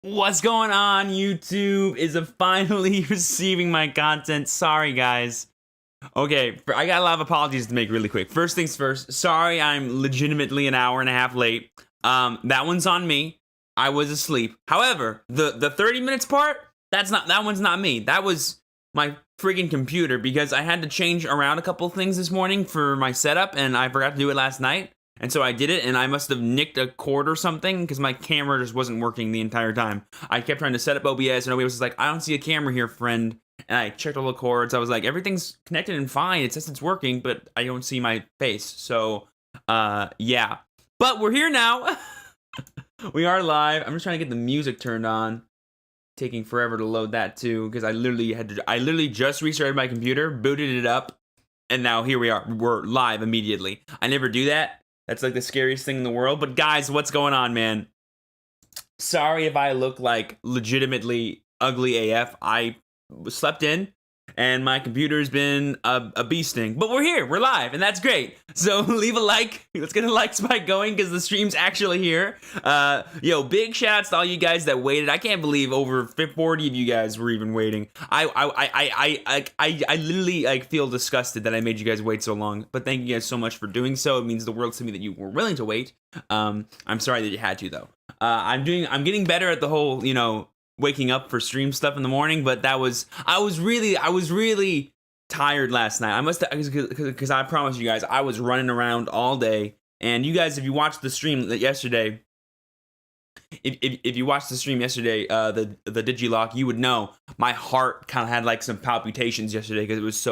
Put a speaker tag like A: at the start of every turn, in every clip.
A: What's going on, YouTube? Is finally receiving my content. Sorry, guys. Okay, I got a lot of apologies to make really quick. First things first, sorry I'm legitimately an hour and a half late. That one's on me. I was asleep. However, the 30 minutes part, that one's not me. That was my friggin' computer because I had to change around a couple things this morning for my setup and I forgot to do it last night. And so I did it, and I must have nicked a cord or something because my camera just wasn't working the entire time. I kept trying to set up OBS, and OBS was like, I don't see a camera here, friend. And I checked all the cords. I was like, everything's connected and fine. It says it's working, but I don't see my face. So, yeah. But we're here now. We are live. I'm just trying to get the music turned on. Taking forever to load that, too, because I literally just restarted my computer, booted it up, and now here we are. We're live immediately. I never do that. That's like the scariest thing in the world. But guys, what's going on, man? Sorry if I look like legitimately ugly AF. I slept in and my computer's been a bee sting. But we're here. We're live and that's great. So leave a like. Let's get a like spike going because the stream's actually here. Yo, big shouts to all you guys that waited. I can't believe over 40 of you guys were even waiting. I literally like feel disgusted that I made you guys wait so long. But thank you guys so much for doing so. It means the world to me that you were willing to wait. I'm sorry that you had to though. I'm getting better at the whole, waking up for stream stuff in the morning, but I was really tired last night. I must have, because I promise you guys, I was running around all day. And you guys, if you watched the stream yesterday, if you watched the stream yesterday, the Digilock, you would know my heart kind of had like some palpitations yesterday because it was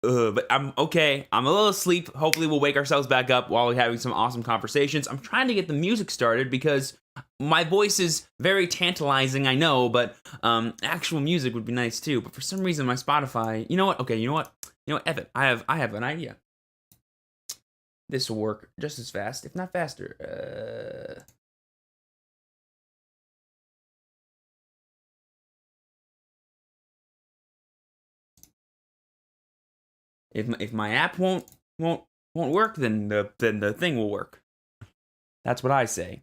A: but I'm okay. I'm a little asleep. Hopefully we'll wake ourselves back up while we're having some awesome conversations. I'm trying to get the music started because my voice is very tantalizing, I know, but actual music would be nice too. But for some reason, my Spotify, you know what? Okay, you know what? Ev it. I have an idea. This will work just as fast, if not faster. If my app won't work, then the thing will work. That's what I say.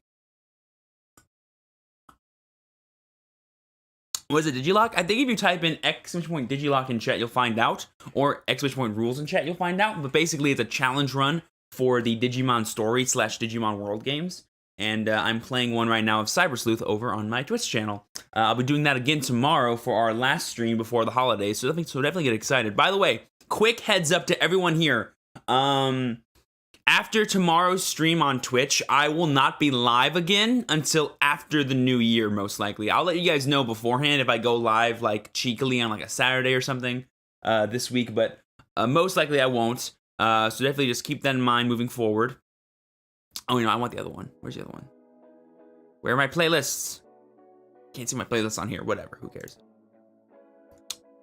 A: Was it Digilock? I think if you type in !Digilock in chat, you'll find out, or !Rules in chat, you'll find out. But basically, it's a challenge run for the Digimon Story / Digimon World games, and I'm playing one right now of Cyber Sleuth over on my Twitch channel. I'll be doing that again tomorrow for our last stream before the holidays, so definitely get excited. By the way, quick heads up to everyone here. After tomorrow's stream on Twitch, I will not be live again until after the new year, most likely. I'll let you guys know beforehand if I go live, like, cheekily on, like, a Saturday or something this week, but most likely I won't. So definitely just keep that in mind moving forward. Oh, I want the other one. Where's the other one? Where are my playlists? Can't see my playlists on here. Whatever, who cares?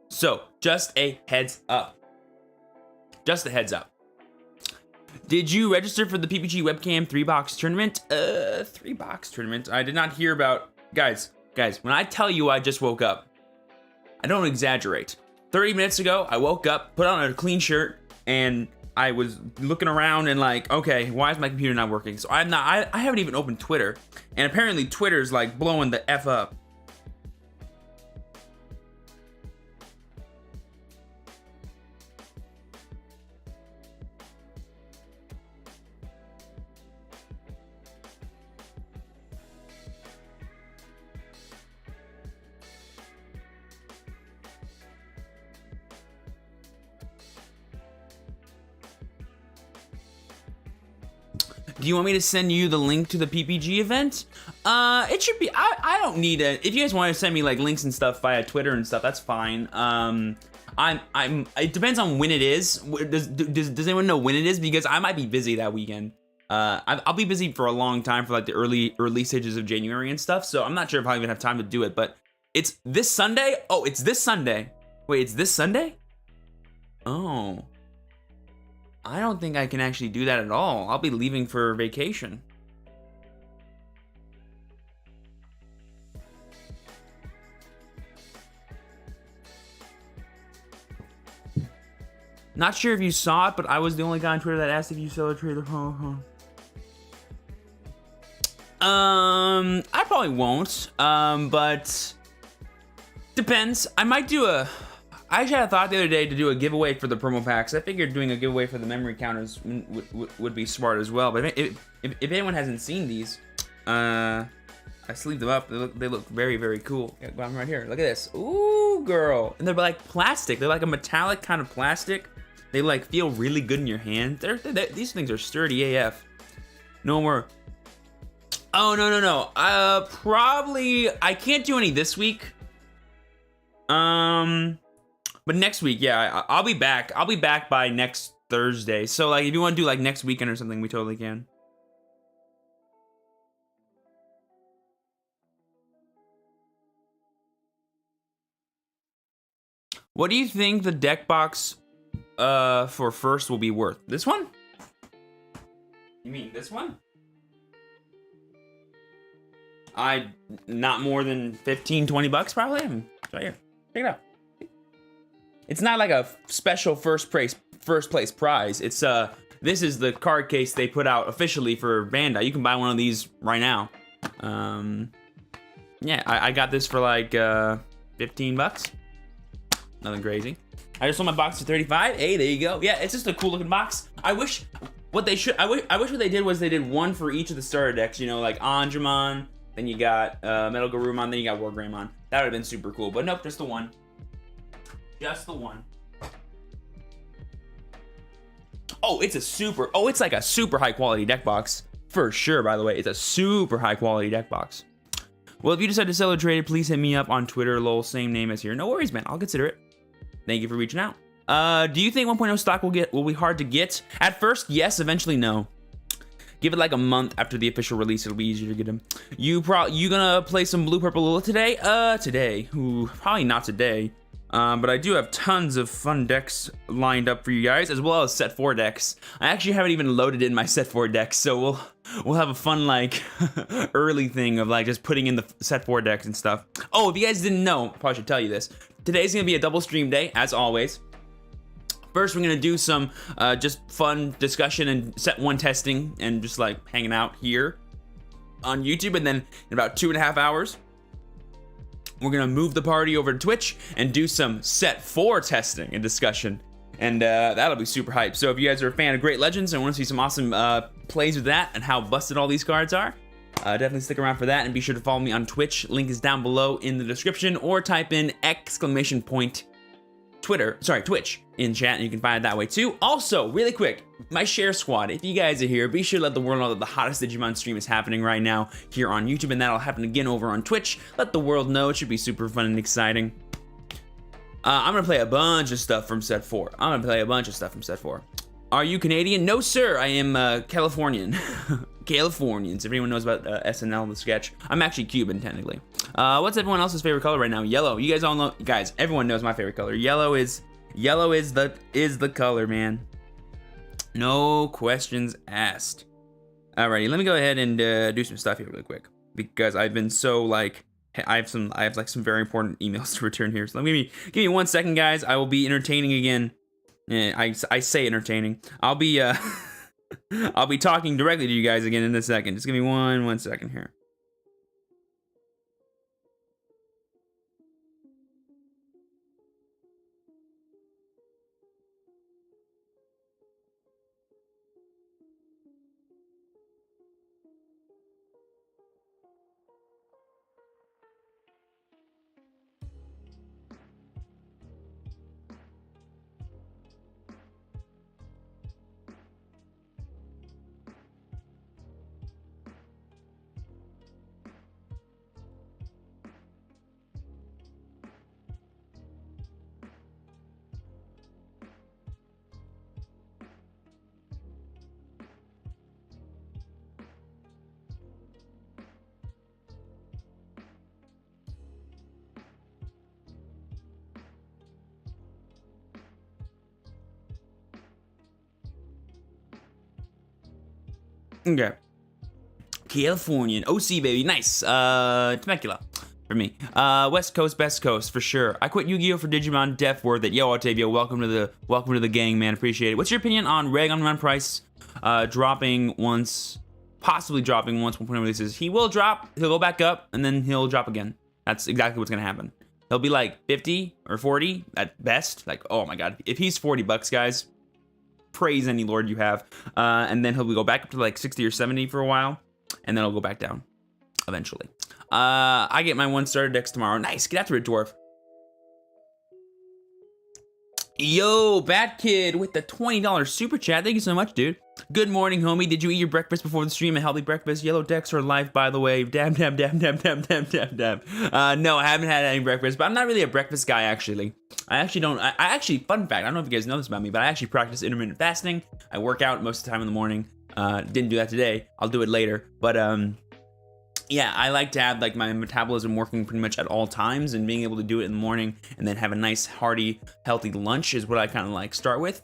A: So, just a heads up. Just a heads up. Did you register for the PPG webcam 3-box tournament? 3-box tournament? I did not hear about... Guys, when I tell you I just woke up, I don't exaggerate. 30 minutes ago, I woke up, put on a clean shirt, and I was looking around and like, okay, why is my computer not working? So I haven't even opened Twitter, and apparently Twitter's like blowing the F up. Do you want me to send you the link to the PPG event? It should be, I don't need it. If you guys want to send me like links and stuff via Twitter and stuff, that's fine. It depends on when it is. Does anyone know when it is? Because I might be busy that weekend. I'll be busy for a long time for like the early stages of January and stuff. So I'm not sure if I'll even have time to do it, but it's this Sunday. Oh, it's this Sunday. Wait, it's this Sunday? Oh. I don't think I can actually do that at all. I'll be leaving for vacation. Not sure if you saw it, but I was the only guy on Twitter that asked if you saw a trailer. I probably won't. But depends. I might do a. I actually had a thought the other day to do a giveaway for the promo packs. I figured doing a giveaway for the memory counters would be smart as well. But if anyone hasn't seen these, I sleeved them up. They look very, very cool. Yeah, got them right here. Look at this. Ooh, girl. And they're like plastic. They're like a metallic kind of plastic. They like feel really good in your hand. These things are sturdy AF. No more. Oh, no. Probably, I can't do any this week. But next week, yeah, I'll be back. I'll be back by next Thursday. So, like, if you want to do, like, next weekend or something, we totally can. What do you think the deck box for first will be worth? This one? You mean this one? Not more than 15, 20 bucks probably. It's right here. Check it out. It's not like a special first place prize. It's this is the card case they put out officially for Bandai. You can buy one of these right now. Yeah, I got this for like 15 bucks. Nothing crazy. I just sold my box for 35. Hey, there you go. Yeah, it's just a cool looking box. I wish what they did was they did one for each of the starter decks. You know, like Anjumon, then you got Metal Garurumon, then you got War Greymon. That would have been super cool. But nope, just the one. Just the one. Oh, it's like a super high quality deck box. For sure, by the way. It's a super high quality deck box. Well, if you decide to sell or trade it, please hit me up on Twitter, lol, same name as here. No worries, man. I'll consider it. Thank you for reaching out. Do you think 1.0 stock will be hard to get? At first, yes. Eventually, no. Give it like a month after the official release. It'll be easier to get them. You gonna play some Blue Purple Lila today? Today. Ooh, probably not today. But I do have tons of fun decks lined up for you guys, as well as set 4 decks. I actually haven't even loaded in my set 4 decks, so we'll have a fun like early thing of like just putting in the set 4 decks and stuff. Oh, if you guys didn't know, I probably should tell you this. Today's gonna be a double stream day, as always. First, we're gonna do some just fun discussion and set 1 testing and just like hanging out here on YouTube, and then in about 2.5 hours, we're gonna move the party over to Twitch and do some set 4 testing and discussion, and that'll be super hype. So if you guys are a fan of Great Legends and want to see some awesome plays with that and how busted all these cards are, definitely stick around for that, and be sure to follow me on Twitch. Link is down below in the description, or type in Twitch in chat, and you can find it that way too. Also, really quick, my share squad, if you guys are here, be sure to let the world know that the hottest Digimon stream is happening right now here on YouTube, and that'll happen again over on Twitch. Let the world know. It should be super fun and exciting. I'm gonna play a bunch of stuff from set 4. Are you Canadian? No, sir. I am Californian. Californians. If anyone knows about SNL, the sketch. I'm actually Cuban, technically. What's everyone else's favorite color right now? Yellow. You guys all know. Guys, everyone knows my favorite color. Yellow is the color, man. No questions asked. Alrighty, let me go ahead and do some stuff here really quick, because I've been so like I have some very important emails to return here. So give me 1 second, guys. I will be entertaining again. I say entertaining. I'll be I'll be talking directly to you guys again in a second. Just give me one second here. Okay. Californian. OC, baby. Nice. Temecula. For me. West Coast, best coast, for sure. I quit Yu-Gi-Oh! For Digimon. Def worth it. Yo, Octavio, welcome to the gang, man. Appreciate it. What's your opinion on Reg on run price dropping once possibly dropping once 1.0 releases. He will drop, he'll go back up, and then he'll drop again. That's exactly what's gonna happen. He'll be like 50 or 40 at best. Like, oh my god, if he's 40 bucks, guys, praise any lord you have. And then he'll go back up to like 60 or 70 for a while, and then he'll go back down eventually. I get my 1 starter decks tomorrow. Nice, get after it, dwarf. Yo, Bat Kid with the $20 super chat. Thank you so much, dude. Good morning, homie. Did you eat your breakfast before the stream? A healthy breakfast. Yellow decks are life, by the way. Dab, dab, dab, dab, dab, dab, dab, dab. No, I haven't had any breakfast, but I'm not really a breakfast guy, actually. I actually don't. I actually, fun fact, I don't know if you guys know this about me, but I actually practice intermittent fasting. I work out most of the time in the morning. Didn't do that today. I'll do it later. But, yeah, I like to have like my metabolism working pretty much at all times, and being able to do it in the morning and then have a nice hearty healthy lunch is what I kind of like start with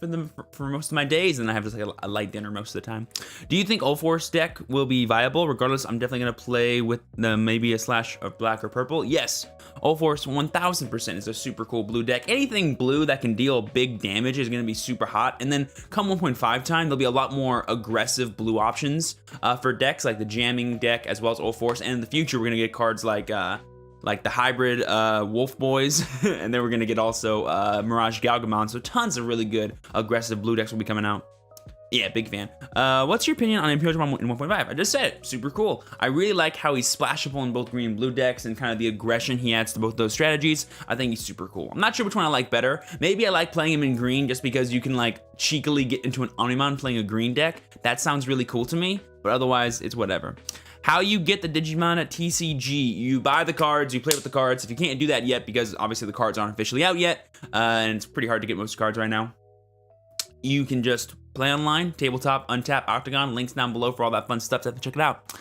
A: for most of my days, and I have just like a light dinner most of the time. Do you think Ulforce deck will be viable? Regardless, I'm definitely going to play with maybe a slash of black or purple. Yes, Ulforce 1000% is a super cool blue deck. Anything blue that can deal big damage is going to be super hot, and then come 1.5 time, there'll be a lot more aggressive blue options for decks like the jamming deck as well as Ulforce. And in the future, we're gonna get cards like the hybrid Wolf Boys, and then we're gonna get also Mirage Galgamon. So tons of really good aggressive blue decks will be coming out. Yeah, big fan. What's your opinion on Imperial Digimon in 1.5? I just said it, super cool. I really like how he's splashable in both green and blue decks, and kind of the aggression he adds to both those strategies. I think he's super cool. I'm not sure which one I like better. Maybe I like playing him in green just because you can like cheekily get into an Omnimon playing a green deck. That sounds really cool to me, but otherwise it's whatever. How you get the Digimon at TCG? You buy the cards, you play with the cards. If you can't do that yet, because obviously the cards aren't officially out yet, and it's pretty hard to get most cards right now, you can just play online, tabletop, untap, Octagon, links down below for all that fun stuff. So check it out.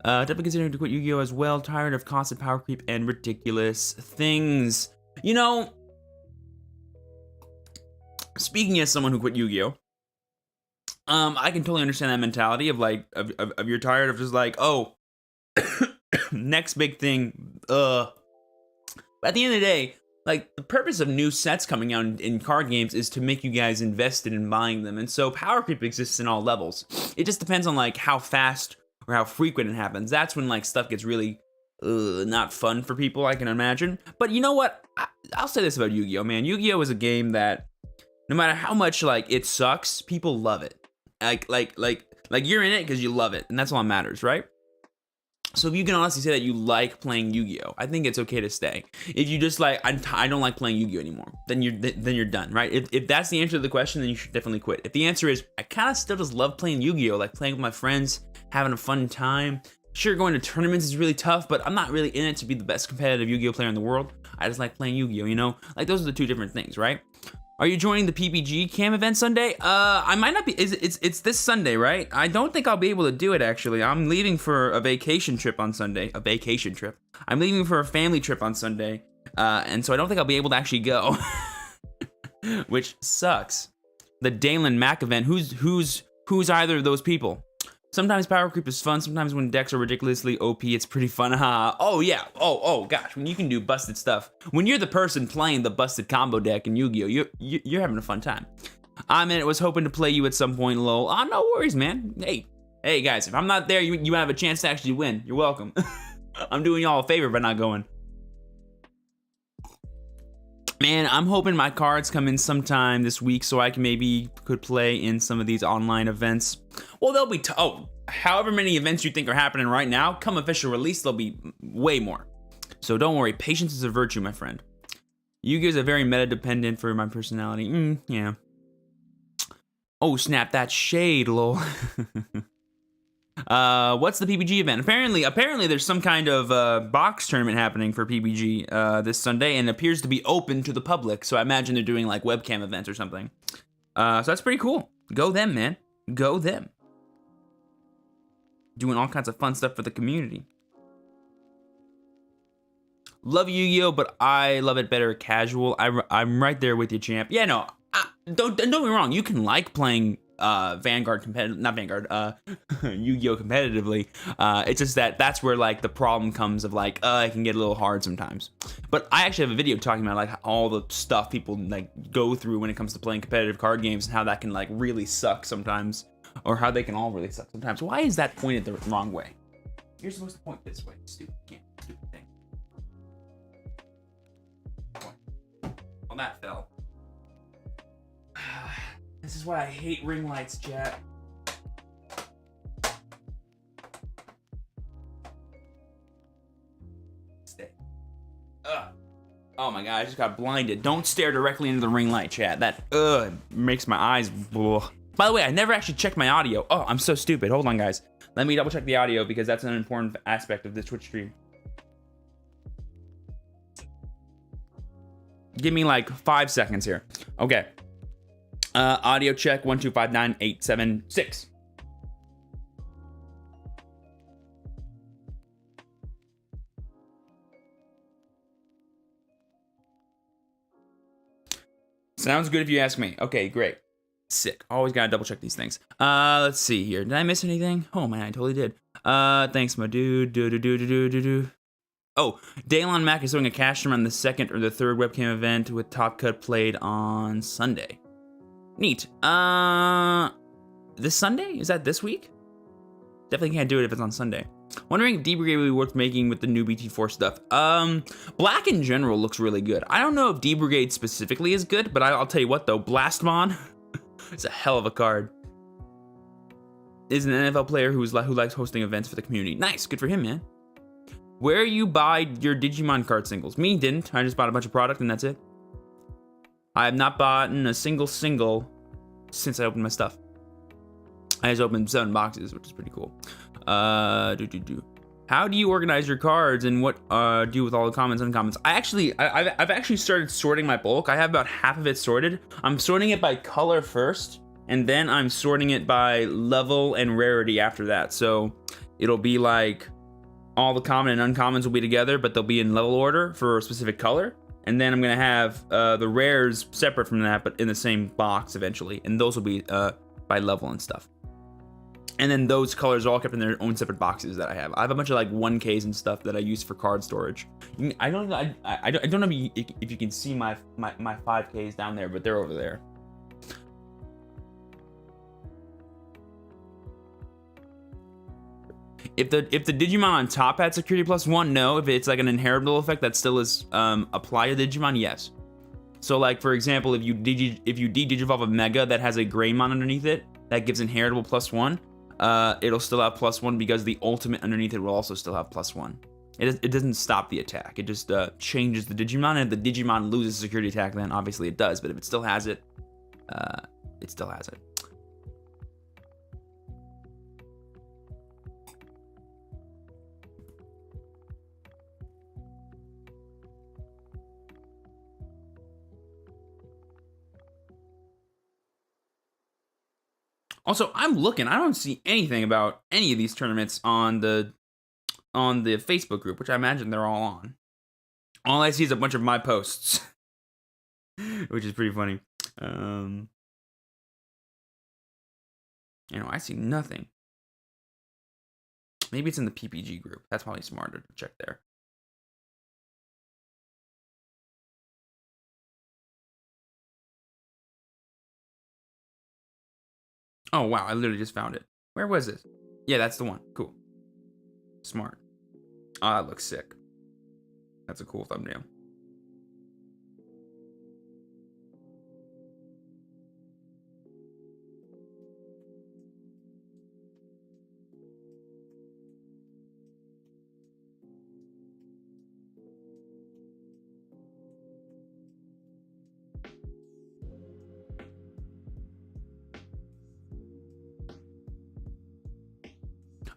A: Definitely considering to quit Yu-Gi-Oh as well. Tired of constant power creep and ridiculous things. You know, speaking as someone who quit Yu-Gi-Oh, I can totally understand that mentality of like, of you're tired of just like, oh, next big thing, But at the end of the day, like, the purpose of new sets coming out in card games is to make you guys invested in buying them. And so power creep exists in all levels. It just depends on like how fast or how frequent it happens. That's when like stuff gets really not fun for people, I can imagine. But you know what? I'll say this about Yu-Gi-Oh, man. Yu-Gi-Oh is a game that no matter how much like it sucks, people love it. Like you're in it because you love it, and that's all that matters, right? So if you can honestly say that you like playing Yu-Gi-Oh, I think it's okay to stay. If you just like, I don't like playing Yu-Gi-Oh anymore, then you're done, right? If that's the answer to the question, then you should definitely quit. If the answer is, I kind of still just love playing Yu-Gi-Oh, like playing with my friends, having a fun time. Sure, going to tournaments is really tough, but I'm not really in it to be the best competitive Yu-Gi-Oh player in the world. I just like playing Yu-Gi-Oh, you know? Like, those are the two different things, right? Are you joining the PPG cam event Sunday? I might not be. It's this Sunday, right? I don't think I'll be able to do it, actually. I'm leaving for a vacation trip on Sunday. A vacation trip. I'm leaving for a family trip on Sunday. And so I don't think I'll be able to actually go. Which sucks. The Dalen Mac event. Who's either of those people? Sometimes power creep is fun. Sometimes when decks are ridiculously OP, it's pretty fun. Oh yeah. Oh gosh. When you can do busted stuff. When you're the person playing the busted combo deck in Yu-Gi-Oh, you're having a fun time. I mean, it was hoping to play you at some point, lol. Oh, no worries, man. Hey guys, if I'm not there, you have a chance to actually win. You're welcome. I'm doing y'all a favor by not going. Man, I'm hoping my cards come in sometime this week so I could play in some of these online events. Well, there'll be, however many events you think are happening right now, come official release, there'll be way more. So don't worry, patience is a virtue, my friend. Yu-Gi-Oh is a very meta-dependent for my personality. Yeah. Oh, snap, that shade, lol. What's the PPG event? Apparently there's some kind of box tournament happening for PPG this Sunday, and it appears to be open to the public. So I imagine they're doing like webcam events or something. So that's pretty cool. Go them, man. Go them. Doing all kinds of fun stuff for the community. Love Yu-Gi-Oh, but I love it better casual. I'm right there with you, champ. Yeah, no, don't get me wrong. You can like playing Yu-Gi-Oh competitively. It's just that's where like the problem comes of like it can get a little hard sometimes. But I actually have a video talking about like all the stuff people like go through when it comes to playing competitive card games and how that can like really suck sometimes. or how they can all really suck sometimes. Why is that pointed the wrong way? You're supposed to point this way, stupid thing. Well, that fell. This is why I hate ring lights, chat. Stay. Oh my god, I just got blinded. Don't stare directly into the ring light, chat. That makes my eyes. Ugh. By the way, I never actually checked my audio. Oh, I'm so stupid. Hold on, guys. Let me double check the audio because that's an important aspect of this Twitch stream. Give me like 5 seconds here. Okay. Audio check 1259876. Sounds good if you ask me. Okay, great. Sick. Always gotta double check these things. Let's see here. Did I miss anything? Oh man, I totally did. Thanks, my dude. Oh, Daylon Mack is doing a cash stream on the 2nd or the 3rd webcam event with Top Cut played on Sunday. Neat. This Sunday? Is that this week? Definitely can't do it if it's on Sunday. Wondering if D-Brigade would be worth making with the new BT4 stuff. Black in general looks really good. I don't know if D-Brigade specifically is good, but I'll tell you what though, Blastmon is a hell of a card. Is an NFL player who likes hosting events for the community. Nice, good for him, man. Where you buy your Digimon card singles? Me didn't. I just bought a bunch of product and that's it. I have not bought a single since I opened my stuff. I just opened 7 boxes, which is pretty cool. How do you organize your cards and what do with all the comments and uncommons? I've actually started sorting my bulk. I have about half of it sorted. I'm sorting it by color first, and then I'm sorting it by level and rarity after that. So it'll be like all the common and uncommons will be together, but they'll be in level order for a specific color. And then I'm gonna have the rares separate from that, but in the same box eventually. And those will be by level and stuff. And then those colors are all kept in their own separate boxes that I have. I have a bunch of like 1Ks and stuff that I use for card storage. I don't know if you can see my 5Ks down there, but they're over there. If the Digimon on top had security +1, no. If it's like an inheritable effect that still is applied to Digimon, yes. So like for example, if you de-digivolve a Mega that has a Greymon underneath it, that gives inheritable +1. It'll still have +1 because the ultimate underneath it will also still have +1. It doesn't stop the attack. It just changes the Digimon, and if the Digimon loses security attack, then obviously it does. But if it still has it, it still has it. Also, I'm looking. I don't see anything about any of these tournaments on the Facebook group, which I imagine they're all on. All I see is a bunch of my posts, which is pretty funny. You know, I see nothing. Maybe it's in the PPG group. That's probably smarter to check there. Oh, wow. I literally just found it. Where was it? Yeah, that's the one. Cool. Smart. Oh, that looks sick. That's a cool thumbnail.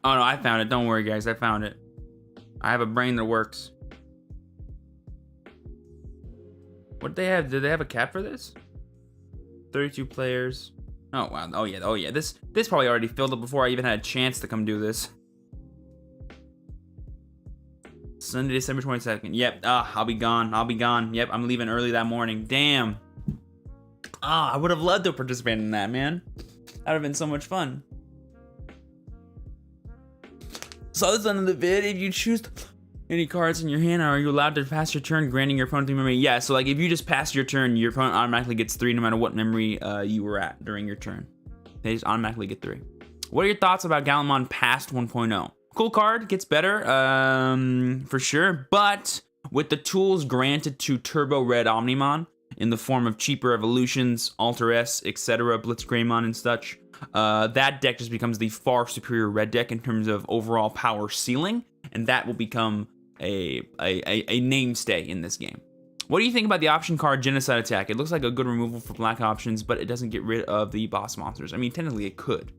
A: Oh no, I found it. Don't worry, guys. I found it. I have a brain that works. What did they have? Did they have a cap for this? 32 players. Oh wow. Oh yeah. Oh yeah. This probably already filled up before I even had a chance to come do this. Sunday, December 22nd. Yep. I'll be gone. I'll be gone. Yep. I'm leaving early that morning. Damn. I would have loved to participate in that, man. That would have been so much fun. So that's the end of the vid. If you choose any cards in your hand, are you allowed to pass your turn, granting your opponent 3 memory? Yeah, so like if you just pass your turn, your opponent automatically gets 3 no matter what memory you were at during your turn. They just automatically get 3. What are your thoughts about Gallimon past 1.0? Cool card, gets better, for sure, but with the tools granted to Turbo Red Omnimon in the form of cheaper evolutions, Alter S, etc., Blitz Greymon and such, that deck just becomes the far superior red deck in terms of overall power ceiling, and that will become a mainstay in this game. What do you think about the option card Genocide Attack? It looks like a good removal for black options, but it doesn't get rid of the boss monsters. I mean, technically it could.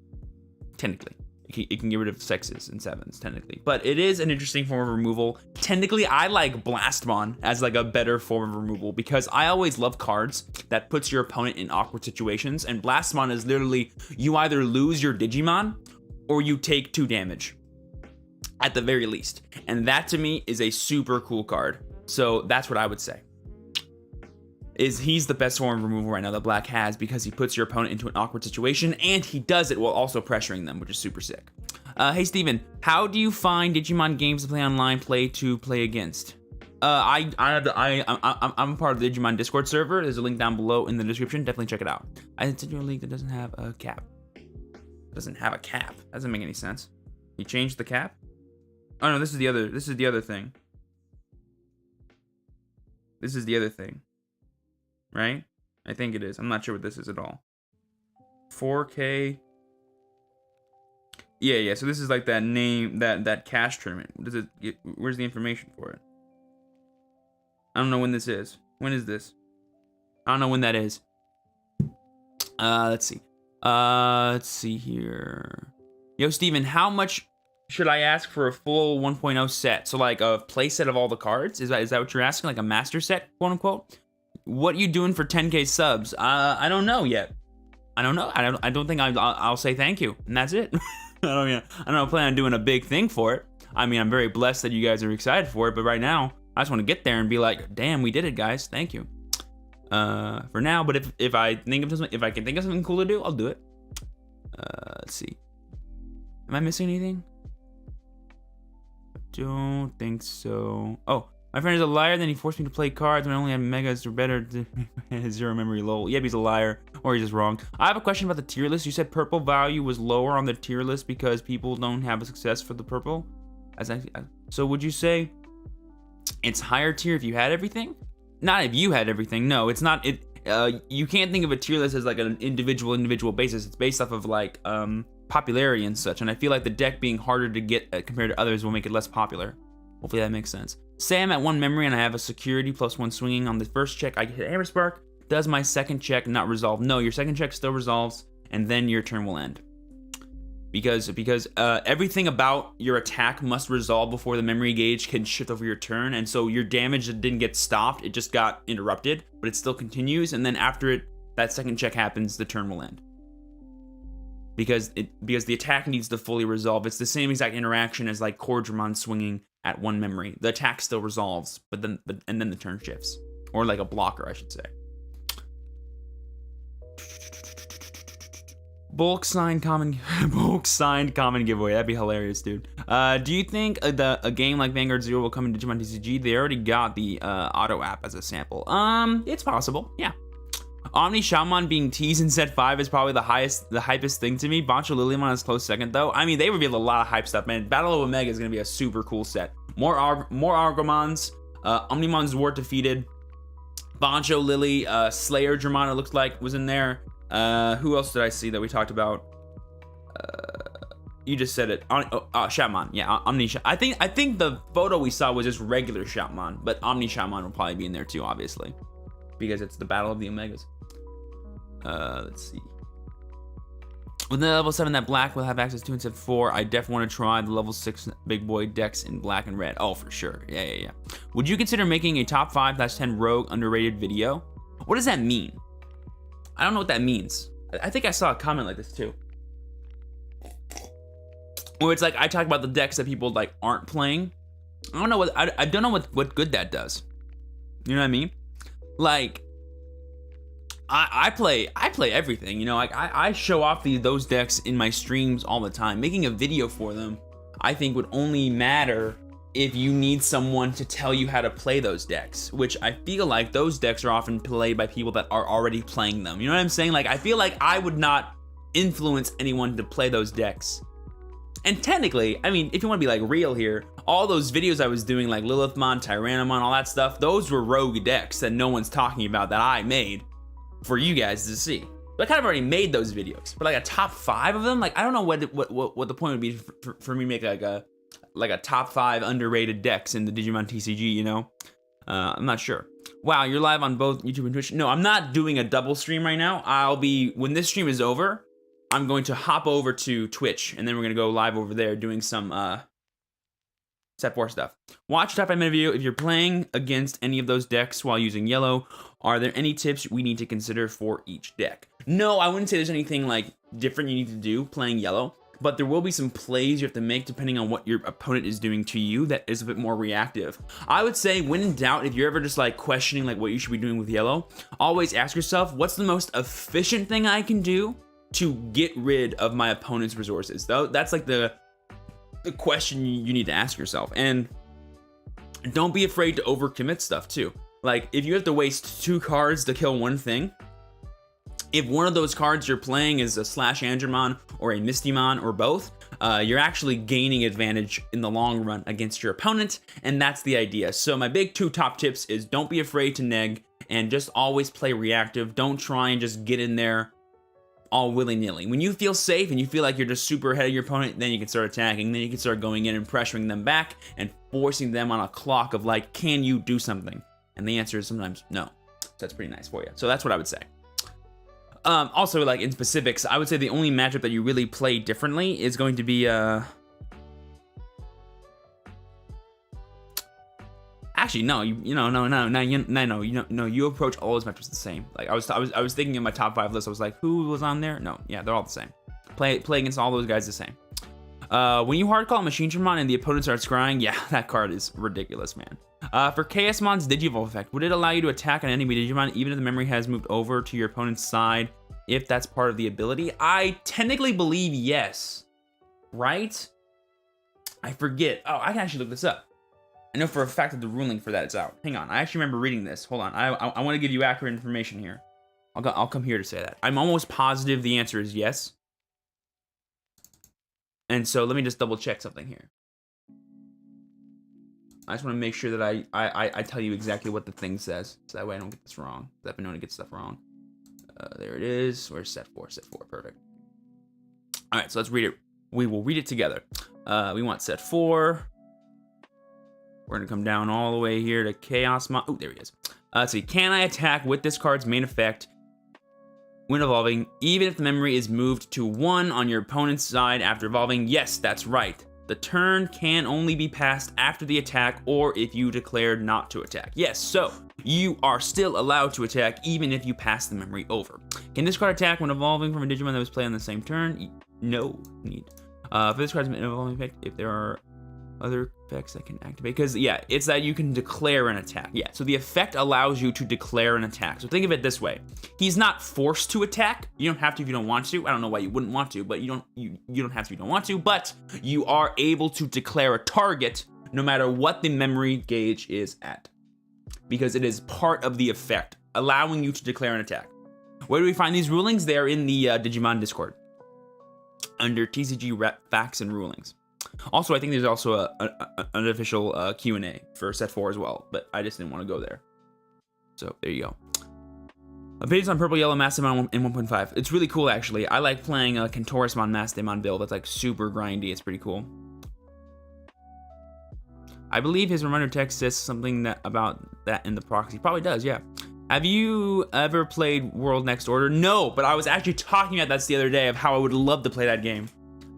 A: Technically. It can get rid of 6s and 7s, technically. But it is an interesting form of removal. Technically, I like Blastmon as like a better form of removal because I always love cards that puts your opponent in awkward situations. And Blastmon is literally, you either lose your Digimon or you take 2 damage. At the very least. And that to me is a super cool card. So that's what I would say. He's the best form of removal right now that black has because he puts your opponent into an awkward situation and he does it while also pressuring them, which is super sick. Hey Steven, how do you find Digimon games to play online, play against? I'm a part of the Digimon Discord server. There's a link down below in the description. Definitely check it out. I sent you a league that doesn't have a cap. Doesn't have a cap. Doesn't make any sense. He changed the cap? Oh no, this is the other thing. This is the other thing. Right? I think it is. I'm not sure what this is at all. 4K. Yeah. So this is like that name, that cash tournament. Where's the information for it? I don't know when this is. When is this? I don't know when that is. Let's see. Let's see here. Yo, Steven, how much should I ask for a full 1.0 set? So like a play set of all the cards? Is that what you're asking? Like a master set, quote unquote? What you doing for 10K subs? I don't know yet. I don't know. I don't think I'll say thank you, and that's it. I don't plan on doing a big thing for it. I mean, I'm very blessed that you guys are excited for it, but right now, I just want to get there and be like, damn, we did it, guys. Thank you. For now, but if I think of something, if I can think of something cool to do, I'll do it. Let's see. Am I missing anything? Don't think so. Oh. My friend is a liar, then he forced me to play cards when I only had megas or better to zero memory lol. Yep, he's a liar, or he's just wrong. I have a question about the tier list. You said purple value was lower on the tier list because people don't have a success for the purple. So would you say it's higher tier if you had everything? Not if you had everything, no, it's not. You can't think of a tier list as like an individual basis. It's based off of like popularity and such, and I feel like the deck being harder to get compared to others will make it less popular. Hopefully that makes sense. Say I'm at 1 memory and I have a security plus 1 swinging. On the first check, I hit Hammer Spark. Does my second check not resolve? No, your second check still resolves, and then your turn will end. Because everything about your attack must resolve before the memory gauge can shift over your turn, and so your damage didn't get stopped, it just got interrupted, but it still continues, and then after that second check happens, the turn will end. Because the attack needs to fully resolve. It's the same exact interaction as like Cordramon swinging at 1 memory. The attack still resolves, and then the turn shifts, or like a blocker, I should say. Bulk signed common giveaway. That'd be hilarious, dude. Do you think a game like Vanguard Zero will come in Digimon TCG? They already got the auto app as a sample. It's possible. Yeah. Omni Shaman being teased in set 5 is probably the hypest thing to me. Bancho Lilymon is close second though. I mean, they revealed a lot of hype stuff, man. Battle of Omega is gonna be a super cool set. More Argomons, Omnimon's War defeated. Bancho Lily, Slayer Germana looks like was in there. Who else did I see that we talked about? You just said it. Shaman. Yeah, Omni. I think the photo we saw was just regular Shaman, but Omni Shaman will probably be in there too, obviously, because it's the Battle of the Omegas. Let's see. With the level 7 that black will have access to in set 4, I definitely want to try the level 6 big boy decks in black and red. Oh, for sure. Yeah. Would you consider making a top 5/10 rogue underrated video? What does that mean? I don't know what that means. I think I saw a comment like this too. Where it's like I talk about the decks that people like aren't playing. I don't know what good that does. You know what I mean? Like I play everything, you know, like I show off those decks in my streams all the time. Making a video for them, I think would only matter if you need someone to tell you how to play those decks, which I feel like those decks are often played by people that are already playing them. You know what I'm saying? Like I feel like I would not influence anyone to play those decks. And technically, I mean, if you want to be like real here, all those videos I was doing, like Lilithmon, Tyrannomon, all that stuff, those were rogue decks that no one's talking about that I made for you guys to see. But I kind of already made those videos. But like a top 5 of them, like I don't know what the point would be for me to make like a top 5 underrated decks in the Digimon TCG, you know? I'm not sure. Wow, you're live on both YouTube and Twitch. No, I'm not doing a double stream right now. When this stream is over, I'm going to hop over to Twitch, and then we're going to go live over there doing some set 4 stuff. Watch top 5 minute video. If you're playing against any of those decks while using yellow, are there any tips we need to consider for each deck? No, I wouldn't say there's anything like different you need to do playing yellow, but there will be some plays you have to make depending on what your opponent is doing to you that is a bit more reactive. I would say when in doubt, if you're ever just like questioning like what you should be doing with yellow, always ask yourself, what's the most efficient thing I can do to get rid of my opponent's resources? Though that's like the question you need to ask yourself. And don't be afraid to overcommit stuff too. Like if you have to waste 2 cards to kill one thing, if one of those cards you're playing is a Slash Andromon or a Mistymon or both, you're actually gaining advantage in the long run against your opponent, and that's the idea. So my big 2 top tips is don't be afraid to neg and just always play reactive. Don't try and just get in there all willy-nilly. When you feel safe and you feel like you're just super ahead of your opponent, then you can start attacking. Then you can start going in and pressuring them back and forcing them on a clock of like, can you do something? And the answer is sometimes no. So that's pretty nice for you. So that's what I would say. Also, like in specifics, I would say the only matchup that you really play differently is going to be actually no, you approach all those matchups the same. Like I was thinking in my top 5 list, I was like, who was on there? No, yeah, they're all the same. Play against all those guys the same. When you hard call Machinetramon and the opponent starts crying, yeah, that card is ridiculous, man. For KSmon's Digivolve effect, would it allow you to attack an enemy Digimon even if the memory has moved over to your opponent's side, if that's part of the ability? I technically believe yes, right? I forget. Oh, I can actually look this up. I know for a fact that the ruling for that is out. Hang on, I actually remember reading this. Hold on, I want to give you accurate information here. I'll come here to say that. I'm almost positive the answer is yes. And so let me just double check something here. I just want to make sure that I tell you exactly what the thing says, so that way I don't get this wrong. I've been known to get stuff wrong. There it is. Where's set 4? Set 4, perfect. All right, so let's read it. We will read it together. We want set 4. We're gonna come down all the way here to Chaosmon. Oh, there he is. Let's see. Can I attack with this card's main effect when evolving, even if the memory is moved to 1 on your opponent's side after evolving? Yes, that's right. The turn can only be passed after the attack or if you declared not to attack. Yes, so you are still allowed to attack even if you pass the memory over. Can this card attack when evolving from a Digimon that was played on the same turn? No need. For this card's evolving effect, if there are other effects that can activate, because yeah, it's that you can declare an attack. Yeah, so the effect allows you to declare an attack. So think of it this way: he's not forced to attack. You don't have to if you don't want to. I don't know why you wouldn't want to, but you don't have to if you don't want to. But you are able to declare a target no matter what the memory gauge is at, because it is part of the effect, allowing you to declare an attack. Where do we find these rulings? They are in the Digimon Discord under TCG Rep Facts and Rulings. Also, I think there's also an official Q&A for set 4 as well, but I just didn't want to go there. So there you go. Opinions on Purple Yellow Mastodon in 1.5. It's really cool, actually. I like playing a Kentorismon Mastodon build that's like super grindy. It's pretty cool. I believe his reminder text says something about that in the proxy. Probably does, yeah. Have you ever played World Next Order? No, but I was actually talking about that the other day of how I would love to play that game.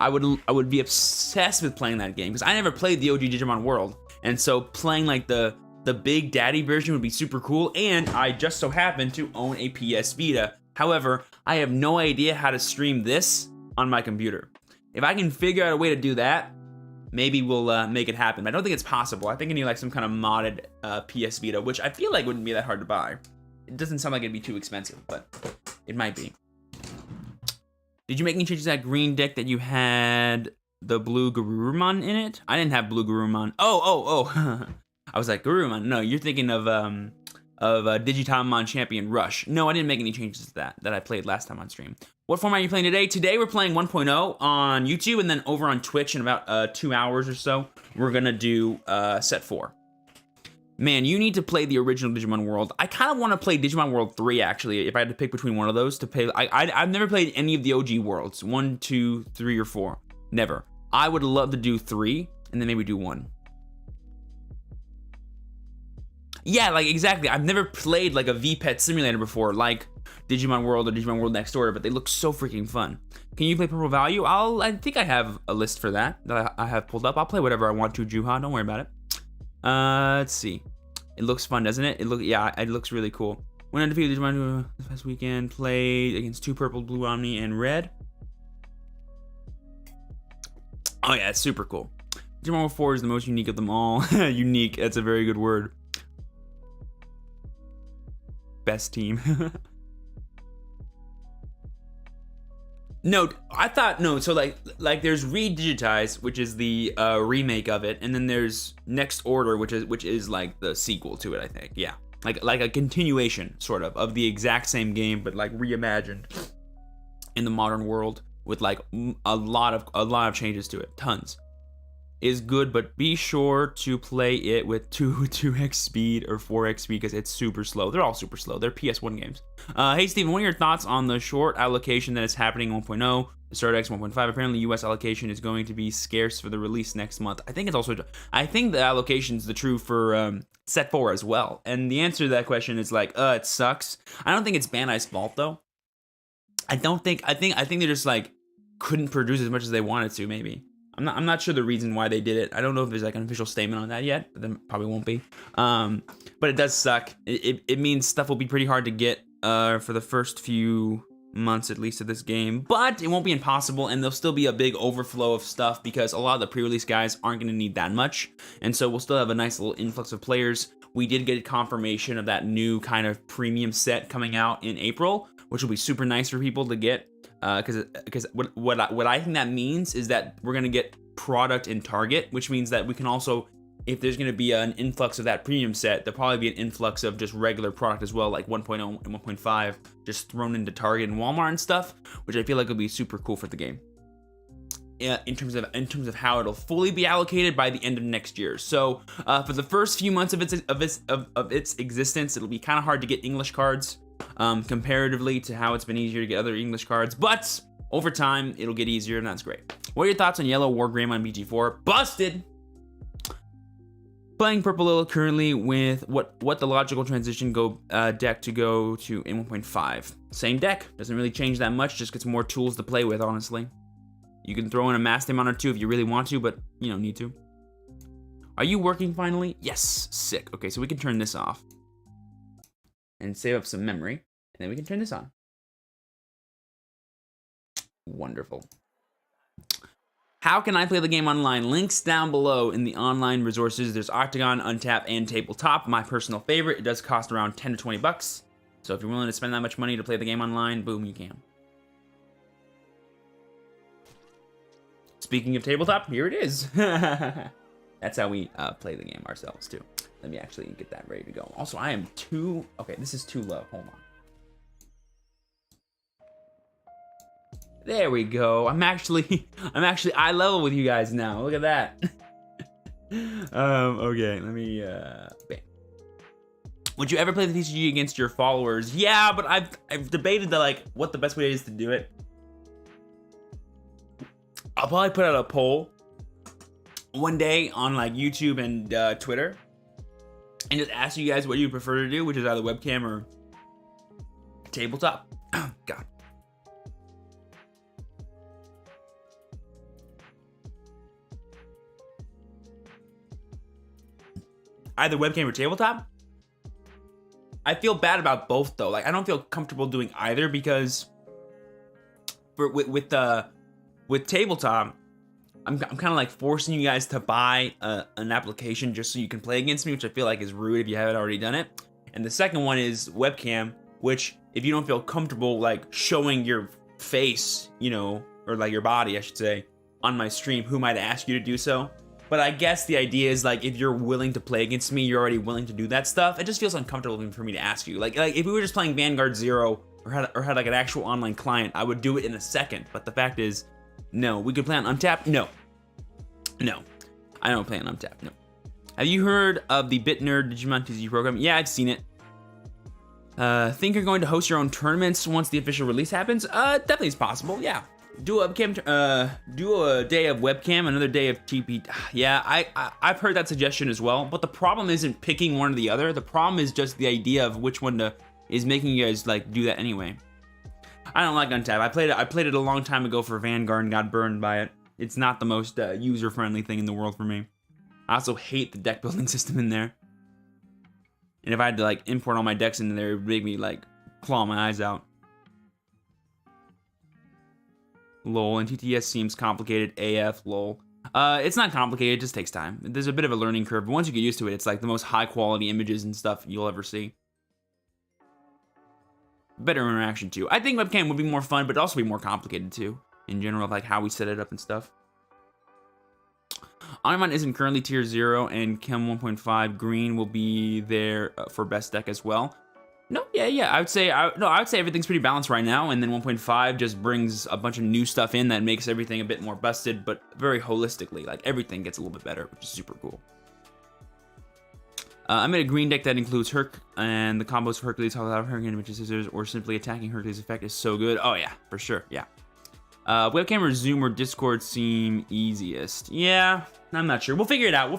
A: I would be obsessed with playing that game because I never played the OG Digimon World, and so playing like the Big Daddy version would be super cool. And I just so happen to own a PS Vita. However, I have no idea how to stream this on my computer. If I can figure out a way to do that, maybe we'll make it happen. But I don't think it's possible. I think I need like some kind of modded PS Vita, which I feel like wouldn't be that hard to buy. It doesn't sound like it'd be too expensive, but it might be. Did you make any changes to that green deck that you had the blue Garurumon in it? I didn't have blue Garurumon. Oh. I was like, Garurumon. No, you're thinking of Digimon Champion Rush. No, I didn't make any changes to that I played last time on stream. What format are you playing today? Today we're playing 1.0 on YouTube, and then over on Twitch in about 2 hours or so, we're gonna do set 4. Man, you need to play the original Digimon World. I kind of want to play Digimon World 3, actually, if I had to pick between one of those to play. I've never played any of the OG worlds. 1, 2, 3, or 4. Never. I would love to do 3, and then maybe do 1. Yeah, like, exactly. I've never played, like, a V-Pet simulator before, like Digimon World or Digimon World Next Door, but they look so freaking fun. Can you play Purple Value? I think I have a list for that I have pulled up. I'll play whatever I want to, Juha. Don't worry about it. Let's see. It looks fun, doesn't it? Yeah, it looks really cool. When I defeated Digimon this past weekend, played against 2 purple, blue Omni, and red. Oh yeah, it's super cool. Digimon World 4 is the most unique of them all. Unique, that's a very good word. Best team. No, I thought, no, so like there's Redigitize, which is the remake of it, and then there's Next Order, which is like the sequel to it, I think. Yeah. Like a continuation sort of the exact same game, but like reimagined in the modern world with like a lot of changes to it. Tons. Is good, but be sure to play it with 2x speed or 4x speed because it's super slow. They're all super slow. They're PS1 games. Hey Steven, what are your thoughts on the short allocation that is happening in 1.0? The StartX 1.5. Apparently, US allocation is going to be scarce for the release next month. I think the allocation is the true for set 4 as well. And the answer to that question is like, it sucks. I don't think it's Bandai's fault though. I think they just like couldn't produce as much as they wanted to, maybe. I'm not sure the reason why they did it. I don't know if there's like an official statement on that yet, but there probably won't be. But it does suck. It means stuff will be pretty hard to get for the first few months at least of this game, but it won't be impossible, and there'll still be a big overflow of stuff because a lot of the pre-release guys aren't going to need that much, and so we'll still have a nice little influx of players. We did get confirmation of that new kind of premium set coming out in April, which will be super nice for people to get. Because what I think that means is that we're gonna get product in Target, which means that we can also, if there's gonna be an influx of that premium set, there'll probably be an influx of just regular product as well, like 1.0 and 1.5, just thrown into Target and Walmart and stuff, which I feel like will be super cool for the game. In terms of how it'll fully be allocated by the end of next year. So for the first few months of its existence, it'll be kind of hard to get English cards. Comparatively to how it's been easier to get other English cards, but over time it'll get easier, and that's great. What are your thoughts on Yellow War Greymon BG4? Busted! Playing Purple Lilith currently with what the logical transition deck to go to in 1.5. Same deck, doesn't really change that much, just gets more tools to play with, honestly. You can throw in a Mass Demon or two if you really want to, but you don't need to. Are you working finally? Yes, sick. Okay, so we can turn this off and save up some memory, and then we can turn this on. Wonderful. How can I play the game online? Links down below in the online resources. There's Octagon, Untap, and Tabletop. My personal favorite. It does cost around 10 to 20 bucks. So if you're willing to spend that much money to play the game online, boom, you can. Speaking of Tabletop, here it is. That's how we play the game ourselves, too. Let me actually get that ready to go. Also, I am too... Okay, this is too low. Hold on. There we go. I'm actually eye level with you guys now. Look at that. Okay, let me, bam. Would you ever play the TCG against your followers? Yeah, but I've debated what the best way is to do it. I'll probably put out a poll one day on like YouTube and Twitter, and just ask you guys what you prefer to do, which is either webcam or tabletop. Oh, God. Either webcam or tabletop. I feel bad about both though. Like I don't feel comfortable doing either because with tabletop, I'm kind of like forcing you guys to buy an application just so you can play against me, which I feel like is rude if you haven't already done it. And the second one is webcam, which if you don't feel comfortable like showing your face, you know, or like your body, I should say, on my stream, who might ask you to do so? But I guess the idea is like, if you're willing to play against me, you're already willing to do that stuff. It just feels uncomfortable for me to ask you. Like if we were just playing Vanguard 0 or had like an actual online client, I would do it in a second. But the fact is, no. We could play on Untapped? No. No. I don't play on Untapped, no. Have you heard of the BitNerd Digimon TCG program? Yeah, I've seen it. Think you're going to host your own tournaments once the official release happens? Definitely is possible, yeah. Do a day of webcam, another day of TP. Yeah, I've heard that suggestion as well, but the problem isn't picking one or the other. The problem is just the idea of which one is making you guys like do that anyway. I don't like Untap. I played it a long time ago for Vanguard and got burned by it. It's not the most user-friendly thing in the world for me. I also hate the deck building system in there. And if I had to like import all my decks into there, it would make me like claw my eyes out. Lol, and TTS seems complicated AF, lol. It's not complicated, it just takes time. There's a bit of a learning curve, but once you get used to it, it's like the most high quality images and stuff you'll ever see. Better interaction too. I think webcam would be more fun, but also be more complicated too. In general, like how we set it up and stuff. Onimon isn't currently tier 0, and Chem 1.5 green will be there for best deck as well. No, yeah. I would say everything's pretty balanced right now, and then 1.5 just brings a bunch of new stuff in that makes everything a bit more busted, but very holistically. Like everything gets a little bit better, which is super cool. I made a green deck that includes Herc and the combos for Hercules, without Hurricane, which is scissors, or simply attacking Hercules' effect is so good. Oh yeah, for sure, yeah. Webcam or Zoom or Discord seem easiest. Yeah, I'm not sure. We'll figure it out.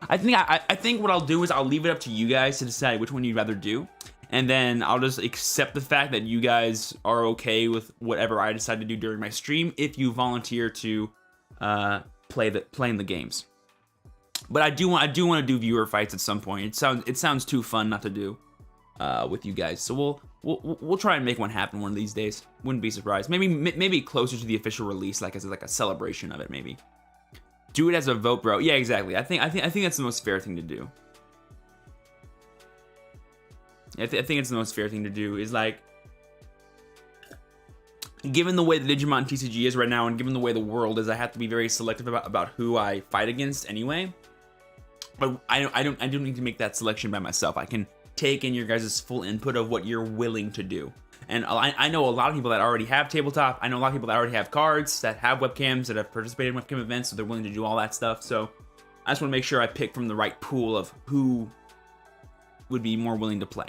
A: I think what I'll do is I'll leave it up to you guys to decide which one you'd rather do. And then I'll just accept the fact that you guys are okay with whatever I decide to do during my stream if you volunteer to play in the games. But I do want to do viewer fights at some point. It sounds too fun not to do with you guys. So we'll try and make one happen one of these days. Wouldn't be surprised. Maybe closer to the official release, like as like a celebration of it. Maybe do it as a vote, bro. Yeah, exactly. I think that's the most fair thing to do. I think it's the most fair thing to do is like, given the way the Digimon TCG is right now, and given the way the world is, I have to be very selective about who I fight against anyway. But I don't need to make that selection by myself. I can take in your guys' full input of what you're willing to do. And I know a lot of people that already have tabletop. I know a lot of people that already have cards, that have webcams, that have participated in webcam events, so they're willing to do all that stuff. So I just want to make sure I pick from the right pool of who would be more willing to play.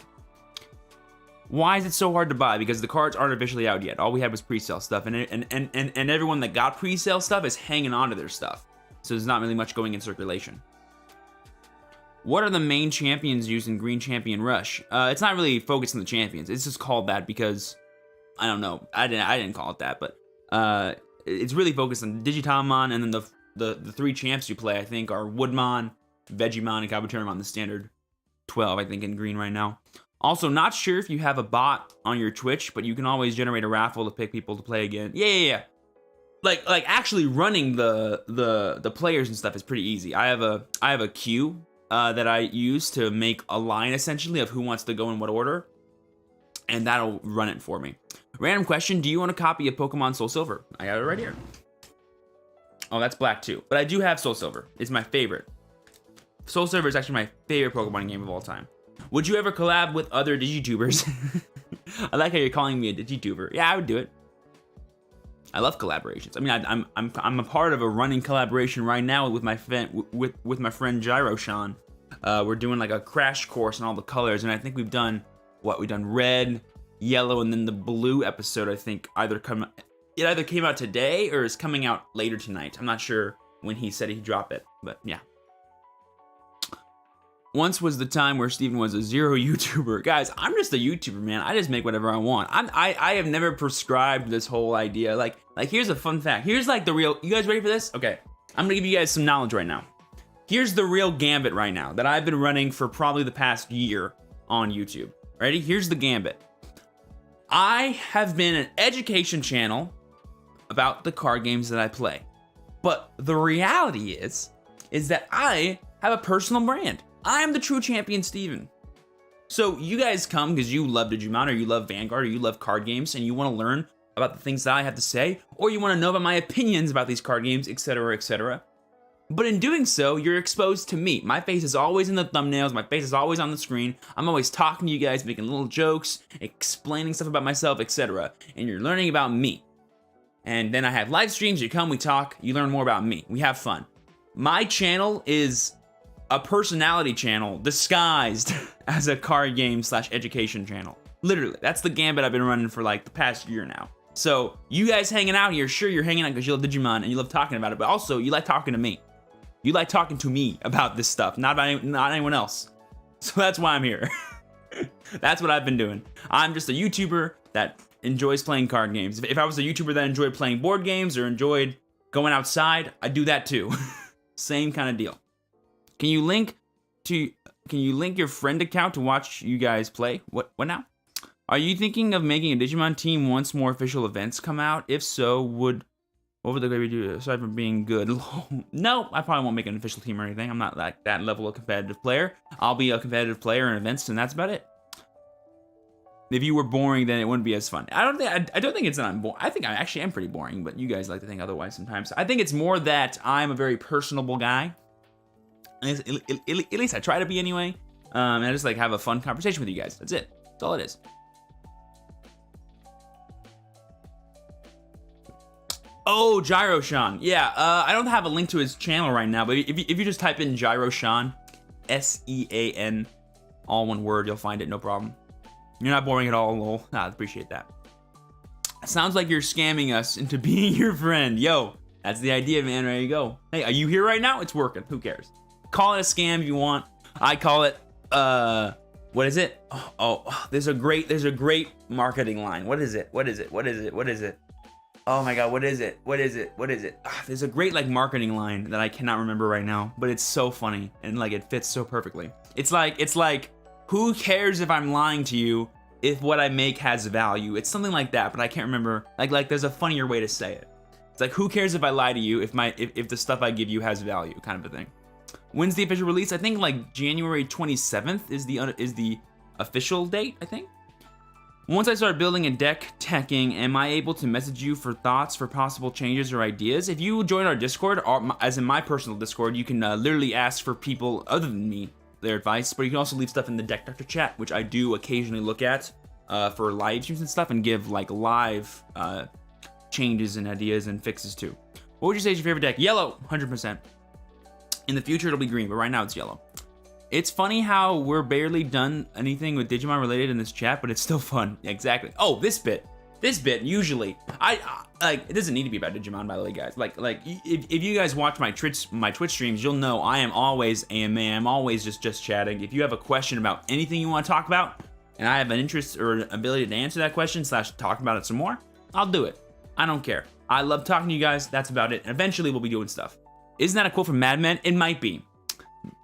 A: Why is it so hard to buy? Because the cards aren't officially out yet. All we had was pre-sale stuff, and everyone that got pre-sale stuff is hanging on to their stuff. So there's not really much going in circulation. What are the main champions used in Green Champion Rush? It's not really focused on the champions. It's just called that because I don't know. I didn't call it that, but it's really focused on Digitalmon, and then the three champs you play, I think, are Woodmon, Vegiemon, and Kabuterimon, the standard 12, I think, in green right now. Also, not sure if you have a bot on your Twitch, but you can always generate a raffle to pick people to play again. Yeah. Like actually running the players and stuff is pretty easy. I have a queue that I use to make a line essentially of who wants to go in what order, and that'll run it for me. Random question: do you want a copy of Pokemon Soul Silver? I got it right here. Oh, that's black too, but I do have Soul Silver. It's my favorite. Soul Silver is actually my favorite Pokemon game of all time. Would you ever collab with other Digitubers? I like how you're calling me a Digituber. Yeah, I would do it. I love collaborations. I mean, I'm a part of a running collaboration right now with my friend Gyroshan. We're doing like a crash course on all the colors, and I think we've done red, yellow, and then the blue episode. I think either came out today or is coming out later tonight. I'm not sure when he said he'd drop it, but yeah. Once was the time where Steven was a zero YouTuber. Guys, I'm just a YouTuber, man. I just make whatever I want. I have never prescribed this whole idea. Like here's a fun fact. Here's like the real, you guys ready for this? Okay, I'm gonna give you guys some knowledge right now. Here's the real gambit right now that I've been running for probably the past year on YouTube. Ready? Here's the gambit. I have been an education channel about the card games that I play. But the reality is that I have a personal brand. I am the TrueChampionSteven. So you guys come because you love Digimon, or you love Vanguard, or you love card games, and you want to learn about the things that I have to say, or you want to know about my opinions about these card games, etc., etc. But in doing so, you're exposed to me. My face is always in the thumbnails. My face is always on the screen. I'm always talking to you guys, making little jokes, explaining stuff about myself, etc. And you're learning about me. And then I have live streams. You come, we talk, you learn more about me. We have fun. My channel is a personality channel disguised as a card game / education channel. Literally, that's the gambit I've been running for like the past year now. So you guys hanging out here, sure, you're hanging out because you love Digimon and you love talking about it, but also you like talking to me. You like talking to me about this stuff, not anyone else. So that's why I'm here. That's what I've been doing. I'm just a YouTuber that enjoys playing card games. If I was a YouTuber that enjoyed playing board games or enjoyed going outside, I'd do that too. Same kind of deal. Can you link your friend account to watch you guys play? What now? Are you thinking of making a Digimon team once more official events come out? If so, what would the gravy do aside from being good? No, I probably won't make an official team or anything. I'm not like that level of competitive player. I'll be a competitive player in events, and that's about it. If you were boring, then it wouldn't be as fun. I don't think it's that I'm boring. I think I actually am pretty boring, but you guys like to think otherwise sometimes. I think it's more that I'm a very personable guy. At least I try to be anyway. And I just like have a fun conversation with you guys. That's it. That's all it is. Oh, Gyro-shan. Yeah, I don't have a link to his channel right now, but if you just type in Gyro-shan, S-E-A-N, all one word, you'll find it, no problem. You're not boring at all, lol. I appreciate that. Sounds like you're scamming us into being your friend. Yo, that's the idea, man. There you go. Hey, are you here right now? It's working. Who cares? Call it a scam if you want. I call it, what is it? Oh, there's a great marketing line. What is it? Oh my god, what is it? There's a great like marketing line that I cannot remember right now, but it's so funny and like it fits so perfectly. It's like, who cares if I'm lying to you if what I make has value? It's something like that, but I can't remember. Like there's a funnier way to say it. It's like, who cares if I lie to you if the stuff I give you has value, kind of a thing. When's the official release? I think like January 27th is the official date, I think. Once I start building a deck teching, am I able to message you for thoughts for possible changes or ideas? If you join our Discord, or as in my personal Discord, you can literally ask for people other than me their advice, but you can also leave stuff in the Deck Doctor chat, which I do occasionally look at for live streams and stuff, and give like live changes and ideas and fixes too. What would you say is your favorite deck? Yellow, 100%. In the future, it'll be green, but right now it's yellow. It's funny how we're barely done anything with Digimon related in this chat, but it's still fun. Yeah, exactly. Oh, this bit usually, I like, it doesn't need to be about Digimon, by the way, guys. Like if you guys watch my Twitch streams, you'll know I am always AMA. I'm always just chatting. If you have a question about anything you want to talk about, and I have an interest or an ability to answer that question / talk about it some more, I'll do it. I don't care. I love talking to you guys. That's about it. And eventually we'll be doing stuff. Isn't that a quote from Mad Men? It might be.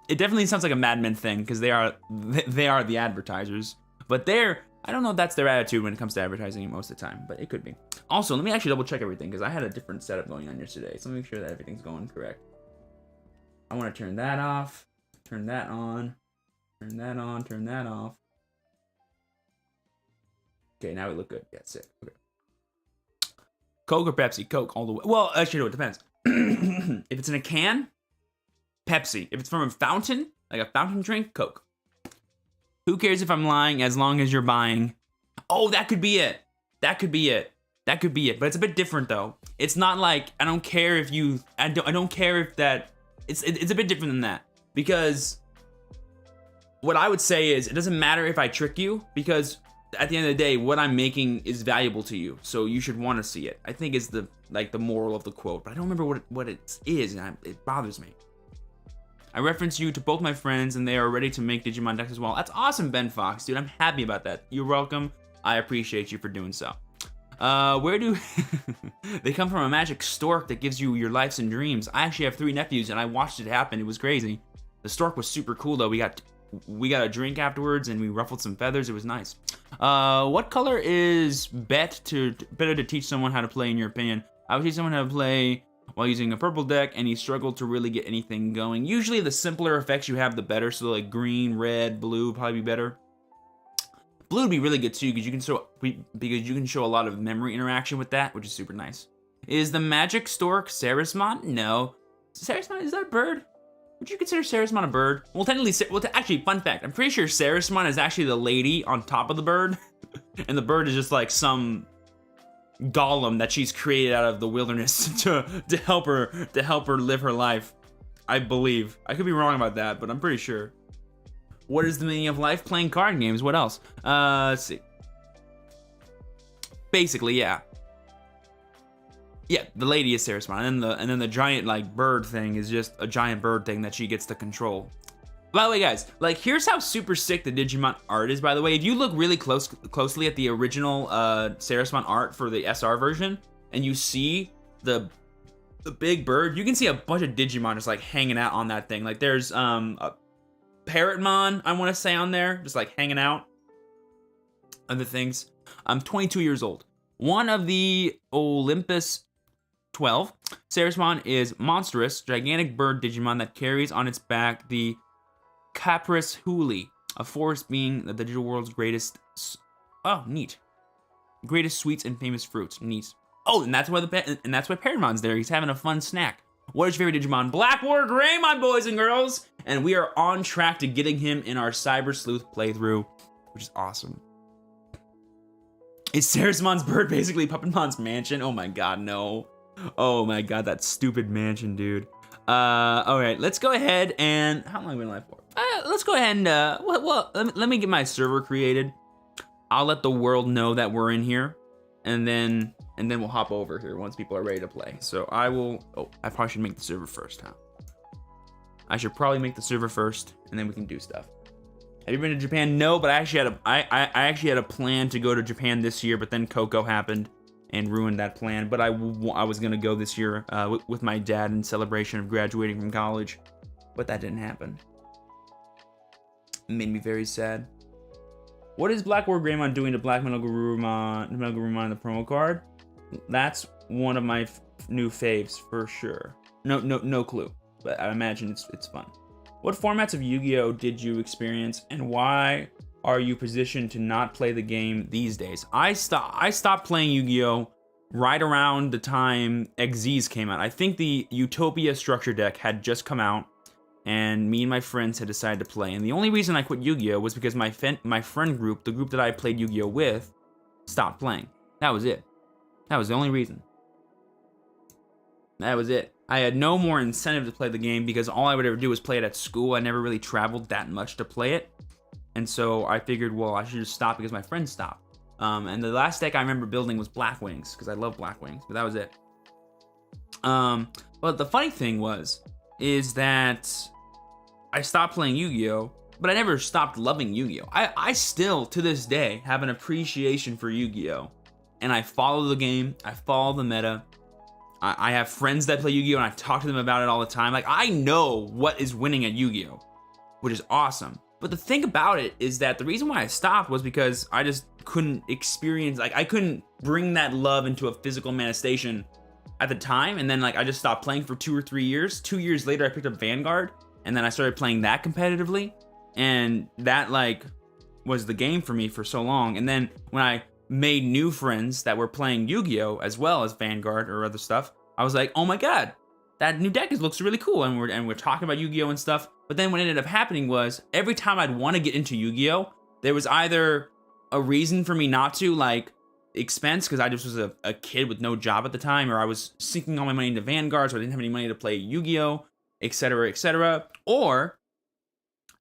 A: It definitely sounds like a Mad Men thing because they are the advertisers. But I don't know if that's their attitude when it comes to advertising most of the time, but it could be. Also, let me actually double check everything because I had a different setup going on yesterday. So let me make sure that everything's going correct. I want to turn that off, turn that on, turn that on, turn that off. Okay, now we look good. Yeah, sick. Okay. Coke or Pepsi? Coke all the way. Well, actually, no, it depends. If it's in a can, Pepsi. If it's from a fountain, like a fountain drink, Coke. Who cares if I'm lying as long as you're buying? Oh, that could be it. That could be it. But it's a bit different though. It's not like I don't care if you. I don't care if that. It's a bit different than that because what I would say is it doesn't matter if I trick you because at the end of the day, what I'm making is valuable to you, so you should want to see it. I think is the moral of the quote, but I don't remember what it is, and it bothers me. I reference you to both my friends, and they are ready to make Digimon decks as well. That's awesome, Ben Fox, dude. I'm happy about that. You're welcome. I appreciate you for doing so. Where do they come from? A magic stork that gives you your lives and dreams. I actually have 3 nephews, and I watched it happen. It was crazy. The stork was super cool, though. We got a drink afterwards, and we ruffled some feathers. It was nice. What color is better to teach someone how to play, in your opinion? I would teach someone how to play while using a purple deck, and he struggled to really get anything going. Usually the simpler effects you have, the better. So like green, red, blue would probably be better. Blue would be really good too, because you can show a lot of memory interaction with that, which is super nice. Is the magic stork Sarismon? No. Sarismon, is that a bird? Would you consider Sarismon a bird? Well, technically, actually, fun fact. I'm pretty sure Sarismon is actually the lady on top of the bird. And the bird is just like some golem that she's created out of the wilderness to help her live her life. I believe. I could be wrong about that, but I'm pretty sure. What is the meaning of life? Playing card games. What else? Let's see. Basically, yeah. Yeah, the lady is Sarismon, and then the giant like bird thing is just a giant bird thing that she gets to control. By the way, guys, like here's how super sick the Digimon art is. By the way, if you look really closely at the original Sarismon art for the SR version, and you see the big bird, you can see a bunch of Digimon just like hanging out on that thing. Like there's a Parrotmon, I want to say, on there, just like hanging out. Other things. I'm 22 years old. One of the Olympus 12, Sarismon is monstrous, gigantic bird Digimon that carries on its back the Capris Huli, a forest being the digital world's greatest. Oh, neat. Greatest sweets and famous fruits. Neat. Oh, and that's why Parrotmon's there. He's having a fun snack. What is your favorite Digimon? Blackwater Greymon, boys and girls, and we are on track to getting him in our Cyber Sleuth playthrough, which is awesome. Is Sarismon's bird basically Puppetmon's mansion? Oh my god, no. Oh my god, that stupid mansion, dude. Alright, let's go ahead and... How long have we been live for? Let's go ahead and... let me get my server created. I'll let the world know that we're in here. And then we'll hop over here once people are ready to play. So I will... Oh, I probably should make the server first, huh? I should probably make the server first, and then we can do stuff. Have you been to Japan? No, but I actually had a plan to go to Japan this year, but then Coco happened and ruined that plan. But I was gonna go this year with my dad in celebration of graduating from college, but that didn't happen. It made me very sad. What is Blackwater Greymon doing to Black Metal Gurumon in the promo card? That's one of my new faves for sure. No clue, but I imagine it's fun. What formats of Yu-Gi-Oh did you experience, and why are you positioned to not play the game these days? I stopped playing Yu-Gi-Oh right around the time XZs came out. I think the Utopia structure deck had just come out, and me and my friends had decided to play. And the only reason I quit Yu-Gi-Oh was because my friend group, the group that I played Yu-Gi-Oh with, stopped playing. That was it. That was the only reason. That was it. I had no more incentive to play the game because all I would ever do was play it at school. I never really traveled that much to play it. And so I figured, well, I should just stop because my friends stopped. And the last deck I remember building was Black Wings because I love Black Wings, but that was it. But the funny thing is that I stopped playing Yu-Gi-Oh, but I never stopped loving Yu-Gi-Oh. I still, to this day, have an appreciation for Yu-Gi-Oh. And I follow the game, I follow the meta. I have friends that play Yu-Gi-Oh! And I talk to them about it all the time. Like, I know what is winning at Yu-Gi-Oh! Which is awesome. But the thing about it is that the reason why I stopped was because I just couldn't experience, like, I couldn't bring that love into a physical manifestation at the time. And then, like, I just stopped playing for 2 or 3 years. 2 years later, I picked up Vanguard. And then I started playing that competitively. And that, like, was the game for me for so long. And then when I made new friends that were playing Yu-Gi-Oh! As well as Vanguard or other stuff, I was like, oh my god, that new deck looks really cool, and we're talking about Yu-Gi-Oh! And stuff. But then what ended up happening was, every time I'd want to get into Yu-Gi-Oh!, there was either a reason for me not to, like expense, because I just was a kid with no job at the time, or I was sinking all my money into Vanguard, so I didn't have any money to play Yu-Gi-Oh!, etc., etc., or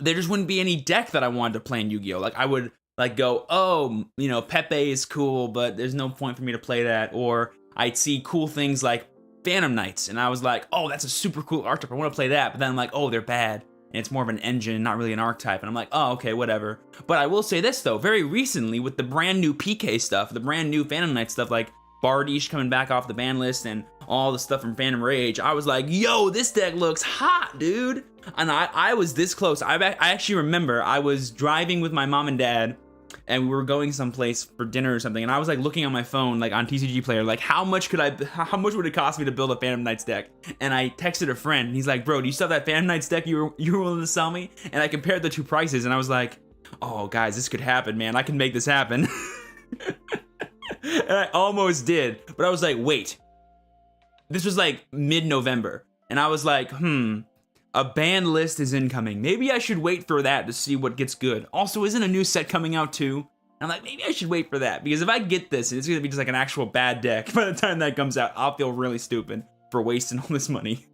A: there just wouldn't be any deck that I wanted to play in Yu-Gi-Oh! Like, I would like go, oh, you know, Pepe is cool, but there's no point for me to play that. Or I'd see cool things like Phantom Knights, and I was like, oh, that's a super cool archetype, I want to play that. But then I'm like, oh, they're bad, and it's more of an engine, not really an archetype. And I'm like, oh, okay, whatever. But I will say this, though, very recently, with the brand new PK stuff, the brand new Phantom Knight stuff, like Bardiche coming back off the ban list and all the stuff from Phantom Rage, I was like, yo, this deck looks hot, dude. And I was this close. I actually remember I was driving with my mom and dad, and we were going someplace for dinner or something, and I was like looking on my phone, like on TCG Player, like how much would it cost me to build a Phantom Knights deck? And I texted a friend, and he's like, bro, do you still have that Phantom Knights deck you were willing to sell me? And I compared the two prices, and I was like, oh guys, this could happen, man. I can make this happen. And I almost did, but I was like, wait. This was like mid-November. and I was like, a banned list is incoming. Maybe I should wait for that to see what gets good. Also, isn't a new set coming out too? I'm like, maybe I should wait for that, because if I get this, it's gonna be just like an actual bad deck. By the time that comes out, I'll feel really stupid for wasting all this money.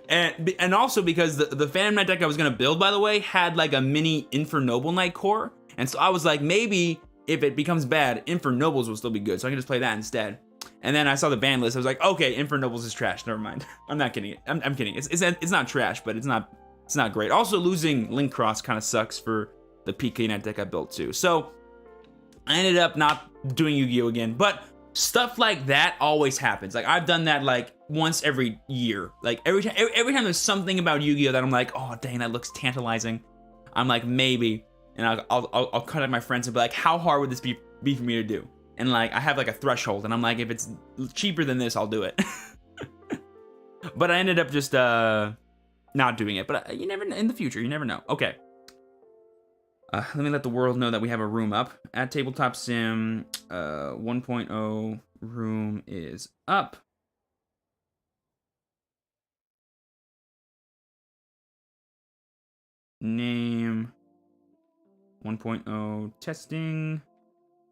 A: and also because the Phantom Knight deck I was gonna build, by the way, had like a mini Infernoble Knight core, and so I was like, maybe if it becomes bad, Infernobles will still be good, so I can just play that instead. And then I saw the ban list, I was like, okay, Infernobles is trash, never mind. I'm not kidding. I'm kidding. It's not trash, but it's not great. Also, losing Link Cross kind of sucks for the PK Knight deck I built too. So I ended up not doing Yu-Gi-Oh again, but stuff like that always happens. Like, I've done that like once every year. Like every time there's something about Yu-Gi-Oh that I'm like, oh dang, that looks tantalizing, I'm like, maybe. And I'll contact my friends and be like, how hard would this be for me to do? And like, I have like a threshold, and I'm like, if it's cheaper than this, I'll do it. But I ended up just not doing it. But you never know, in the future, you never know. Okay. Let me let the world know that we have a room up at Tabletop Sim. 1.0 room is up. Name 1.0 testing.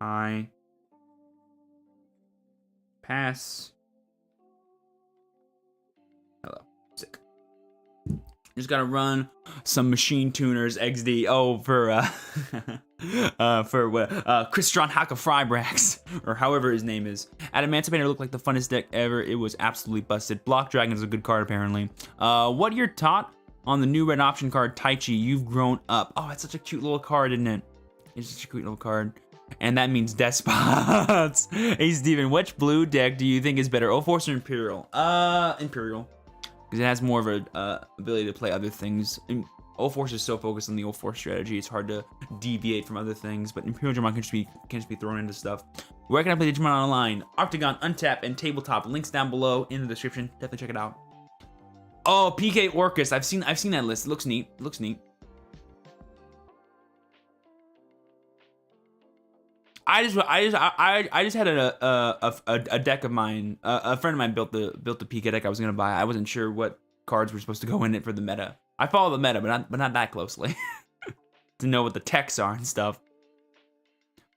A: Hi. Pass. Hello. Sick. Just gotta run some machine tuners XD. Oh, for Crystron Haka Frybrax, or however his name is. Adamantimator looked like the funnest deck ever. It was absolutely busted. Block Dragon is a good card apparently. What you're taught on the new red option card Taichi? You've grown up. Oh, it's such a cute little card, isn't it? It's such a cute little card. And that means Despots. Hey Steven, which blue deck do you think is better, O-Force or Imperial? Imperial. Because it has more of a ability to play other things. O-Force is so focused on the O-Force strategy, it's hard to deviate from other things, but Imperial Digimon can just be thrown into stuff. Where can I play Digimon Online? Octagon, Untap, and Tabletop. Links down below in the description. Definitely check it out. Oh, PK Orcus. I've seen that list. It looks neat. It looks neat. I just had a deck of mine. A friend of mine built the PK deck I was gonna buy. I wasn't sure what cards were supposed to go in it for the meta. I follow the meta, but not that closely to know what the techs are and stuff.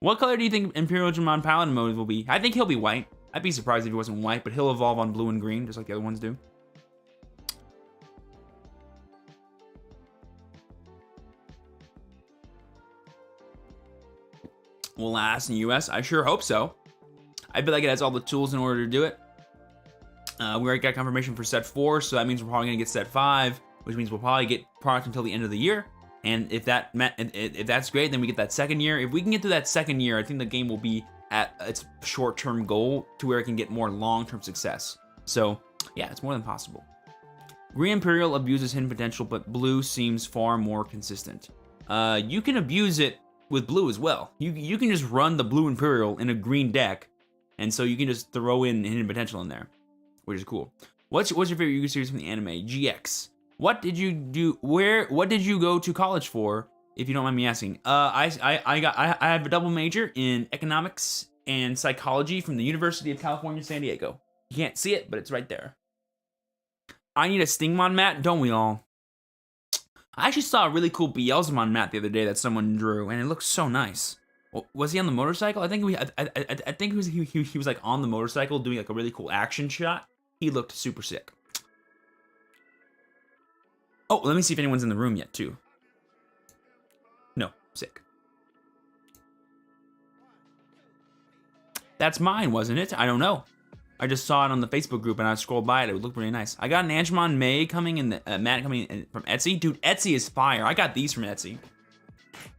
A: What color do you think Imperial Digimon Paladin mode will be? I think he'll be white. I'd be surprised if he wasn't white, but he'll evolve on blue and green just like the other ones do. Will last in the US? I sure hope so. I feel like it has all the tools in order to do it. We already got confirmation for set 4, so that means we're probably gonna get set 5, which means we'll probably get product until the end of the year. And if that's great, then we get that second year. If we can get to that second year, I think the game will be at its short-term goal to where it can get more long-term success. So yeah, it's more than possible. Green Imperial abuses hidden potential, but blue seems far more consistent. You can abuse it with blue as well. You can just run the blue Imperial in a green deck, and so you can just throw in hidden potential in there, which is cool. What's your favorite Yu-Gi-Oh series from the anime? GX. What did you do? What did you go to college for? If you don't mind me asking. I have a double major in economics and psychology from the University of California, San Diego. You can't see it, but it's right there. I need a Stingmon mat, don't we all? I actually saw a really cool Beelzemon mat the other day that someone drew, and it looks so nice. Was he on the motorcycle? I think he was like on the motorcycle doing like a really cool action shot. He looked super sick. Oh, let me see if anyone's in the room yet too. No, sick. That's mine, wasn't it? I don't know. I just saw it on the Facebook group and I scrolled by it. It looked really nice. I got an Angemon May coming in the mat coming in from Etsy. Dude, Etsy is fire. I got these from Etsy.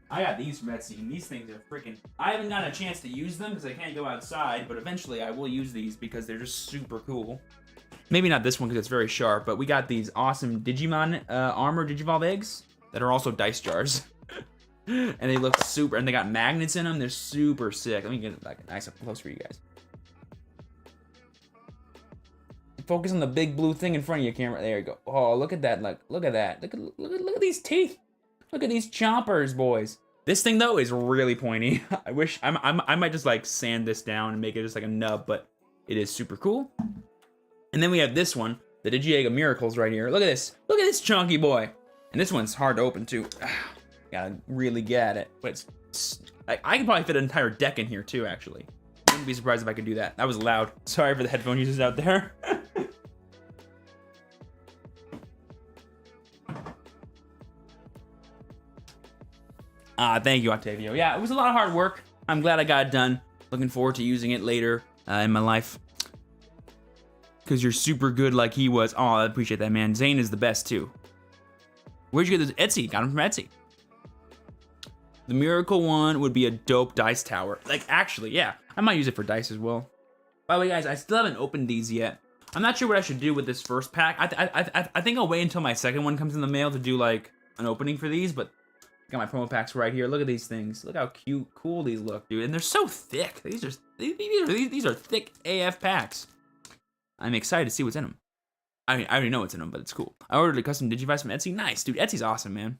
A: And these things are freaking... I haven't gotten a chance to use them because I can't go outside, but eventually I will use these because they're just super cool. Maybe not this one because it's very sharp, but we got these awesome Digimon armor Digivolve eggs that are also dice jars. And they look super... And they got magnets in them. They're super sick. Let me get like nice up close for you guys. Focus on the big blue thing in front of your camera. There you go. Oh, look at that. Like, look at that. Look at these teeth. Look at these chompers, boys. This thing though is really pointy. I wish I might just like sand this down and make it just like a nub, but it is super cool. And then we have this one. the Digiega Miracles right here. Look at this. Look at this chunky boy. And this one's hard to open too. Gotta really get it. But I could probably fit an entire deck in here too, actually. Wouldn't be surprised if I could do that. That was loud. Sorry for the headphone users out there. Thank you, Octavio. Yeah, it was a lot of hard work. I'm glad I got it done. Looking forward to using it later in my life. Because you're super good like he was. Oh, I appreciate that, man. Zane is the best, too. Where'd you get this? Etsy. Got him from Etsy. The Miracle one would be a dope dice tower. Like, actually, yeah. I might use it for dice as well. By the way, guys, I still haven't opened these yet. I'm not sure what I should do with this first pack. I think I'll wait until my second one comes in the mail to do, like, an opening for these, but got my promo packs right here. Look at these things. Look how cute, cool these look, dude. And they're so thick. These are thick AF packs. I'm excited to see what's in them. I mean, I already know what's in them, but it's cool. I ordered a custom Digivice from Etsy. Nice, dude. Etsy's awesome, man.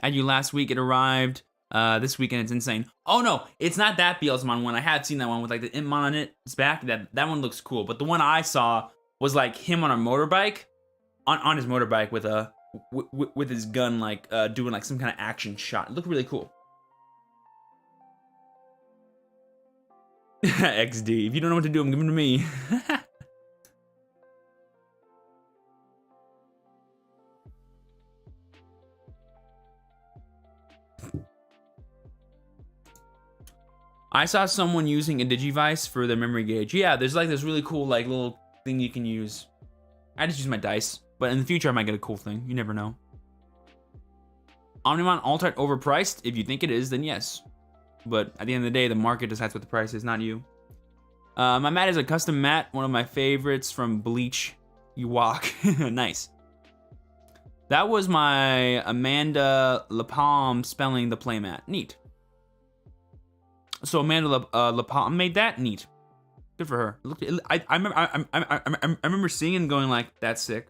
A: I had you last week. It arrived. This weekend, it's insane. Oh, no. It's not that Beelzemon one. I had seen that one with, like, the Imp on it. It's back. That one looks cool. But the one I saw was, like, him on a motorbike. On his motorbike with a... with his gun, like, doing, like, some kind of action shot. It looked really cool. XD. If you don't know what to do, give them to me. I saw someone using a Digivice for their memory gauge. Yeah, there's, like, this really cool, like, little thing you can use. I just use my dice. But in the future, I might get a cool thing. You never know. Omnimon Alt-Art overpriced? If you think it is, then yes. But at the end of the day, the market decides what the price is, not you. My mat is a custom mat. One of my favorites from Bleach. You walk. Nice. That was my Amanda Lapalm spelling the playmat. Neat. So Amanda Lapalm made that? Neat. Good for her. I remember seeing it and going like, that's sick.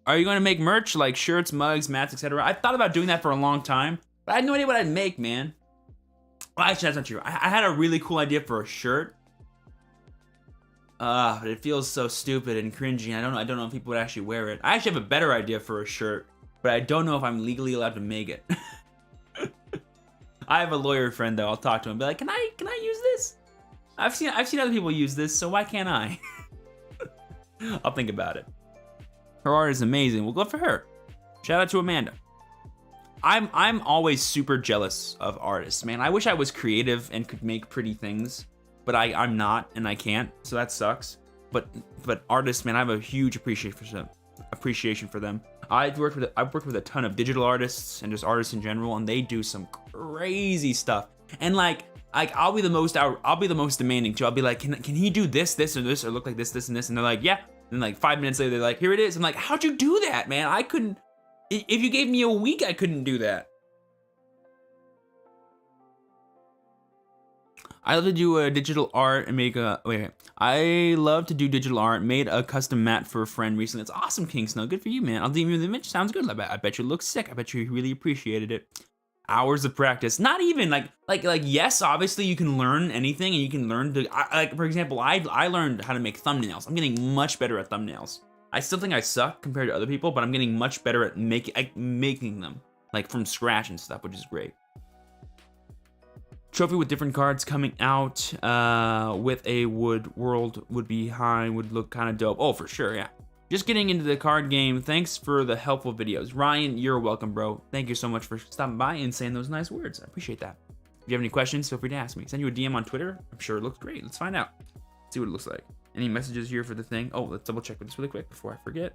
A: Are you going to make merch like shirts, mugs, mats, etc.? I thought about doing that for a long time, but I had no idea what I'd make, man. Well, actually, that's not true. I had a really cool idea for a shirt. But it feels so stupid and cringy. I don't know if people would actually wear it. I actually have a better idea for a shirt, but I don't know if I'm legally allowed to make it. I have a lawyer friend though. I'll talk to him. Be like, can I use this? I've seen other people use this, so why can't I? I'll think about it. Her art is amazing. We'll go for her. Shout out to Amanda. I'm always super jealous of artists, man. I wish I was creative and could make pretty things, but I'm not and I can't, so that sucks. But artists, man, I have a huge appreciation for them. I've worked with a ton of digital artists and just artists in general, and they do some crazy stuff. And like I'll be the most demanding too. I'll be like, can he do this, or this, or look like this, and this? And they're like, yeah. And like 5 minutes later, they're like, here it is. I'm like, how'd you do that, man? I couldn't. If you gave me a week, I couldn't do that. I love to do a digital art and make a I love to do digital art. Made a custom mat for a friend recently. It's awesome, King Snow. Good for you, man. I'll DM you the image. Sounds good. I bet you it looks sick. I bet you really appreciated it. Hours of practice. Not even like yes, obviously you can learn anything and you can learn to like, for example, I learned how to make thumbnails. I'm getting much better at thumbnails. I still think I suck compared to other people, but I'm getting much better at making them like from scratch and stuff, which is great. Trophy with different cards coming out with a world would be high, would look kind of dope. Oh, for sure, yeah. Just getting into the card game. Thanks for the helpful videos. Ryan, you're welcome, bro. Thank you so much for stopping by and saying those nice words. I appreciate that. If you have any questions, feel free to ask me. Send you a DM on Twitter. I'm sure it looks great. Let's find out. See what it looks like. Any messages here for the thing? Oh, let's double check this really quick before I forget.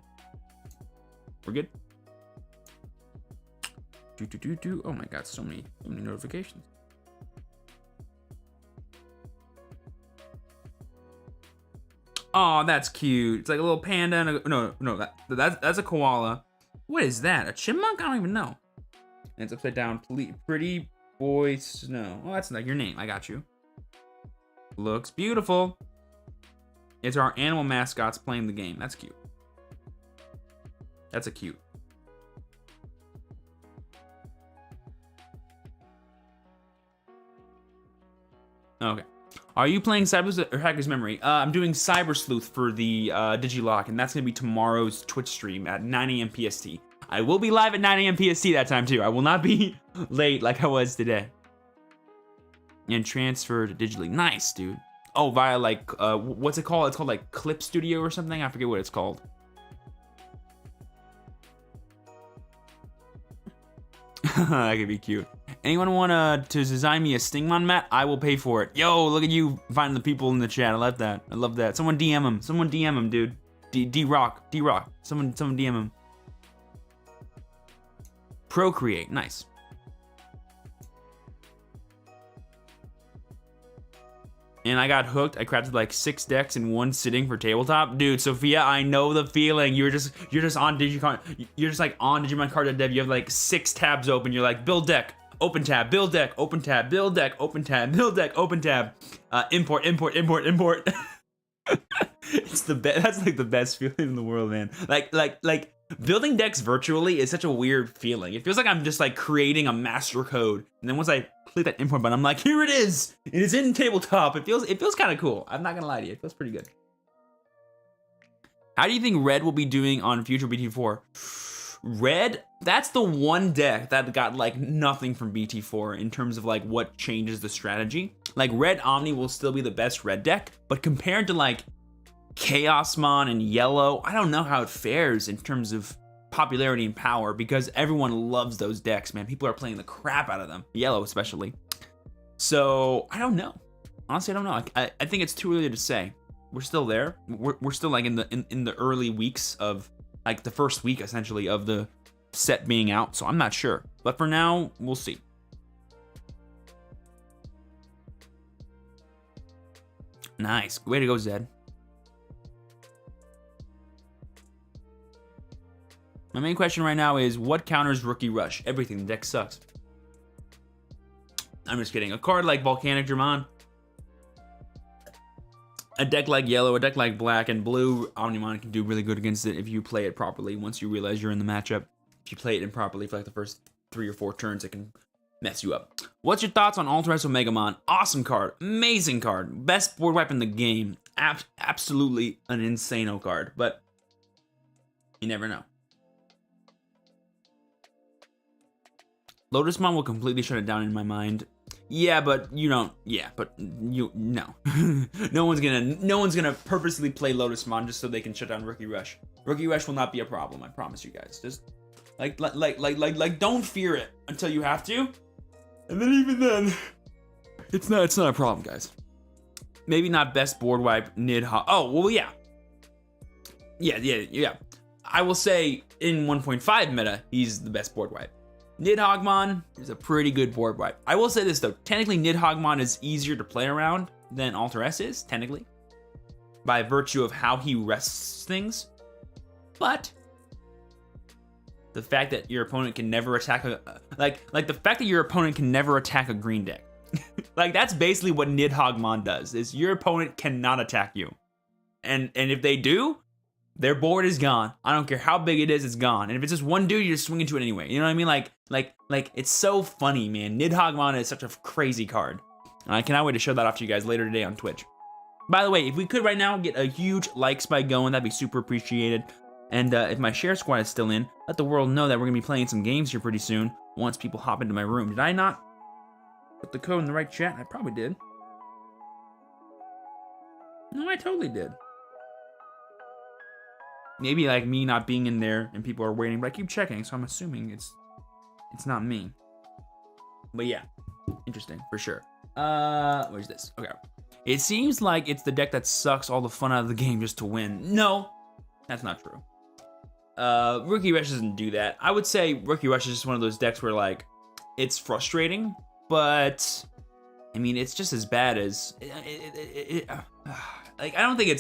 A: We're good. Oh my God, so many notifications. Oh, that's cute. It's like a little panda and no, that's a koala. What is that? A chipmunk? I don't even know. And it's upside down. Pretty boy snow. Oh, that's like your name. I got you. Looks beautiful. It's our animal mascots playing the game. That's cute. That's a cute. Okay. Are you playing Cyber Sleuth or Hacker's Memory? I'm doing Cyber Sleuth for the Digilock, and that's gonna be tomorrow's Twitch stream at 9 a.m. PST. I will be live at 9 a.m. PST that time too. I will not be late like I was today. And transferred digitally. Nice, dude. Oh, via like, what's it called? It's called like Clip Studio or something. I forget what it's called. That could be cute. Anyone want to design me a Stingmon mat? I will pay for it. Yo, look at you finding the people in the chat. I love that. I love that. Someone DM him. Someone DM him, dude. D-Rock. D-Rock. Someone DM him. Procreate. Nice. And I got hooked. I crafted like 6 decks in one sitting for tabletop. Dude, Sophia, I know the feeling. You're just on Digicon. You're just like on Digimon Card Dev. You have like 6 tabs open. You're like build deck, open tab, build deck, open tab, build deck, open tab, build deck, open tab, import. It's the best. That's like the best feeling in the world, man. Like building decks virtually is such a weird feeling. It feels like I'm just like creating a master code, and then once I click that import button, I'm like, here it is. It is in tabletop. It feels kind of cool. I'm not gonna lie to you. It feels pretty good. How do you think Red will be doing on future BT4? Red, that's the one deck that got like nothing from BT4 in terms of like what changes the strategy. Like Red Omni will still be the best red deck, but compared to like Chaosmon and Yellow, I don't know how it fares in terms of popularity and power, because everyone loves those decks, man. People are playing the crap out of them, Yellow especially. So I don't know. Honestly, I don't know. I think it's too early to say. We're still there. We're still like in the early weeks of like the first week essentially of the set being out. So I'm not sure. But for now, we'll see. Nice. Way to go, Zed. My main question right now is, what counters Rookie Rush? Everything. The deck sucks. I'm just kidding. A card like Volcanic Dramon, a deck like Yellow, a deck like Black and Blue, Omnimon can do really good against it if you play it properly. Once you realize you're in the matchup, if you play it improperly for like the first 3 or 4 turns, it can mess you up. What's your thoughts on Ultra Omegamon? Awesome card. Amazing card. Best board wipe in the game. Absolutely an insano card, but you never know. Lotusmon will completely shut it down in my mind. Yeah, but you don't. Yeah, but you no. no one's gonna purposely play Lotusmon just so they can shut down Rookie Rush. Rookie Rush will not be a problem. I promise you guys. Just like don't fear it until you have to, and then even then, it's not a problem, guys. Maybe not best board wipe Nidhogg. Oh well, yeah. I will say in 1.5 meta, he's the best board wipe. Nidhoggmon is a pretty good board wipe. I will say this though, technically Nidhoggmon is easier to play around than Alter S is, technically, by virtue of how he rests things. But the fact that your opponent can never attack a the fact that your opponent can never attack a green deck. Like that's basically what Nidhoggmon does, is your opponent cannot attack you. And if they do, their board is gone. I don't care how big it is, it's gone. And if it's just one dude, you just swing into it anyway. You know what I mean? Like it's so funny, man. Nidhoggmon is such a crazy card. And I cannot wait to show that off to you guys later today on Twitch. By the way, if we could right now get a huge like spike going, that'd be super appreciated. And if my share squad is still in, let the world know that we're gonna be playing some games here pretty soon once people hop into my room. Did I not put the code in the right chat? I probably did. No, I totally did. Maybe like me not being in there and people are waiting, but I keep checking, so I'm assuming it's not me. But yeah, interesting for sure. Where's this? Okay. It seems like it's the deck that sucks all the fun out of the game just to win. No, that's not true. Rookie Rush doesn't do that. I would say Rookie Rush is just one of those decks where like it's frustrating, but I mean it's just as bad as like I don't think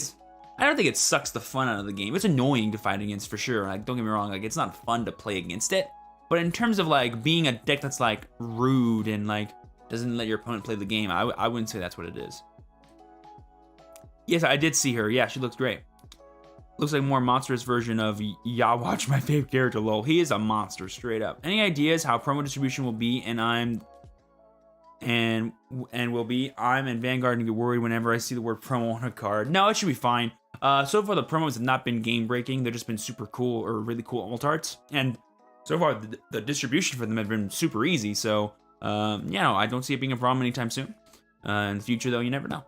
A: it sucks the fun out of the game. It's annoying to fight against for sure. Like, don't get me wrong, like it's not fun to play against it. But in terms of like being a deck that's like rude and like doesn't let your opponent play the game, I wouldn't say that's what it is. Yes, I did see her. Yeah, she looks great. Looks like a more monstrous version of Yawatch, my favorite character, lol. He is a monster, straight up. Any ideas how promo distribution will be? And I'm and will be. I'm in Vanguard and get worried whenever I see the word promo on a card. No, it should be fine. So far the promos have not been game breaking. They've just been super cool or really cool alt arts, and so far the distribution for them have been super easy. So no, I don't see it being a problem anytime soon. In the future though, you never know.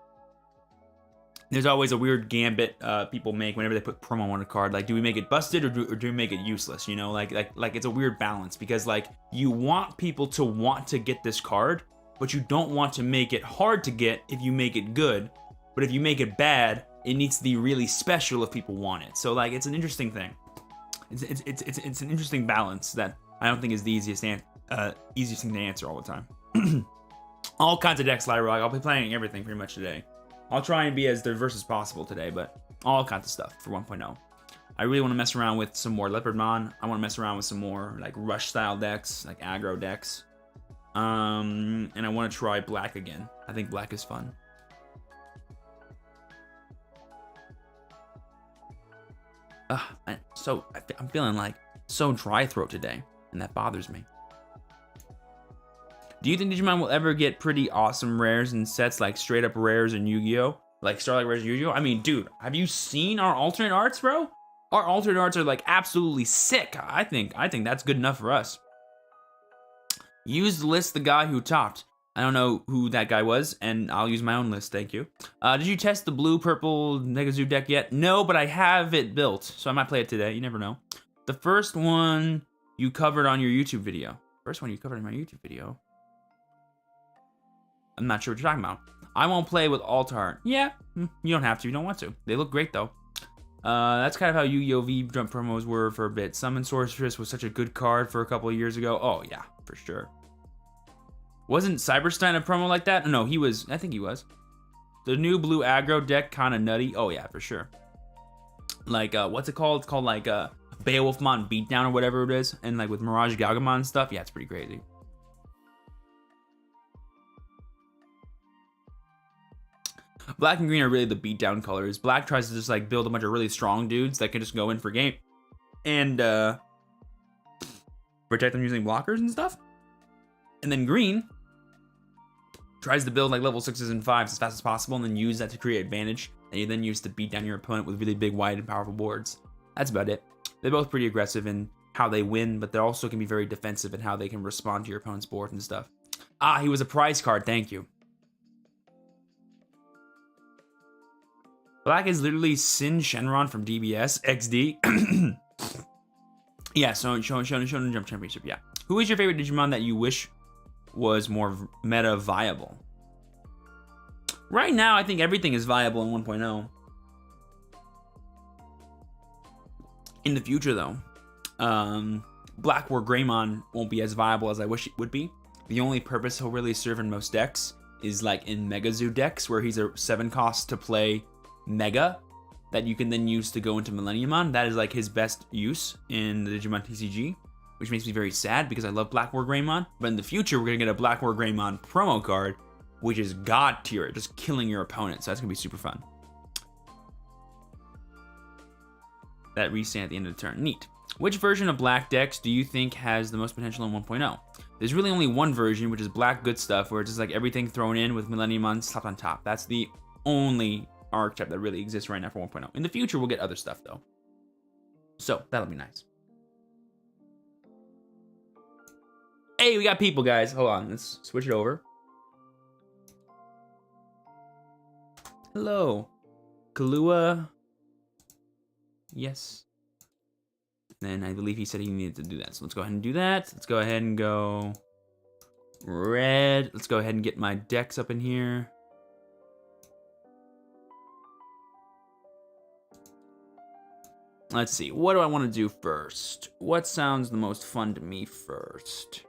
A: There's always a weird gambit people make whenever they put promo on a card. Like, do we make it busted or do we make it useless? You know, like it's a weird balance because like you want people to want to get this card, but you don't want to make it hard to get if you make it good. But if you make it bad, it needs to be really special if people want it. So like it's an interesting thing. It's an interesting balance that I don't think is the easiest thing to answer all the time. All kinds of decks, Lyra. I'll be playing everything pretty much today. I'll try and be as diverse as possible today, but all kinds of stuff for 1.0. I really want to mess around with some more Leopardmon. I want to mess around with some more like Rush style decks, like aggro decks. And I want to try Black again. I think Black is fun. I'm feeling like so dry throat today, and that bothers me. Do you think Digimon will ever get pretty awesome rares and sets like straight up rares in Yu-Gi-Oh? Like Starlight rares in Yu-Gi-Oh? I mean, dude, have you seen our alternate arts, bro? Our alternate arts are like absolutely sick. I think that's good enough for us. Use the list the guy who topped. I don't know who that guy was, and I'll use my own list, thank you. Did you test the blue-purple Negazoo deck yet? No, but I have it built, so I might play it today. You never know. The first one you covered on your YouTube video. First one you covered in my YouTube video. I'm not sure what you're talking about. I won't play with alt art. Yeah, you don't have to. You don't want to. They look great, though. That's kind of how Yu-Gi-Oh! V-Jump promos were for a bit. Summon Sorceress was such a good card for a couple of years ago. Oh, yeah, for sure. Wasn't Cyberstein a promo like that? No, he was. I think he was. The new blue aggro deck, kind of nutty. Oh, yeah, for sure. Like, what's it called? It's called, like, Beowulfmon Beatdown or whatever it is. And, like, with Mirage Galgamon and stuff. Yeah, it's pretty crazy. Black and green are really the beatdown colors. Black tries to just like build a bunch of really strong dudes that can just go in for game and protect them using blockers and stuff. And then green tries to build like level 6s and 5s as fast as possible and then use that to create advantage. And you then use to beat down your opponent with really big, wide, and powerful boards. That's about it. They're both pretty aggressive in how they win, but they also can be very defensive in how they can respond to your opponent's board and stuff. Ah, he was a prize card. Thank you. Black is literally Sin Shenron from DBS XD. Yeah, Shonen Jump Championship, yeah. Who is your favorite Digimon that you wish was more meta viable? Right now, I think everything is viable in 1.0. In the future, though, Black War Greymon won't be as viable as I wish it would be. The only purpose he'll really serve in most decks is like in Megazoo decks, where he's a 7 cost to play Mega that you can then use to go into Millenniumon. That is like his best use in the Digimon TCG, which makes me very sad because I love Black War Greymon. But in the future, we're gonna get a Black War Greymon promo card, which is god tier, just killing your opponent. So that's gonna be super fun. That restand at the end of the turn. Neat. Which version of Black decks do you think has the most potential in 1.0? There's really only one version, which is Black Good Stuff, where it's just like everything thrown in with Millenniumon slapped on top. That's the only archetype that really exists right now for 1.0. In the future, we'll get other stuff, though. So, that'll be nice. Hey, we got people, guys. Hold on. Let's switch it over. Hello. Kahlua. Yes. And I believe he said he needed to do that. So let's go ahead and do that. Let's go ahead and go red. Let's go ahead and get my decks up in here. Let's see. What do I want to do first? What sounds the most fun to me first?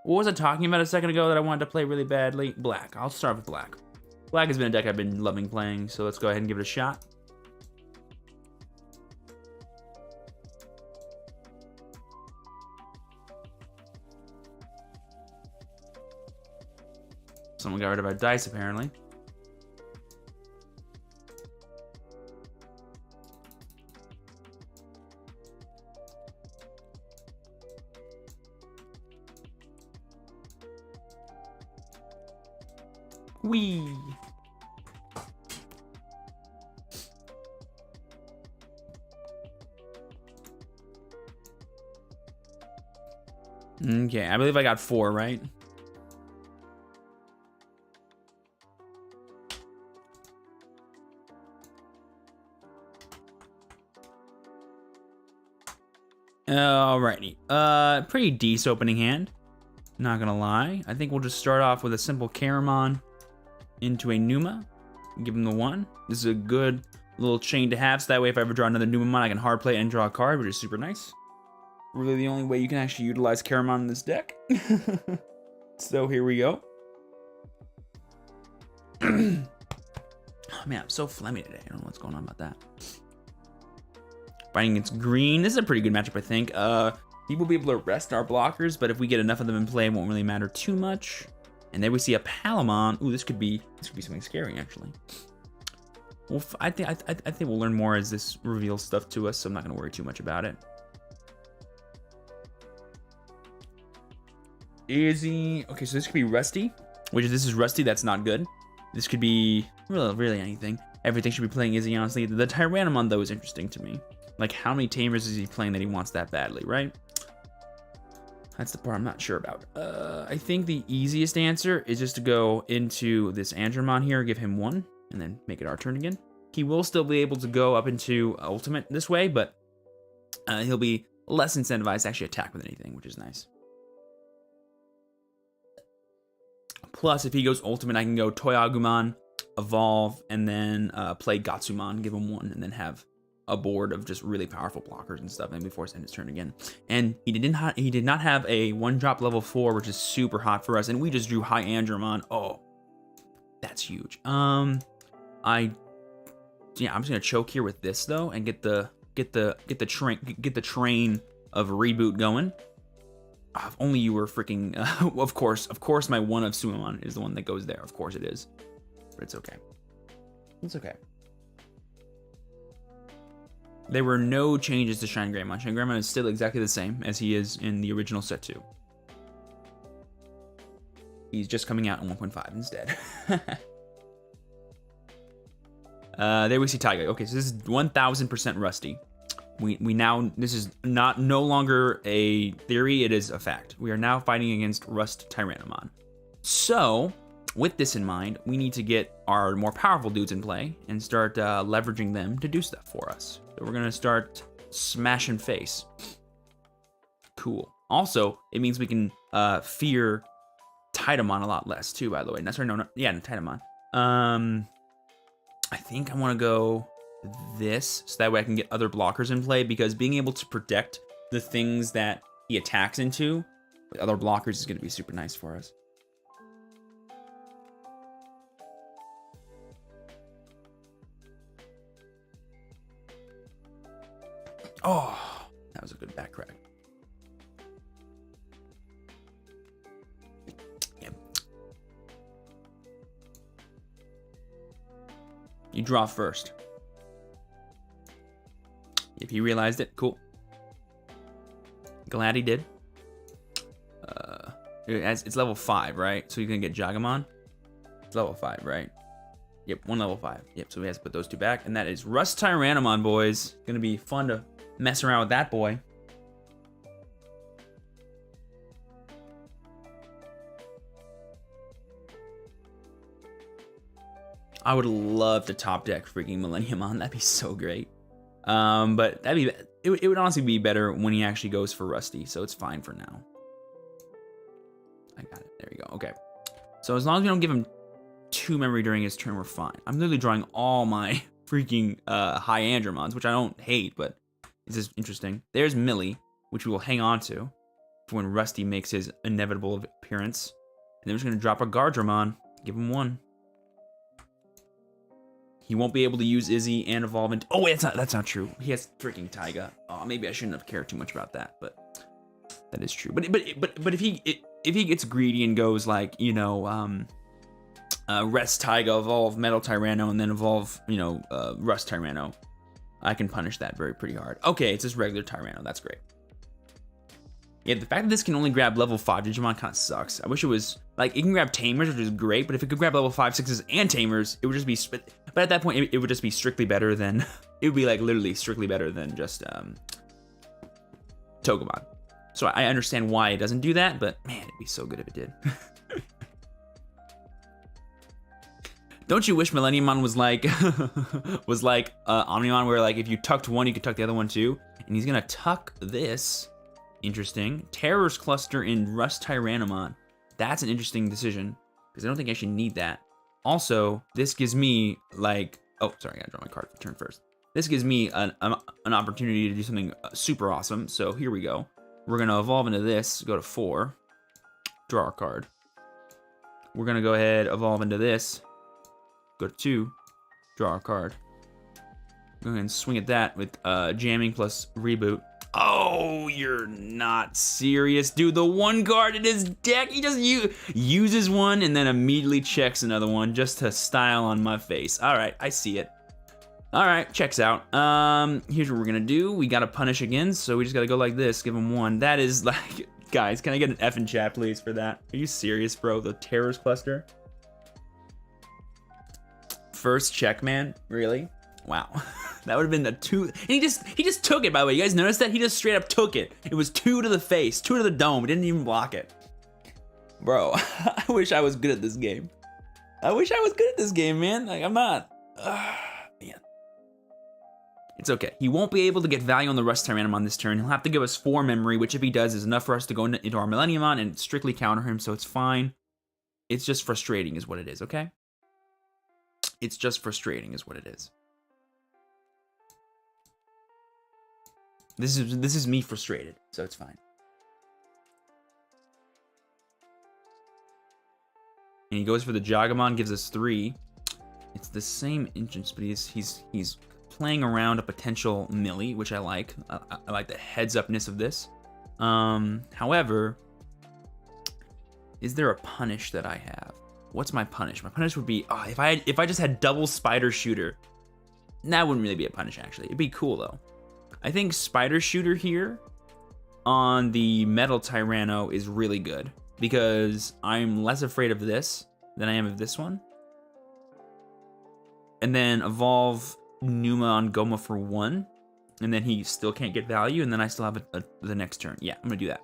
A: What was I talking about a second ago that I wanted to play really badly? Black. I'll start with Black. Black has been a deck I've been loving playing, so let's go ahead and give it a shot. Someone got rid of our dice, apparently. Whee! Okay, I believe I got 4, right? Alrighty. Pretty decent opening hand. Not gonna lie. I think we'll just start off with a simple Caramon into a Numa. Give him the 1. This is a good little chain to have, so that way if I ever draw another Numamon, I can hard play and draw a card, which is super nice. Really the only way you can actually utilize Caramon in this deck. So here we go. Oh man, I'm so phlegmy today. I don't know what's going on about that. Fighting against green. This is a pretty good matchup, I think. People will be able to rest our blockers, but if we get enough of them in play, it won't really matter too much. And then we see a Palamon. Ooh, this could be something scary, actually. Well, I think we'll learn more as this reveals stuff to us, so I'm not going to worry too much about it. Izzy. Okay, so this could be Rusty, which if this is Rusty, that's not good. This could be really anything. Everything should be playing Izzy, honestly. The Tyrannomon, though, is interesting to me. Like, how many Tamers is he playing that he wants that badly, right? That's the part I'm not sure about. I think the easiest answer is just to go into this Andromon here, give him 1, and then make it our turn again. He will still be able to go up into Ultimate this way, but he'll be less incentivized to actually attack with anything, which is nice. Plus, if he goes Ultimate, I can go Toyagumon, evolve, and then play Gatsumon, give him 1, and then have a board of just really powerful blockers and stuff, and before it's end his turn again. And he did not have a 1-drop level 4, which is super hot for us, and we just drew High Andromon. Oh, that's huge. I'm just gonna choke here with this though, and get the train of reboot going. If only you were freaking. Of course, my 1 of Suamon is the one that goes there. Of course it is, but it's okay. It's okay. There were no changes to Shine Greymon. Shine Greymon is still exactly the same as he is in the original set 2. He's just coming out in 1.5 instead. There we see Taiga. Okay, so this is 1000% Rusty. We now, this is no longer a theory, it is a fact. We are now fighting against Rust Tyrannomon. So, with this in mind, we need to get our more powerful dudes in play and start leveraging them to do stuff for us. So we're gonna start smashing face. Cool. Also, it means we can fear Titamon a lot less too, by the way. Titamon. I think I wanna go this, so that way I can get other blockers in play, because being able to protect the things that he attacks into with other blockers is gonna be super nice for us. Oh, that was a good back crack. Yeah. You draw first. If he realized it, cool. Glad he did. It's level 5, right? So you're gonna get Jagamon. It's level 5, right? Yep, 1 level 5. Yep, so we have to put those 2 back. And that is Rust Tyrannomon, boys. Gonna be fun to mess around with that boy. I would love to top deck freaking Millenniumon. That'd be so great. But it would honestly be better when he actually goes for Rusty, so it's fine for now. I got it. There you go. Okay. So as long as we don't give him 2 memory during his turn, we're fine. I'm literally drawing all my freaking high Andromons, which I don't hate, but it's just interesting. There's Millie, which we will hang on to for when Rusty makes his inevitable appearance. And then we're just going to drop a Gardramon, give him 1. He won't be able to use Izzy and evolve into... Oh, wait, that's not true. He has freaking Taiga. Oh, maybe I shouldn't have cared too much about that, but that is true. But if he gets greedy and goes like, you know, Rest Taiga, evolve Metal Tyranno, and then evolve, you know, Rust Tyranno, I can punish that pretty hard. Okay, it's just regular Tyranno. That's great. Yeah, the fact that this can only grab level 5 Digimon kind of sucks. I wish it was, like, it can grab Tamers, which is great, but if it could grab level 5, 6s, and Tamers, it would just be, but at that point, it would just be strictly better than, it would be, like, literally strictly better than just, Togemon. So I understand why it doesn't do that, but man, it'd be so good if it did. Don't you wish Millenniumon was like Omnimon, where like if you tucked one, you could tuck the other one too? And he's gonna tuck this. Interesting. Terror's Cluster in Rust Tyrannomon. That's an interesting decision because I don't think I should need that. Also, this gives me like, oh, sorry, I gotta draw my card for turn first. This gives me an opportunity to do something super awesome. So here we go. We're gonna evolve into this. Go to 4. Draw our card. We're gonna go ahead evolve into this. Go to 2, draw our card. Go ahead and swing at that with jamming plus reboot. Oh, you're not serious, dude. The one card in his deck, he just uses one and then immediately checks another one just to style on my face. All right, I see it. All right, checks out. Here's what we're gonna do. We gotta punish again, so we just gotta go like this, give him 1. That is like, guys, can I get an F in chat, please, for that? Are you serious, bro? The Terror's Cluster? First check, man. Really? Wow. That would have been the 2. And he just took it, by the way. You guys noticed that? He just straight up took it. It was 2 to the face, 2 to the dome. He didn't even block it. Bro, I wish I was good at this game. I wish I was good at this game, man. Like, I'm not. Man. It's okay. He won't be able to get value on the Rust Tyrannomon this turn. He'll have to give us 4 memory, which if he does is enough for us to go into our Millenniumon and strictly counter him, so it's fine. It's just frustrating is what it is, okay? It's just frustrating is what it is. This is me frustrated, so it's fine. And he goes for the Jagumon, gives us 3. It's the same entrance, but he's playing around a potential Millie, which I like. I like the heads-upness of this. However, is there a punish that I have? What's my punish? My punish would be, oh, if I just had double Spider Shooter, that wouldn't really be a punish, actually. It'd be cool, though. I think Spider Shooter here on the Metal Tyranno is really good because I'm less afraid of this than I am of this one. And then evolve Numa on Goma for 1, and then he still can't get value, and then I still have the next turn. Yeah, I'm gonna do that.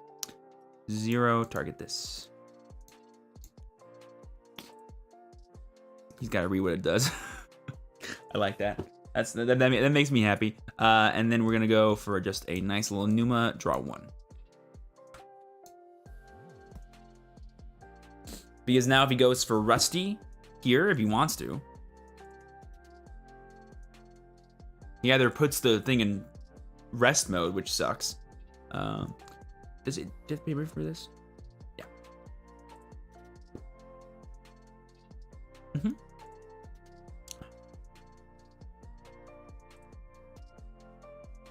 A: 0, target this. He's got to read what it does. I like that. That makes me happy. And then we're gonna go for just a nice little Numa, draw 1. Because now if he goes for Rusty here, if he wants to, he either puts the thing in rest mode, which sucks. Does it have paper for this? Yeah. Mm-hmm.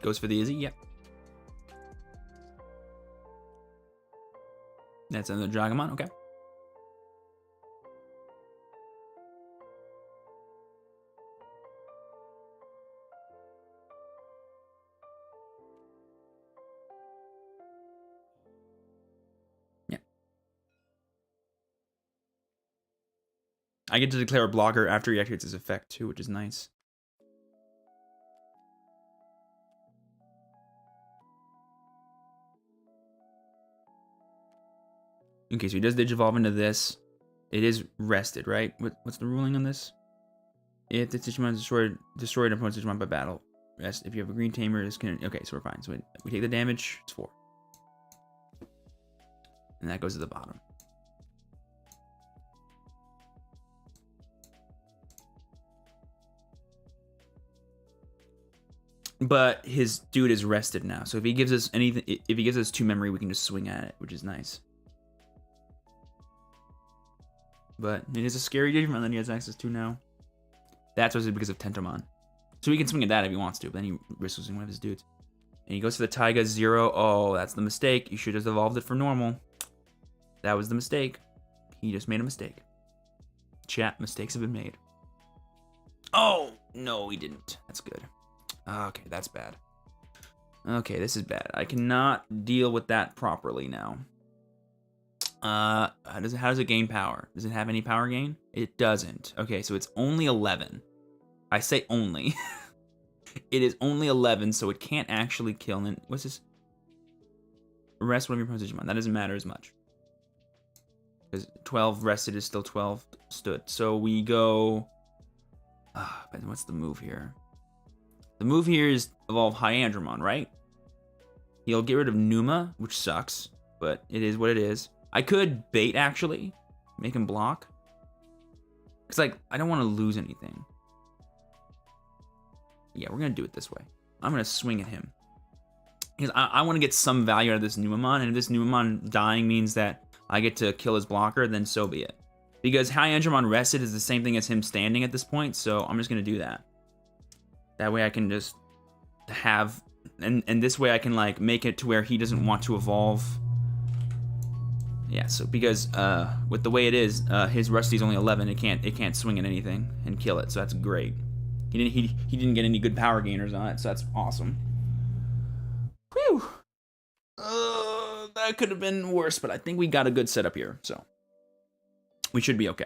A: Goes for the Izzy, yep. That's another Dragamon, okay. Yeah. I get to declare a blocker after he activates his effect too, which is nice. Okay, so he does Digivolve into this. It is rested, right? What's the ruling on this? If the Digimon is destroyed an opponent's Digimon by battle. Rest. If you have a green tamer, this can... Okay, so we're fine. So we take the damage. It's 4. And that goes to the bottom. But his dude is rested now. So if he gives us anything... If he gives us 2 memory, we can just swing at it, which is nice. But it is a scary Digimon that he has access to now. That's also because of Tentomon. So he can swing at that if he wants to, but then he risks losing one of his dudes. And he goes for the Taiga 0. Oh, that's the mistake. You should have evolved it for normal. That was the mistake. He just made a mistake. Chat, mistakes have been made. Oh, no, he didn't. That's good. Okay, that's bad. Okay, this is bad. I cannot deal with that properly now. How does it gain power? Does it have any power gain? It doesn't. Okay, so it's only 11. I say only. It is only 11, so it can't actually kill. And what's this? Rest one of your Digimon. That doesn't matter as much. Because 12 rested is still 12 stood. So we go... but what's the move here? The move here is evolve Hyandramon, right? He'll get rid of Numa, which sucks. But it is what it is. I could bait, actually. Make him block. Because, like, I don't want to lose anything. Yeah, we're going to do it this way. I'm going to swing at him. Because I want to get some value out of this Numamon, and if this Numamon dying means that I get to kill his blocker, then so be it. Because Hyandramon rested is the same thing as him standing at this point, so I'm just going to do that. That way I can just have... And this way I can, like, make it to where he doesn't want to evolve. Yeah, so because with the way it is, his Rusty's only 11, it can't swing at anything and kill it, so that's great. He didn't get any good power gainers on it, so that's awesome. Whew. That could have been worse, but I think we got a good setup here, so we should be okay.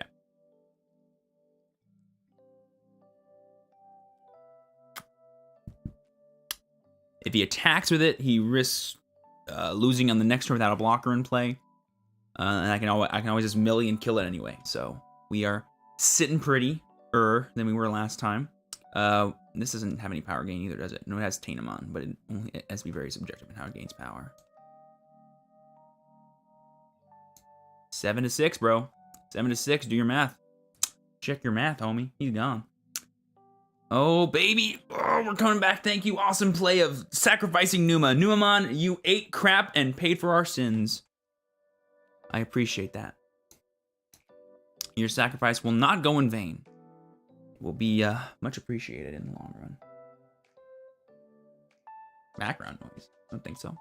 A: If he attacks with it, he risks losing on the next turn without a blocker in play, and I can always just melee and kill it anyway. So we are sitting prettier than we were last time. This doesn't have any power gain either, does it? No, it has Tainamon, but it has to be very subjective in how it gains power. 7 to 6, bro. 7 to 6. Do your math. Check your math, homie. He's gone. Oh, baby. Oh, we're coming back. Thank you. Awesome play of sacrificing Numa. Numamon, you ate crap and paid for our sins. I appreciate that. Your sacrifice will not go in vain. It will be much appreciated in the long run. Background noise. I don't think so.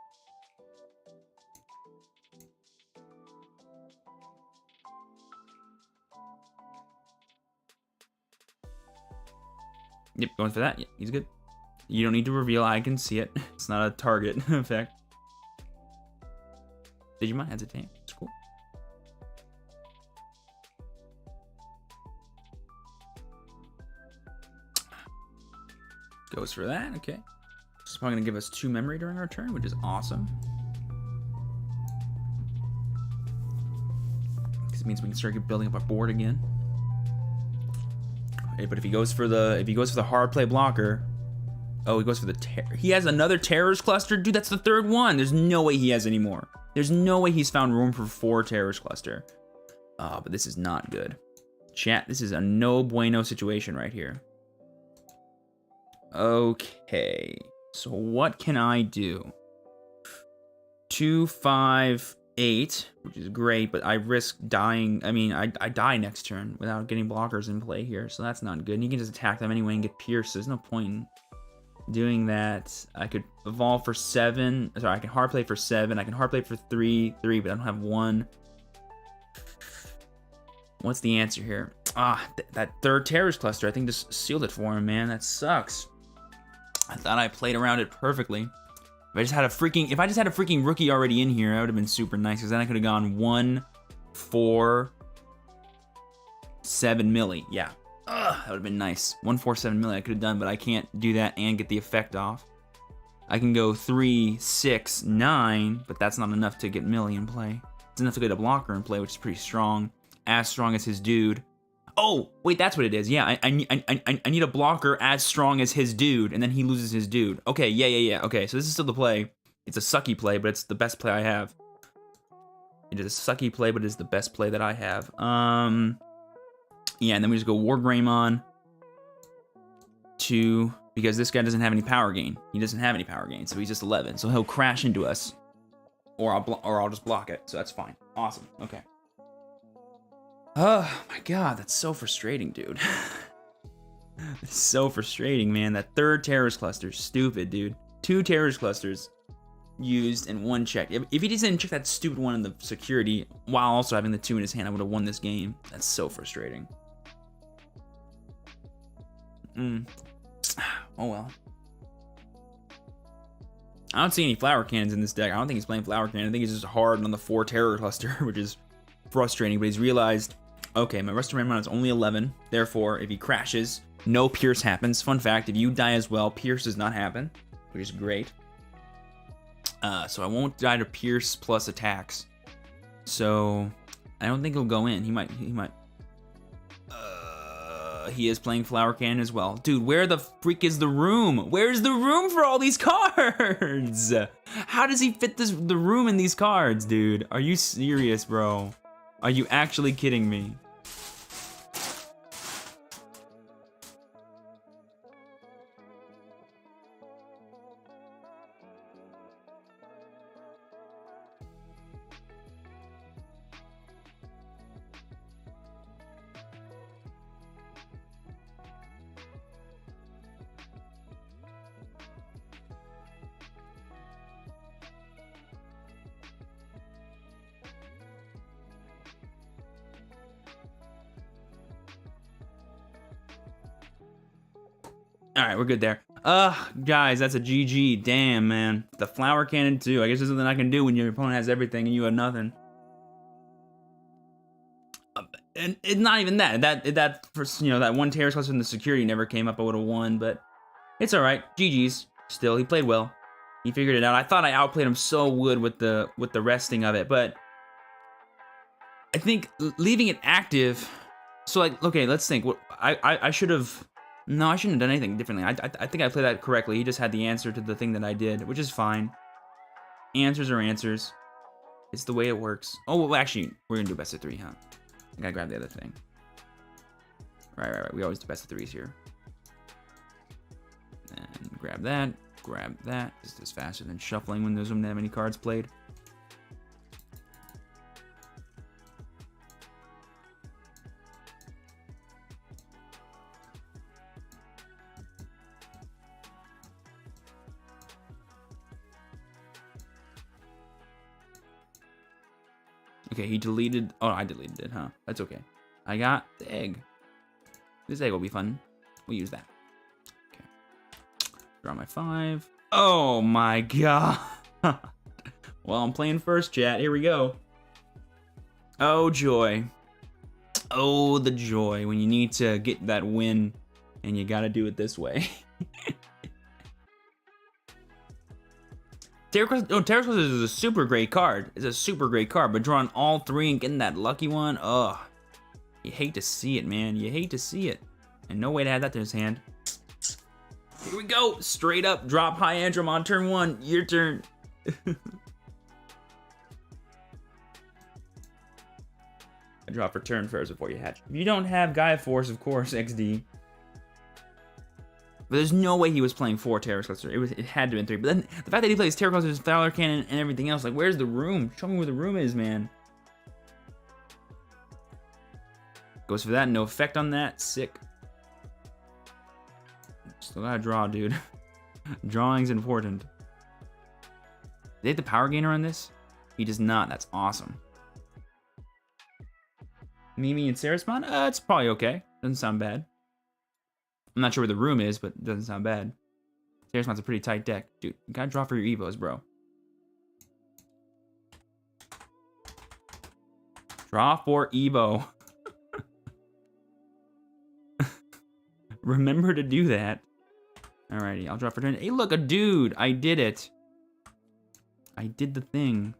A: Yep, going for that. Yeah, he's good. You don't need to reveal. I can see it. It's not a target effect. Digimon has a tank. It's cool. Goes for that. Okay. This is probably going to give us 2 memory during our turn, which is awesome. This means we can start building up our board again. Okay, but if he goes for the hard play blocker, oh, he goes for the terror. He has another terrorist cluster, dude. That's the 3rd one. There's no way he has any more. There's no way he's found room for 4 terrorist cluster. But this is not good. Chat, this is a no bueno situation right here. Okay, so what can I do? 2, 5, 8, which is great, but I risk dying. I mean, I die next turn without getting blockers in play here, so that's not good. And you can just attack them anyway and get pierced, so there's no point in doing that. I could evolve for 7. Sorry, I can hard play for 7. I can hard play for 3, but I don't have 1. What's the answer here? That 3rd terrorist cluster, I think just sealed it for him, man. That sucks. I thought I played around it perfectly. If I just had a freaking rookie already in here, that would have been super nice, because then I could have gone 1, 4, 7 milli. Yeah. That would have been nice. 1, 4, 7 milli I could have done, but I can't do that and get the effect off. I can go 3, 6, 9, but that's not enough to get milli in play. It's enough to get a blocker in play, which is pretty strong. As strong as his dude. Oh, wait, that's what it is. Yeah, I need a blocker as strong as his dude, and then he loses his dude. Okay, yeah. Okay, so this is still the play. It's a sucky play, but it's the best play I have. It is a sucky play, but it is the best play that I have. Yeah, and then we just go War Greymon. 2, because this guy doesn't have any power gain. He doesn't have any power gain, so he's just 11. So he'll crash into us, or I'll just block it. So that's fine. Awesome. Okay. Oh my god, that's so frustrating, dude. It's so frustrating, man. That 3rd terrorist cluster, stupid, dude. 2 terrorist clusters used in 1 check. If he just didn't check that stupid one in the security while also having the 2 in his hand, I would have won this game. That's so frustrating. Oh well. I don't see any flower cannons in this deck. I don't think he's playing flower cannon. I think he's just hard on the 4 terror cluster, which is frustrating. But he's realized, okay, my restoration amount is only 11. Therefore, if he crashes, no pierce happens. Fun fact, if you die as well, pierce does not happen, which is great. So I won't die to pierce plus attacks. So I don't think he'll go in. He might. He is playing flower cannon as well. Dude, where the freak is the room? Where's the room for all these cards? How does he fit the room in these cards, dude? Are you serious, bro? Are you actually kidding me? All right, we're good there. Guys, that's a GG. Damn, man. The flower cannon too. I guess there's something I can do when your opponent has everything and you have nothing. And it's not even that. That first, you know, that 1 terror cluster in the security never came up. I would have won, but it's all right. GG's. Still, he played well. He figured it out. I thought I outplayed him so good with the resting of it, but I think leaving it active. So like, okay, let's think. What I should have. No, I shouldn't have done anything differently. I think I played that correctly. He just had the answer to the thing that I did, which is fine. Answers are answers. It's the way it works. Oh, well, actually, we're going to do best of 3, huh? I gotta grab the other thing. Right. We always do best of 3s here. And grab that. This is faster than shuffling when there's not that many cards played. Okay, he deleted. Oh, I deleted it, huh? That's okay. I got the egg. This egg will be fun. We'll use that. Okay. Draw my 5. Oh my god. Well, I'm playing first, chat. Here we go. Oh, joy. Oh, the joy when you need to get that win and you gotta do it this way. Terror Quest is a super great card. It's a super great card, but drawing all 3 and getting that lucky one, ugh. You hate to see it, man. You hate to see it. And no way to add that to his hand. Here we go. Straight up, drop high Antrim on turn 1. Your turn. I draw for turn first before you hatch. If you don't have Gaia Force, of course, XD. But there's no way he was playing 4 Terror Cluster. It had to have been 3. But then the fact that he plays Terror Cluster, Flower Cannon, and everything else, like, where's the room? Show me where the room is, man. Goes for that, no effect on that. Sick. Still gotta draw, dude. Drawing's important. Did they have the power gainer on this? He does not. That's awesome. Mimi and Sarah spawn? It's probably okay. Doesn't sound bad. I'm not sure where the room is, but it doesn't sound bad. Sarah's a pretty tight deck. Dude, you gotta draw for your Evos, bro. Draw for Evo. Remember to do that. Alrighty, I'll draw for turn. Hey, look, a dude! I did it. I did the thing.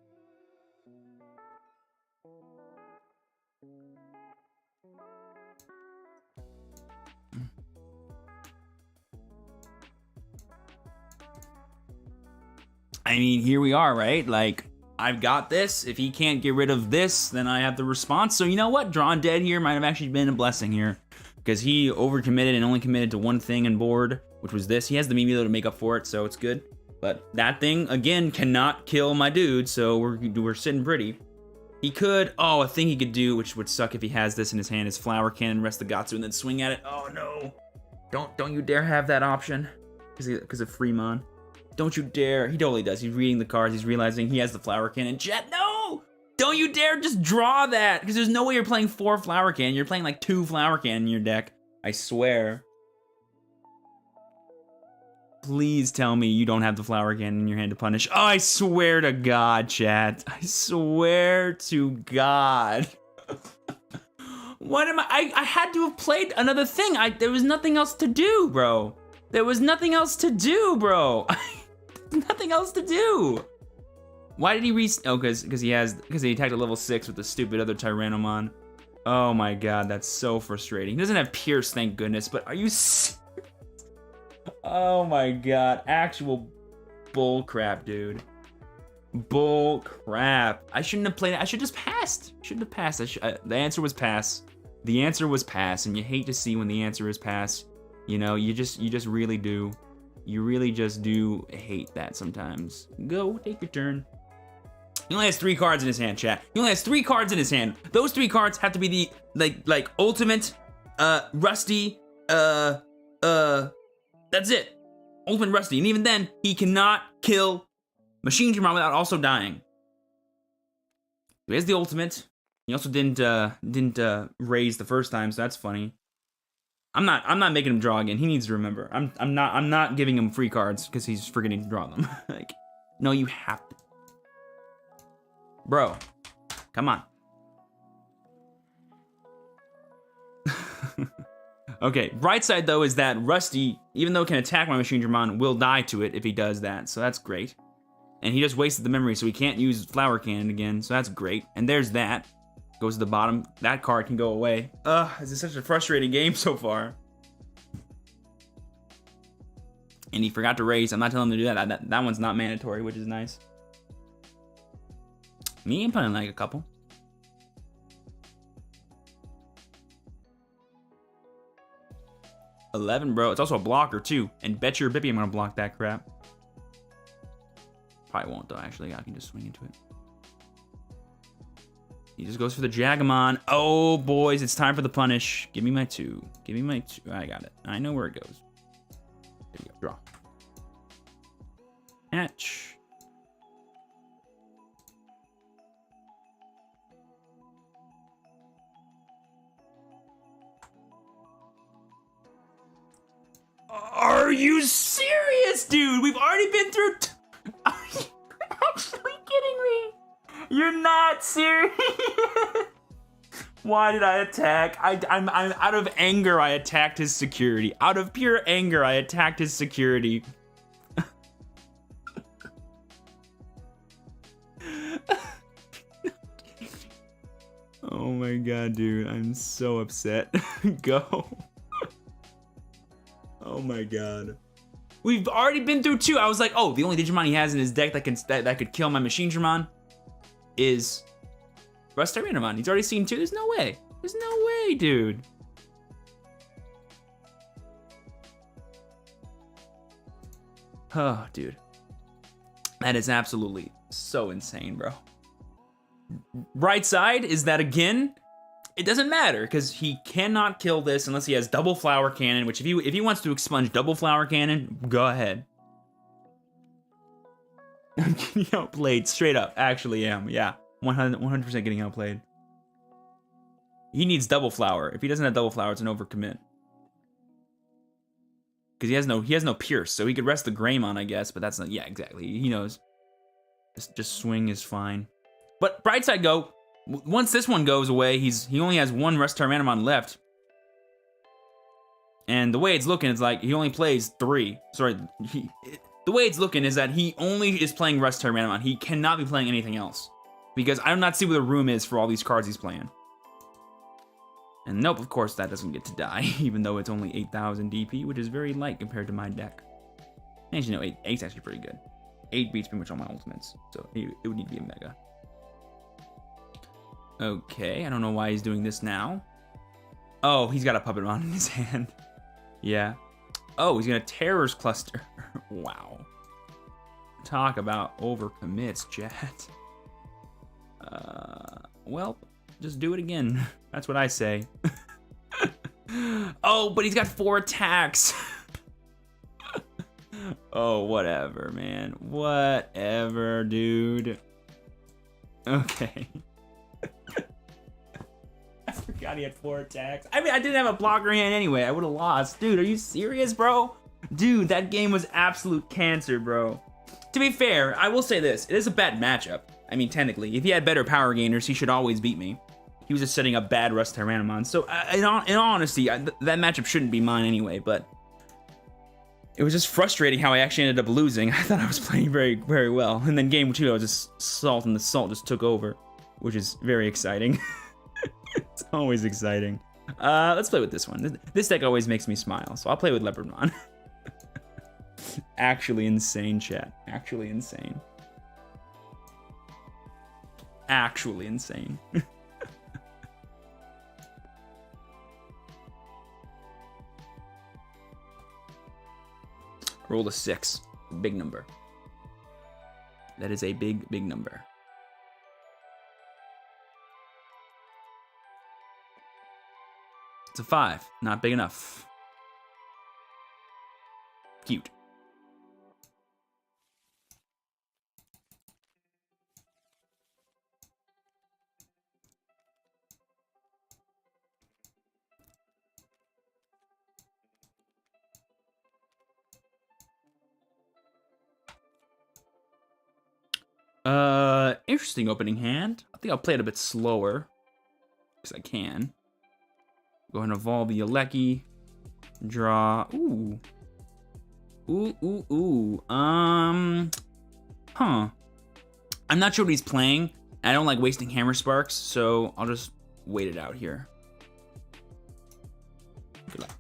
A: I mean, here we are, right? Like, I've got this. If he can't get rid of this, then I have the response. So you know what? Drawn dead here might have actually been a blessing here. Because he overcommitted and only committed to one thing on board, which was this. He has the Mimi though to make up for it, so it's good. But that thing, again, cannot kill my dude, so we're sitting pretty. He could, oh, a thing he could do, which would suck if he has this in his hand, is Flower Cannon, rest the Gatsu, and then swing at it. Oh no. Don't you dare have that option. Because of Freemon. Don't you dare. He totally does. He's reading the cards. He's realizing he has the Flower Cannon. Jet, no! Don't you dare just draw that! Because there's no way you're playing 4 Flower Cannon. You're playing like 2 Flower Cannon in your deck. I swear. Please tell me you don't have the flower cannon in your hand to punish. Oh, I swear to God, chat. I swear to God. What am I had to have played another thing. There was nothing else to do, bro. There was nothing else to do, bro. Nothing else to do. Why did he oh, because he attacked at level 6 with the stupid other Tyrannomon. Oh my God, that's so frustrating. He doesn't have Pierce, thank goodness, but are you serious? Oh my God, actual bull crap, dude. Bull crap. I shouldn't have played it. I should just passed. Shouldn't have passed. The answer was pass. The answer was pass, and you hate to see when the answer is pass. You know, you just really do. You really just do hate that sometimes. Go, take your turn. He only has 3 cards in his hand, chat. He only has 3 cards in his hand. Those 3 cards have to be the like ultimate, Rusty, that's it. Ultimate Rusty, and even then, he cannot kill Machine Dramon without also dying. He has the ultimate. He also didn't raise the first time, so that's funny. I'm not making him draw again. He needs to remember. I'm not giving him free cards because he's forgetting to draw them. Like, no, you have to. Bro, come on. Okay, bright side though is that Rusty, even though it can attack my Machine Dramon, will die to it if he does that, so that's great. And he just wasted the memory, so he can't use Flower Cannon again, so that's great. And there's that. Goes to the bottom. That card can go away. Ugh, this is such a frustrating game so far. And he forgot to raise. I'm not telling him to do that. That one's not mandatory, which is nice. Me, I'm playing like a couple. $11, bro. It's also a blocker, too. And bet your bippy I'm gonna block that crap. Probably won't, though, actually. I can just swing into it. He just goes for the Jagamon. Oh, boys, it's time for the punish. Give me my 2. Give me my 2. I got it. I know where it goes. There you go. Draw. Hatch. Are you serious, dude? We've already been through... Are you actually kidding me? You're not serious. Why did I attack? I'm out of anger. I attacked his security. Out of pure anger, I attacked his security. Oh my God, dude! I'm so upset. Go. Oh my God. We've already been through 2. I was like, oh, the only Digimon he has in his deck that could kill my Machine Dramon is Rust Tyrannomon. He's already seen 2. There's no way. There's no way, dude. Oh, dude. That is absolutely so insane, bro. Right side is that, again, it doesn't matter because he cannot kill this unless he has double Flower Cannon, which if he wants to expunge double Flower Cannon, go ahead. I'm getting outplayed, straight up. Actually am, yeah. 100% getting outplayed. He needs double Flower. If he doesn't have double Flower, it's an overcommit. Because he has no Pierce, so he could rest the Greymon, I guess, but that's not, yeah, exactly. He knows. Just swing is fine. But bright side go, once this one goes away, he only has 1 Rust Tyrannomon left. And the way it's looking is like he only plays 3. Sorry, the way it's looking is that he only is playing Rust Tyrannomon. He cannot be playing anything else. Because I do not see where the room is for all these cards he's playing. And nope, of course that doesn't get to die, even though it's only 8,000 DP, which is very light compared to my deck. And you know, 8's actually pretty good. 8 beats pretty much all my ultimates, so it would need to be a Mega. Okay, I don't know why he's doing this now. Oh, he's got a Puppetmon in his hand. Yeah. Oh, he's gonna Terror's Cluster. Wow. Talk about overcommits, chat. Well, just do it again. That's what I say. Oh, but he's got 4 attacks. Oh, whatever, man. Whatever, dude. Okay. I forgot he had 4 attacks. I mean, I didn't have a blocker hand anyway. I would have lost. Dude, are you serious, bro? Dude, that game was absolute cancer, bro. To be fair, I will say this. It is a bad matchup. I mean, technically, if he had better power gainers, he should always beat me. He was just setting up bad Rust Tyrannomon. So, in all honesty, that matchup shouldn't be mine anyway, but it was just frustrating how I actually ended up losing. I thought I was playing very, very well. And then game 2, I was just salt, and the salt just took over, which is very exciting. It's always exciting. Let's play with this one. This deck always makes me smile, so I'll play with Leopardmon. Actually insane, chat. Actually insane. Actually insane. Roll a 6. Big number. That is a big, big number. It's a 5. Not big enough. Cute. Interesting opening hand. I think I'll play it a bit slower, because I can. Go ahead and evolve the Alecki. Draw. Ooh. Ooh. Huh. I'm not sure what he's playing. I don't like wasting Hammer Sparks, so I'll just wait it out here. Good luck.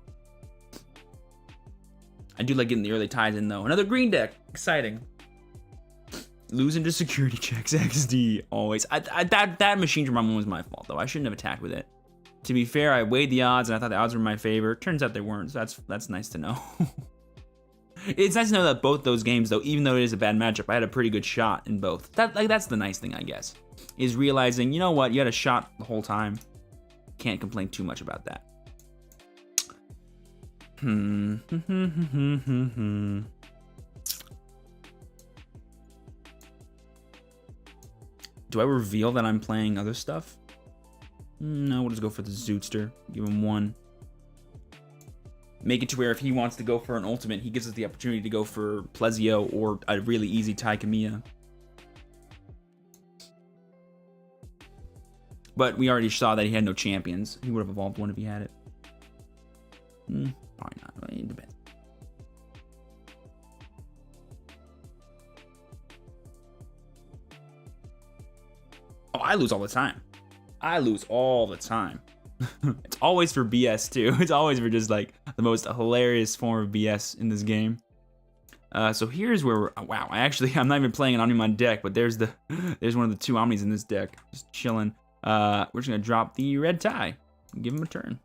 A: I do like getting the early ties in, though. Another green deck. Exciting. Losing to security checks, XD, always. That Machine Drum one was my fault, though. I shouldn't have attacked with it. To be fair, I weighed the odds, and I thought the odds were in my favor. Turns out they weren't, so that's nice to know. It's nice to know that both those games, though, even though it is a bad matchup, I had a pretty good shot in both. That's the nice thing, I guess, is realizing, you know what, you had a shot the whole time. Can't complain too much about that. Do I reveal that I'm playing other stuff? No, we'll just go for the Zootster. Give him 1. Make it to where if he wants to go for an ultimate, he gives us the opportunity to go for Plezio or a really easy Taikamiya. But we already saw that he had no champions. He would have evolved one if he had it. Probably not. It depends. Oh, I lose all the time. I lose all the time. It's always for BS too. It's always for just like the most hilarious form of BS in this game. So here's where we're, oh, wow, I'm not even playing an Omnimon deck, but there's one of the 2 Omnis in this deck, just chilling. We're just gonna drop the red tie, and give him a turn.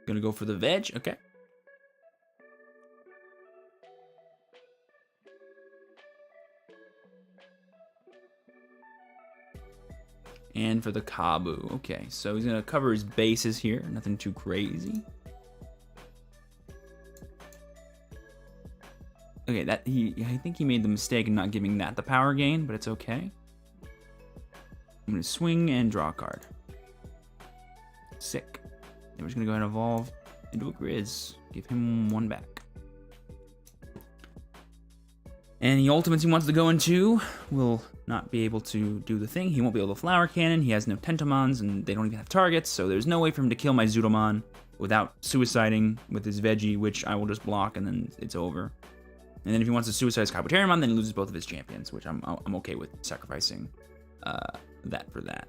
A: Gonna go for the veg, okay. And for the Kabu, okay. So he's gonna cover his bases here, nothing too crazy. Okay, I think he made the mistake in not giving that the power gain, but it's okay. I'm gonna swing and draw a card. Sick. Then we're just gonna go ahead and evolve into a Grizz. Give him 1 back. And the ultimates he wants to go into will not be able to do the thing. He won't be able to Flower Cannon. He has no Tentomons, and they don't even have targets, so there's no way for him to kill my Zudomon without suiciding with his Veggie, which I will just block, and then it's over. And then if he wants to suicide his Kabuterimon, then he loses both of his champions, which I'm okay with sacrificing that for that.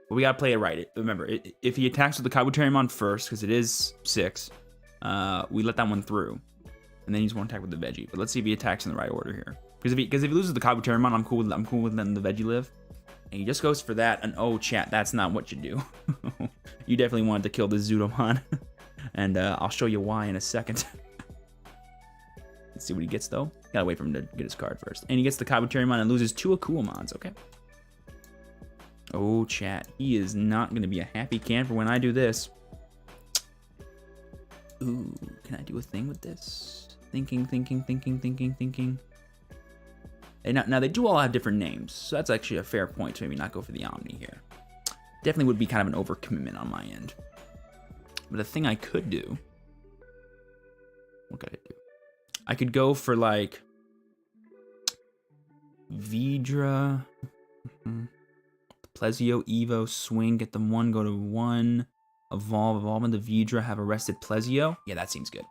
A: But we gotta play it right. Remember, if he attacks with the Kabuterimon first, because it is 6, we let that one through, and then he's one attack with the Veggie. But let's see if he attacks in the right order here. Because if he loses the Kabuterimon, I'm cool with letting the Veggie live. And he just goes for that, and oh, chat, that's not what you do. You definitely wanted to kill the Zudomon, and I'll show you why in a second. Let's see what he gets, though. Gotta wait for him to get his card first. And he gets the Kabuterimon and loses 2 Akuamons. Okay. Oh, chat. He is not going to be a happy camper when I do this. Ooh, can I do a thing with this? Thinking. And now, they do all have different names, so that's actually a fair point to maybe not go for the Omni here. Definitely would be kind of an overcommitment on my end. But the thing I could do... What could I do? I could go for, like... Vidra... Plesio, Evo, swing, get them 1, go to 1... Evolve into Vidra, have arrested Plesio. Yeah, that seems good.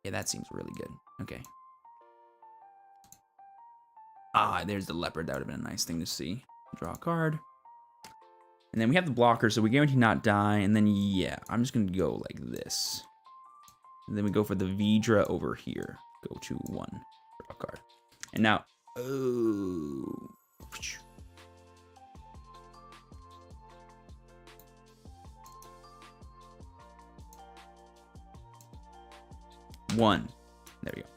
A: Yeah, that seems really good. Okay. Ah, there's the leopard. That would have been a nice thing to see. Draw a card. And then we have the blocker, so we guarantee not die. And then, yeah, I'm just going to go like this. And then we go for the Vidra over here. Go to 1. Draw a card. And now, oh... 1. There we go.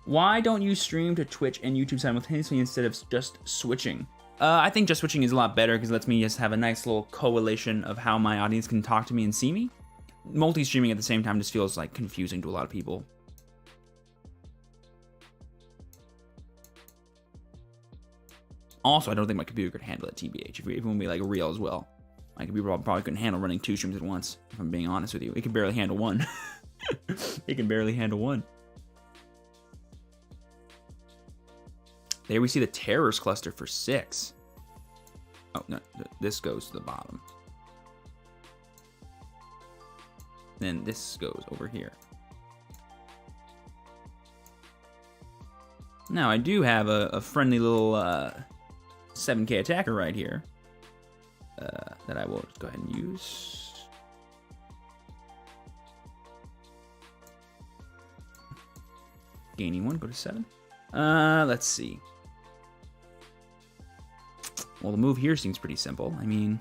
A: Why don't you stream to Twitch and YouTube simultaneously instead of just switching? I think just switching is a lot better because it lets me just have a nice little correlation of how my audience can talk to me and see me. Multi-streaming at the same time just feels like confusing to a lot of people. Also, I don't think my computer could handle it, TBH, if we want to be like real as well. My computer probably couldn't handle running 2 streams at once, if I'm being honest with you. It can barely handle 1. It can barely handle 1. There we see the Terrors cluster for 6. Oh, no, this goes to the bottom. Then this goes over here. Now, I do have a friendly little 7k attacker right here. That I will just go ahead and use. Gaining 1, go to 7. Let's see. Well, the move here seems pretty simple. I mean...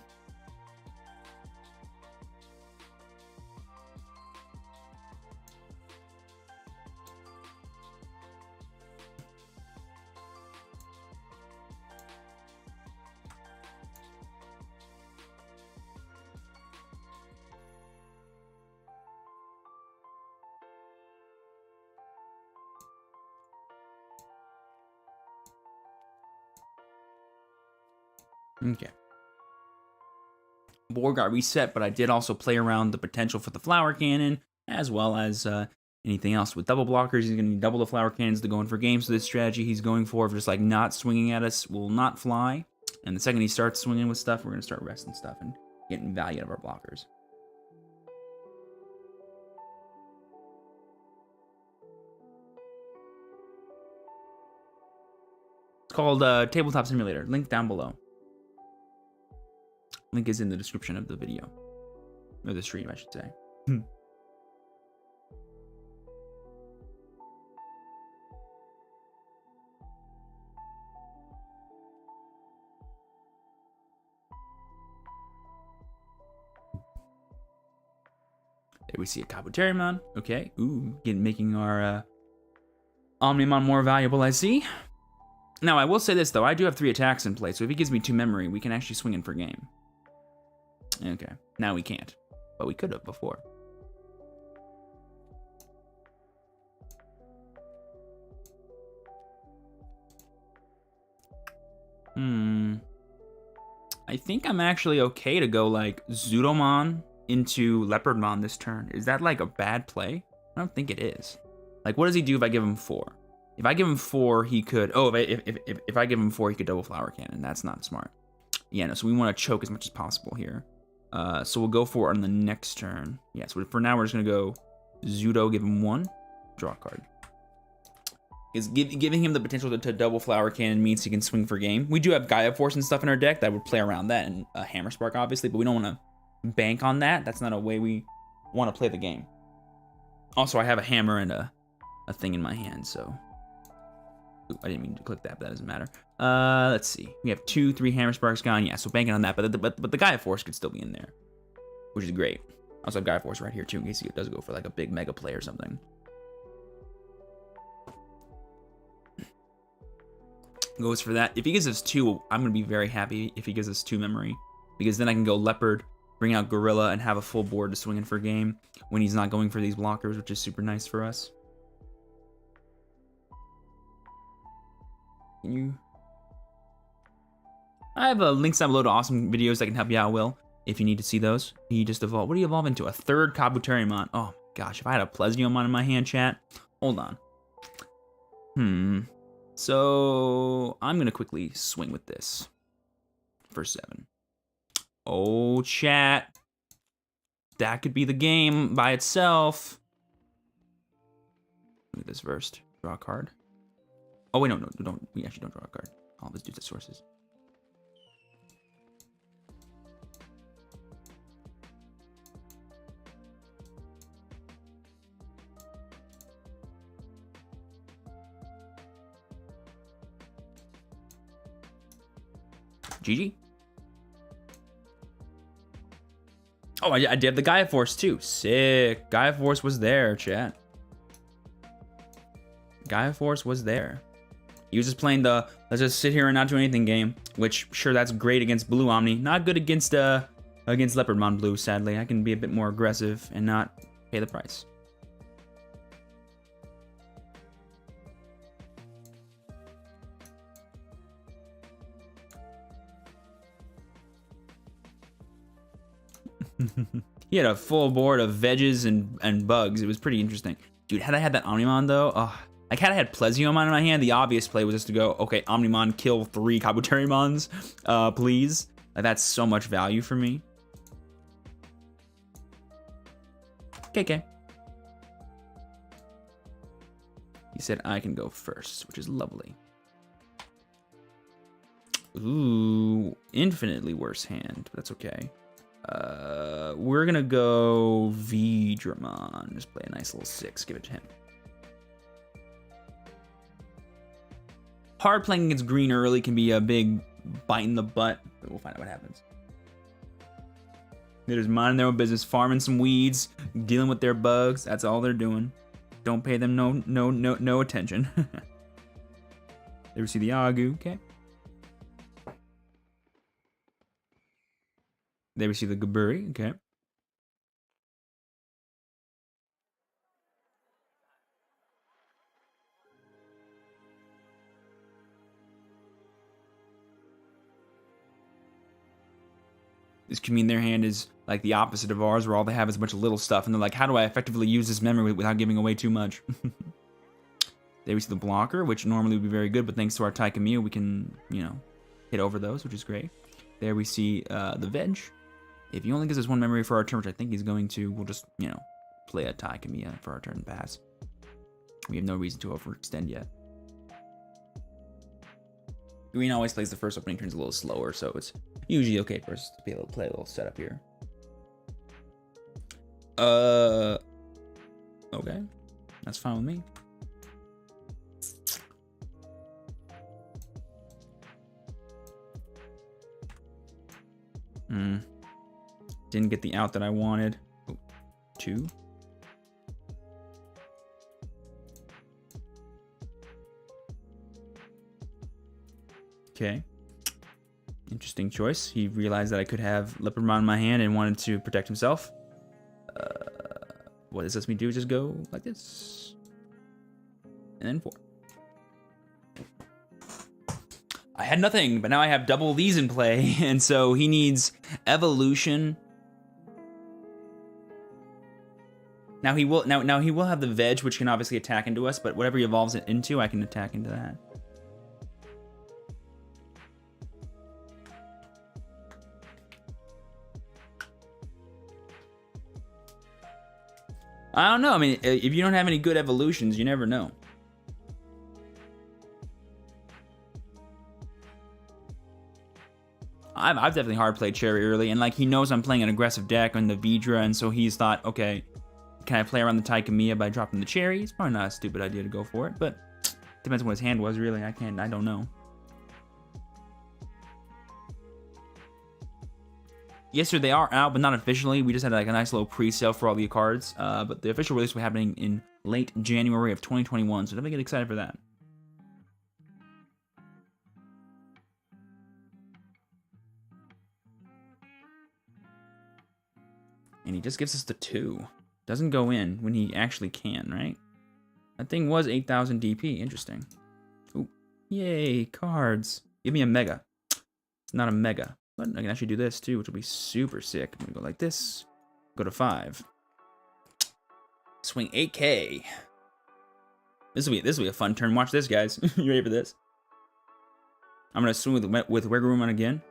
A: Okay. Board got reset, but I did also play around the potential for the flower cannon, as well as anything else. With double blockers, he's going to need double the flower cannons to go in for games. So this strategy he's going for just like not swinging at us will not fly. And the second he starts swinging with stuff, we're going to start resting stuff and getting value out of our blockers. It's called Tabletop Simulator. Link down below. Link is in the description of the video. Or the stream, I should say. There we see a Kabuterimon. Okay. Ooh, making our Omnimon more valuable, I see. Now, I will say this, though. I do have 3 attacks in play, so if he gives me 2 memory, we can actually swing in for game. Okay. Now we can't. But we could have before. I think I'm actually okay to go, like, Zudomon into Leopardmon this turn. Is that, like, a bad play? I don't think it is. Like, what does he do if I give him 4? If I give him 4, he could... Oh, if I give him 4, he could double Flower Cannon. That's not smart. Yeah, no, so we want to choke as much as possible here. So we'll go for it on the next turn. Yeah, so for now, we're just going to go Zudo, give him 1, draw a card. Is giving him the potential to double Flower Cannon means he can swing for game. We do have Gaia Force and stuff in our deck that would play around that, and Hammer Spark, obviously, but we don't want to bank on that. That's not a way we want to play the game. Also, I have a hammer and a thing in my hand, so... Ooh, I didn't mean to click that, but that doesn't matter. Let's see. We have 2, 3 Hammer Sparks gone. Yeah, so banking on that, but the Gaia Force could still be in there, which is great. also have Gaia Force right here too, in case he does go for like a big mega play or something. Goes for that. If he gives us 2, I'm gonna be very happy if he gives us 2 memory, because then I can go Leopard, bring out Gorilla, and have a full board to swing in for game when he's not going for these blockers, which is super nice for us. I have links down below to awesome videos that can help you out, Will, if you need to see those. He just evolved. What do you evolve into? A 3rd Kabuterimon. Oh gosh, if I had a Plesionomon in my hand, chat. Hold on. So I'm gonna quickly swing with this for 7. Oh, chat. That could be the game by itself. Look at this first. Draw a card. Oh wait, no, don't. We actually don't draw a card. All of his dudes at sources. GG. Oh, I did have the Gaia Force too. Sick. Gaia Force was there, chat. Gaia Force was there. He was just playing the let's just sit here and not do anything game, which sure, that's great against Blue Omni. Not good against Leopardmon Blue, sadly. I can be a bit more aggressive and not pay the price. He had a full board of veges and bugs. It was pretty interesting. Dude, had I had that Omnimon though, like had I had Plesionomon in my hand, the obvious play was just to go, okay, Omnimon, kill 3 Kabuterimons, please. Like, that's so much value for me. KK. He said I can go first, which is lovely. Ooh, infinitely worse hand, but that's okay. We're gonna go Vidramon. Just play a nice little 6, give it to him. Hard playing against green early can be a big bite in the butt, but we'll find out what happens. They're just minding their own business, farming some weeds, dealing with their bugs. That's all they're doing. Don't pay them no attention. There we see the Agu, okay. There we see the Gaburi, okay. This could mean their hand is like the opposite of ours, where all they have is a bunch of little stuff, and they're like, how do I effectively use this memory without giving away too much? There we see the blocker, which normally would be very good, but thanks to our Taikamiya, we can, you know, hit over those, which is great. There we see the veg. If he only gives us 1 memory for our turn, which I think he's going to, we'll just, you know, play a Taikamiya for our turn pass. We have no reason to overextend yet. Green always plays the first opening turns a little slower, so it's usually okay for us to be able to play a little setup here. Okay. That's fine with me. Didn't get the out that I wanted. Oh, 2. Okay. Interesting choice. He realized that I could have Leopardmon in my hand and wanted to protect himself. What this lets me do is just go like this. And then 4. I had nothing, but now I have double these in play, and so he needs evolution. Now he will have the veg, which can obviously attack into us, but whatever he evolves it into, I can attack into that. I don't know. I mean, if you don't have any good evolutions, you never know. I've definitely hard played Cherry early, and like he knows I'm playing an aggressive deck on the Vidra, and so he's thought, okay, can I play around the Taikamiya by dropping the Cherry? It's probably not a stupid idea to go for it, but depends on what his hand was, really. I don't know. Yes, sir, they are out, but not officially. We just had like a nice little pre-sale for all the cards. But the official release will be happening in late January of 2021, so definitely get excited for that. And he just gives us the 2. Doesn't go in when he actually can, right? That thing was 8,000 DP. Interesting. Ooh. Yay, cards. Give me a mega. It's not a mega. But I can actually do this too, which will be super sick. I'm gonna go like this. Go to 5. Swing 8K. This will be a fun turn. Watch this, guys. You ready for this? I'm gonna swing with Wiggerumon again.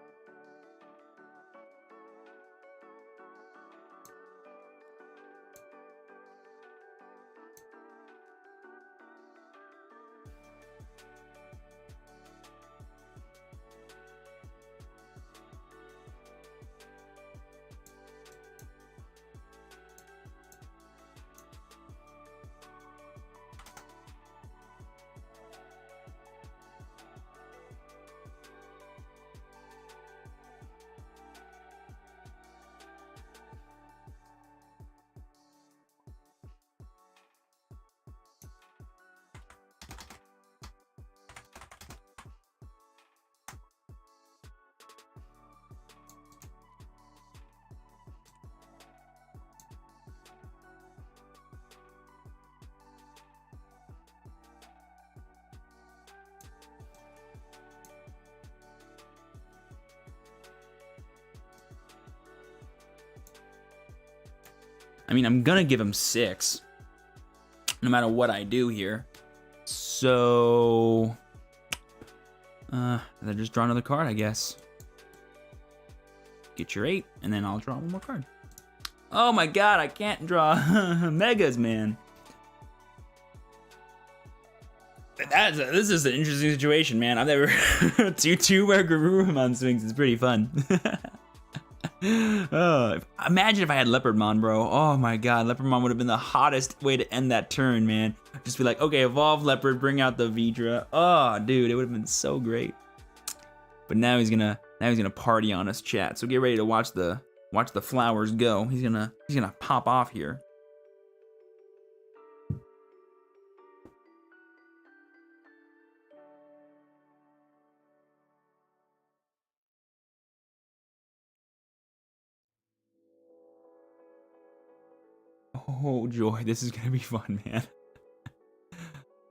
A: I mean, I'm gonna give him 6, no matter what I do here. So, then just draw another card, I guess. Get your 8, and then I'll draw one more card. Oh my god, I can't draw megas, man. This is an interesting situation, man. I've never two where Garurumon swings. It's pretty fun. Oh, imagine if I had Leopardmon, bro. Oh my god, Leopardmon would have been the hottest way to end that turn, man. Just be like, okay, evolve Leopard, bring out the Vidra. Oh, dude, it would have been so great. But now he's gonna party on us, chat. So get ready to watch the flowers go. He's gonna pop off here. Oh joy, this is gonna be fun, man.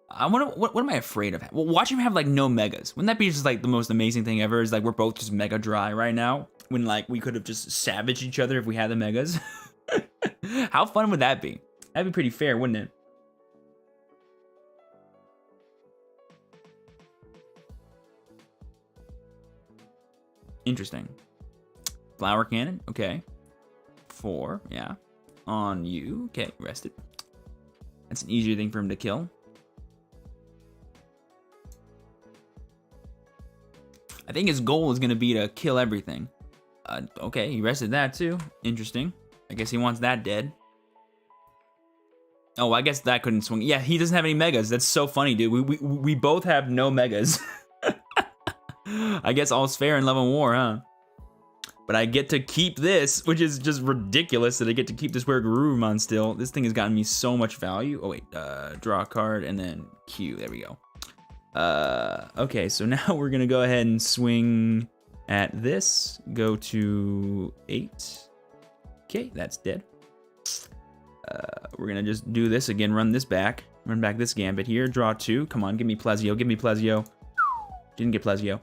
A: I wonder what am I afraid of? Well, watch him have like no megas. Wouldn't that be just like the most amazing thing ever? Is like we're both just mega dry right now when like we could have just savaged each other if we had the megas. How fun would that be? That'd be pretty fair, wouldn't it? Interesting. Flower cannon, okay. 4, yeah. On you, okay, rested. That's an easier thing for him to kill. I think his goal is gonna be to kill everything. Okay, he rested that too. Interesting. I guess he wants that dead. Oh, I guess that couldn't swing. Yeah, he doesn't have any megas. That's so funny, dude. We both have no megas. I guess all's fair in love and war, huh? But I get to keep this, which is just ridiculous that I get to keep this Garurumon still. This thing has gotten me so much value. Oh wait, draw a card and then Q. There we go. Okay, so now we're gonna go ahead and swing at this. Go to 8. Okay, that's dead. We're gonna just do this again. Run this back. Run back this gambit here. Draw 2. Come on, give me Plesio. Give me Plesio. Didn't get Plesio.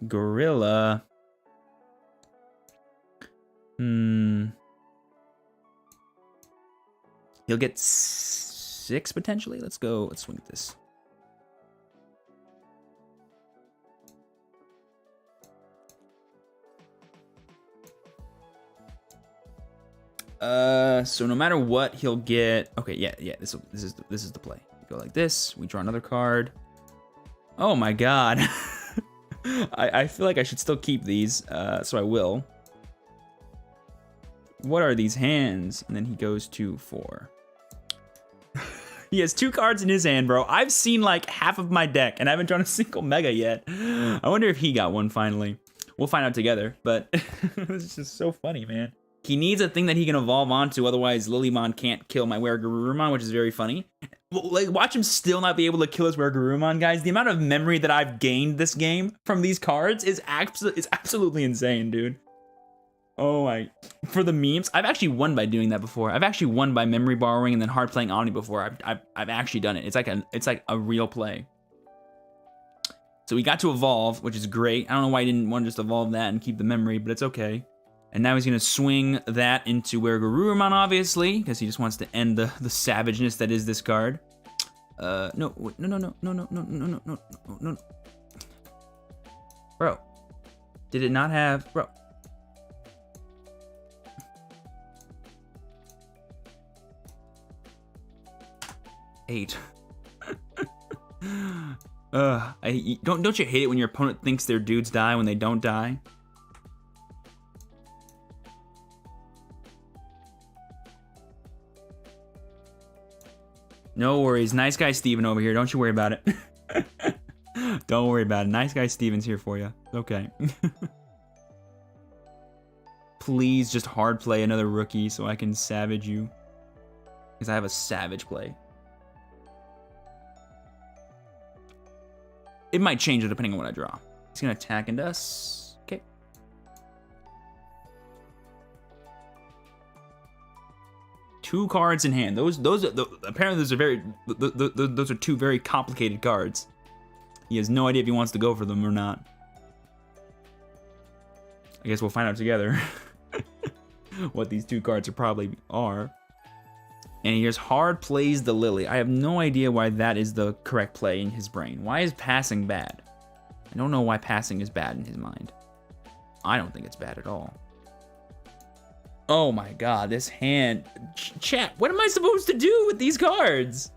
A: Gorilla. He'll get 6 potentially. Let's go. Let's swing at this. So no matter what, he'll get. Okay, yeah. This is the play. Go like this. We draw another card. Oh my god. I feel like I should still keep these. So I will. What are these hands? And then he goes to 4. He has 2 cards in his hand, bro. I've seen like half of my deck, and I haven't drawn a single mega yet. I wonder if he got one finally. We'll find out together, but it's just so funny, man. He needs a thing that he can evolve onto, otherwise Lilymon can't kill my Weregarurumon, which is very funny. Like, watch him still not be able to kill his Weregarurumon, guys. The amount of memory that I've gained this game from these cards is absolutely insane, dude. Oh my. For the memes, I've actually won by doing that before. I've actually won by memory borrowing and then hard playing Omni before. I've actually done it. It's like a real play. So we got to evolve, which is great. I don't know why he didn't want to just evolve that and keep the memory, but it's okay. And now he's gonna swing that into Weregarurumon, obviously, because he just wants to end the savageness that is this card. No. Bro. Did it not have, bro? Eight. Don't you hate it when your opponent thinks their dudes die when they don't die? No worries. Nice guy Steven over here. Don't you worry about it. Don't worry about it. Nice guy Steven's here for you. Okay. Please just hard play another rookie so I can savage you. Because I have a savage play. It might change it depending on what I draw. He's going to attack into us. Okay. Two cards in hand. Apparently those are 2 very complicated cards. He has no idea if he wants to go for them or not. I guess we'll find out together what these 2 cards are. And here's hard plays the Lily. I have no idea why that is the correct play in his brain. Why is passing bad? I don't know why passing is bad in his mind. I don't think it's bad at all. Oh my god, this hand. Chat, what am I supposed to do with these cards?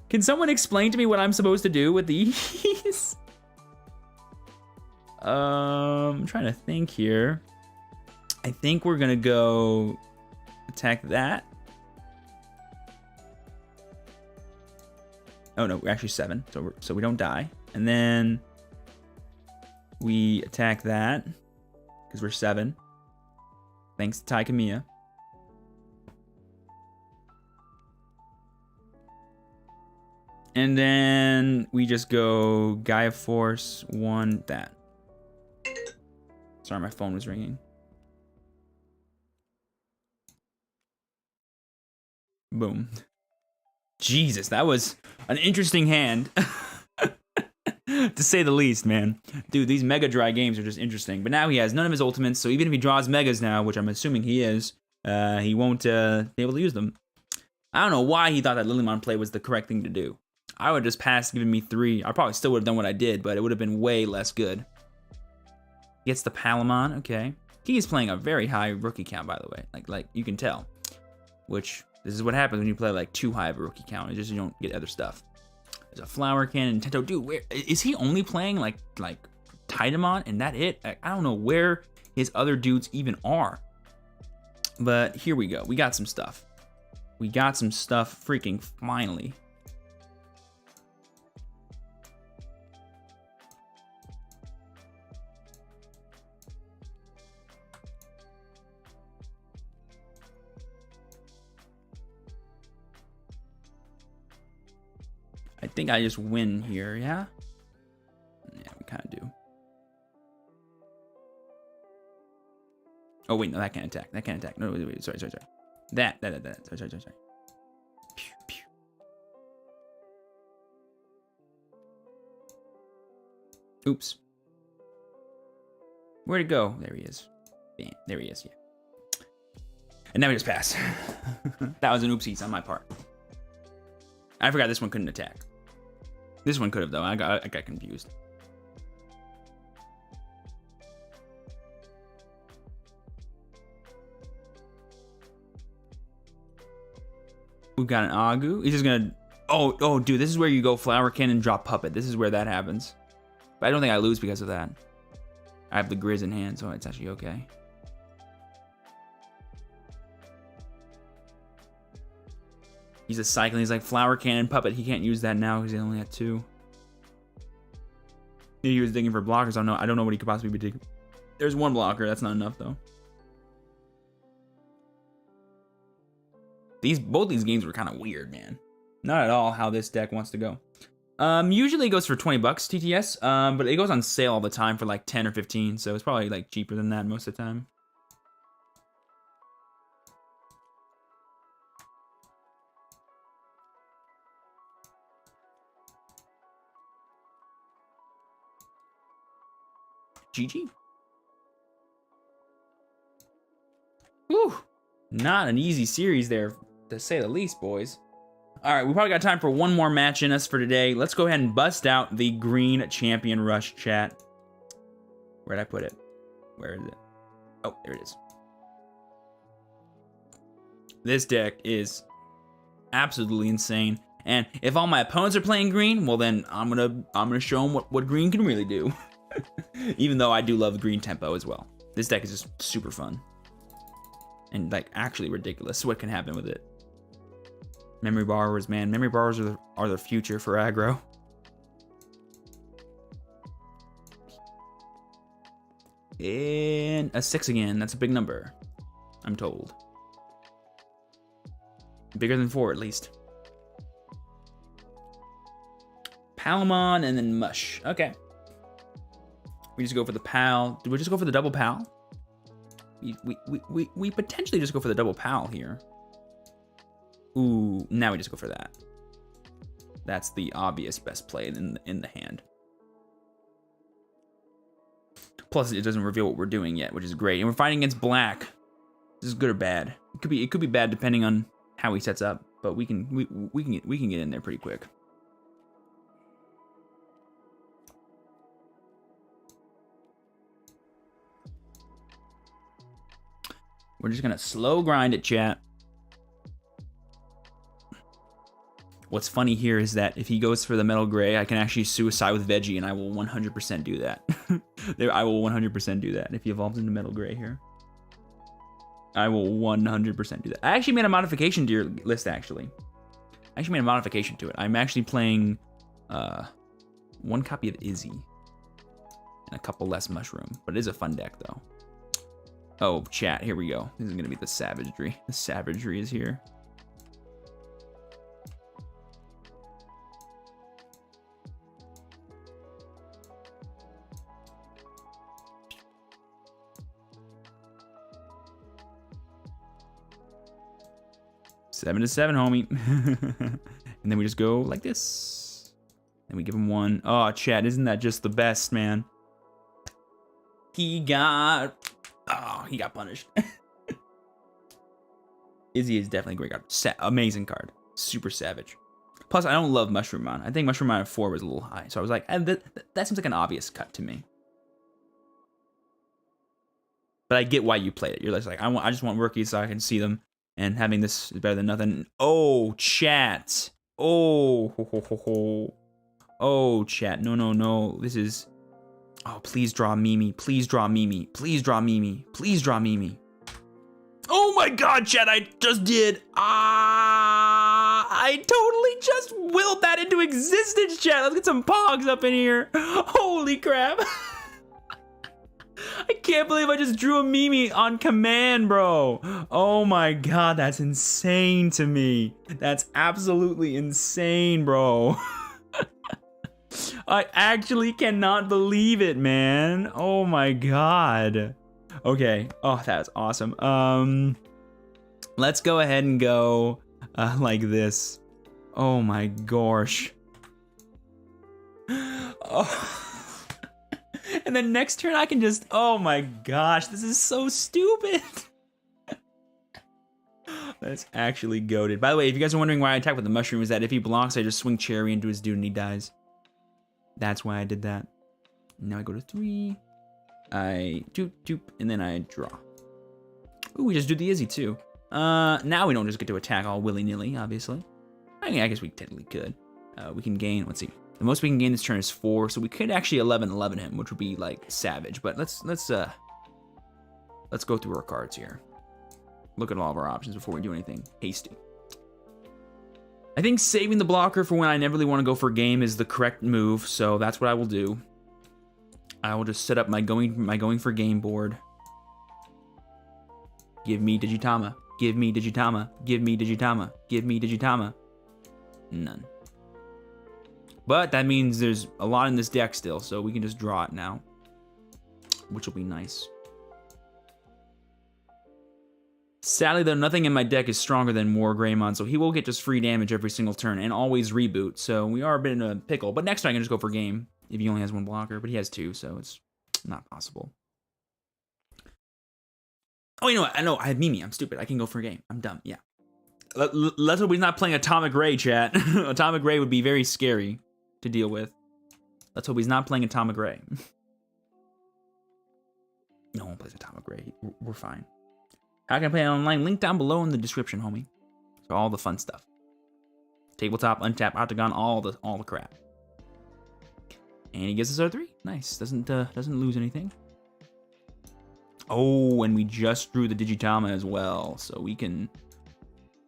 A: Can someone explain to me what I'm supposed to do with these? I'm trying to think here. I think we're gonna go attack that. Oh no, we're actually 7, so we don't die. And then we attack that because we're 7. Thanks to Taikamiya. And then we just go Gaia Force 1 that. Sorry, my phone was ringing. Boom. Jesus, that was an interesting hand. To say the least, man. Dude, these Mega Dry games are just interesting. But now he has none of his ultimates, so even if he draws Megas now, which I'm assuming he is, he won't be able to use them. I don't know why he thought that Lilymon play was the correct thing to do. I would just pass giving me 3. I probably still would have done what I did, but it would have been way less good. Gets the Palamon, okay. He is playing a very high rookie count, by the way. Like you can tell. Which, this is what happens when you play like too high of a rookie count. It's just you don't get other stuff. There's a Flower Cannon, Tento. Dude, where is he only playing like Tidamon and that it? I don't know where his other dudes even are. But here we go. We got some stuff. We got some stuff freaking finally. I think I just win here, yeah? Yeah, we kind of do. Oh, wait, no, that can't attack. That can't attack. No, wait, sorry. That. Sorry. Pew, pew. Oops. Where'd it go? There he is. Bam. There he is, yeah. And now we just pass. That was an oopsies on my part. I forgot this one couldn't attack. This one could have, though. I got confused. We've got an Agu. He's just gonna... Oh, dude, this is where you go Flower Cannon, drop Puppet. This is where that happens. But I don't think I lose because of that. I have the Grizz in hand, so it's actually okay. He's a cycling. He's like Flower Cannon Puppet. He can't use that now because he only had 2. Maybe he was digging for blockers. I don't know what he could possibly be digging. There's 1 blocker. That's not enough though. Both these games were kind of weird, man. Not at all how this deck wants to go. Usually it goes for 20 bucks TTS, but it goes on sale all the time for like 10 or 15, so it's probably like cheaper than that most of the time. GG. Whew. Not an easy series there, to say the least, boys. All right, we probably got time for 1 more match in us for today. Let's go ahead and bust out the Green Champion Rush chat. Where'd I put it? Where is it? Oh, there it is. This deck is absolutely insane. And if all my opponents are playing green, well then I'm gonna show them what green can really do. Even though I do love green tempo as well. This deck is just super fun. And like actually ridiculous what can happen with it. Memory borrowers, man. Memory borrowers are the future for aggro. And a 6 again. That's a big number, I'm told. Bigger than 4 at least. Palmon and then Mush. Okay. We just go for the Pal. Did we just go for the double Pal? We potentially just go for the double Pal here. Ooh, now we just go for that. That's the obvious best play in the hand. Plus, it doesn't reveal what we're doing yet, which is great. And we're fighting against black. This is good or bad. It could be bad depending on how he sets up, but we can get in there pretty quick. We're just gonna slow grind it, chat. What's funny here is that if he goes for the metal gray, I can actually suicide with Veggie, and I will 100% do that. I will 100% do that if he evolves into metal gray here. I will 100% do that. I actually made a modification to your list, actually. I actually made a modification to it. I'm actually playing 1 copy of Izzy and a couple less Mushroom, but it is a fun deck, though. Oh, chat, here we go. This is gonna be the savagery. The savagery is here. Seven to 7, homie. And then we just go like this. And we give him 1. Oh, chat, isn't that just the best, man? He got punished. Izzy is definitely a great card. Amazing card. Super savage. Plus, I don't love Mushroomon. I think Mushroomon at 4 was a little high. So I was like, that seems like an obvious cut to me. But I get why you played it. You're just like, I just want rookies so I can see them. And having this is better than nothing. Oh, chat. Oh, ho, ho, ho, ho. Oh, chat. No. This is... Oh, please draw Mimi. Please draw Mimi. Please draw Mimi. Please draw Mimi. Oh my god, chat, I just did. I totally just willed that into existence, chat. Let's get some pogs up in here. Holy crap. I can't believe I just drew a Mimi on command, bro. Oh my god, that's insane to me. That's absolutely insane, bro. I actually cannot believe it, man. Oh my god. Okay. Oh, that's awesome. Let's go ahead and go like this. Oh my gosh. Oh. And then next turn I can just, oh my gosh, this is so stupid. That's actually goated. By the way, if you guys are wondering why I attack with the mushroom, is that if he blocks, I just swing Cherry into his dude and he dies. That's why I did that. Now I go to 3. I doop, and then I draw. Ooh, we just do the Izzy too. Now we don't just get to attack all willy-nilly, obviously. I mean, I guess we technically could. We can gain, let's see. The most we can gain this turn is 4, so we could actually 11-11 him, which would be like savage. But let's go through our cards here. Look at all of our options before we do anything hasty. I think saving the blocker for when I never really want to go for game is the correct move, so that's what I will do. I will just set up my going for game board. Give me Digitama. Give me Digitama. Give me Digitama. Give me Digitama. None. But that means there's a lot in this deck still, so we can just draw it now, which will be nice. Sadly, though, nothing in my deck is stronger than War Greymon, so he will get just free damage every single turn and always reboot, so we are a bit in a pickle. But next time I can just go for game if he only has one blocker, but he has two, so it's not possible. Oh, you know what? I know, I have Mimi. I'm stupid. I can go for game. I'm dumb. Yeah. Let's hope he's not playing Atomic Ray, chat. Atomic Ray would be very scary to deal with. Let's hope he's not playing Atomic Ray. No one plays Atomic Ray. We're fine. How can I play online? Link down below in the description, homie. So all the fun stuff. Tabletop, untap, octagon, all the crap. And he gives us our 3. Nice. Doesn't lose anything. Oh, and we just drew the Digitama as well, so we can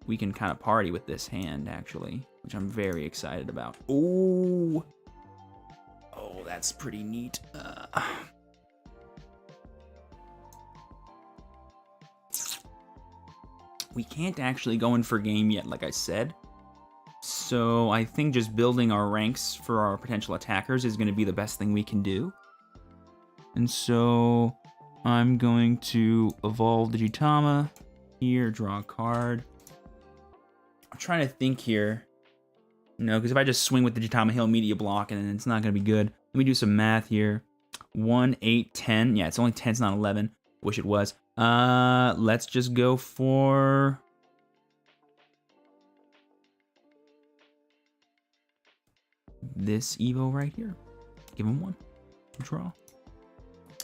A: kind of party with this hand actually, which I'm very excited about. Oh, that's pretty neat. We can't actually go in for game yet, like I said. So I think just building our ranks for our potential attackers is going to be the best thing we can do. And so I'm going to evolve Digitama here, draw a card. I'm trying to think here. No, because if I just swing with Digitama, he'll immediately block, and it's not going to be good. Let me do some math here. 1, 8, 10. Yeah, it's only 10, it's not 11. Wish it was. Let's just go for... this Evo right here. Give him 1. Draw.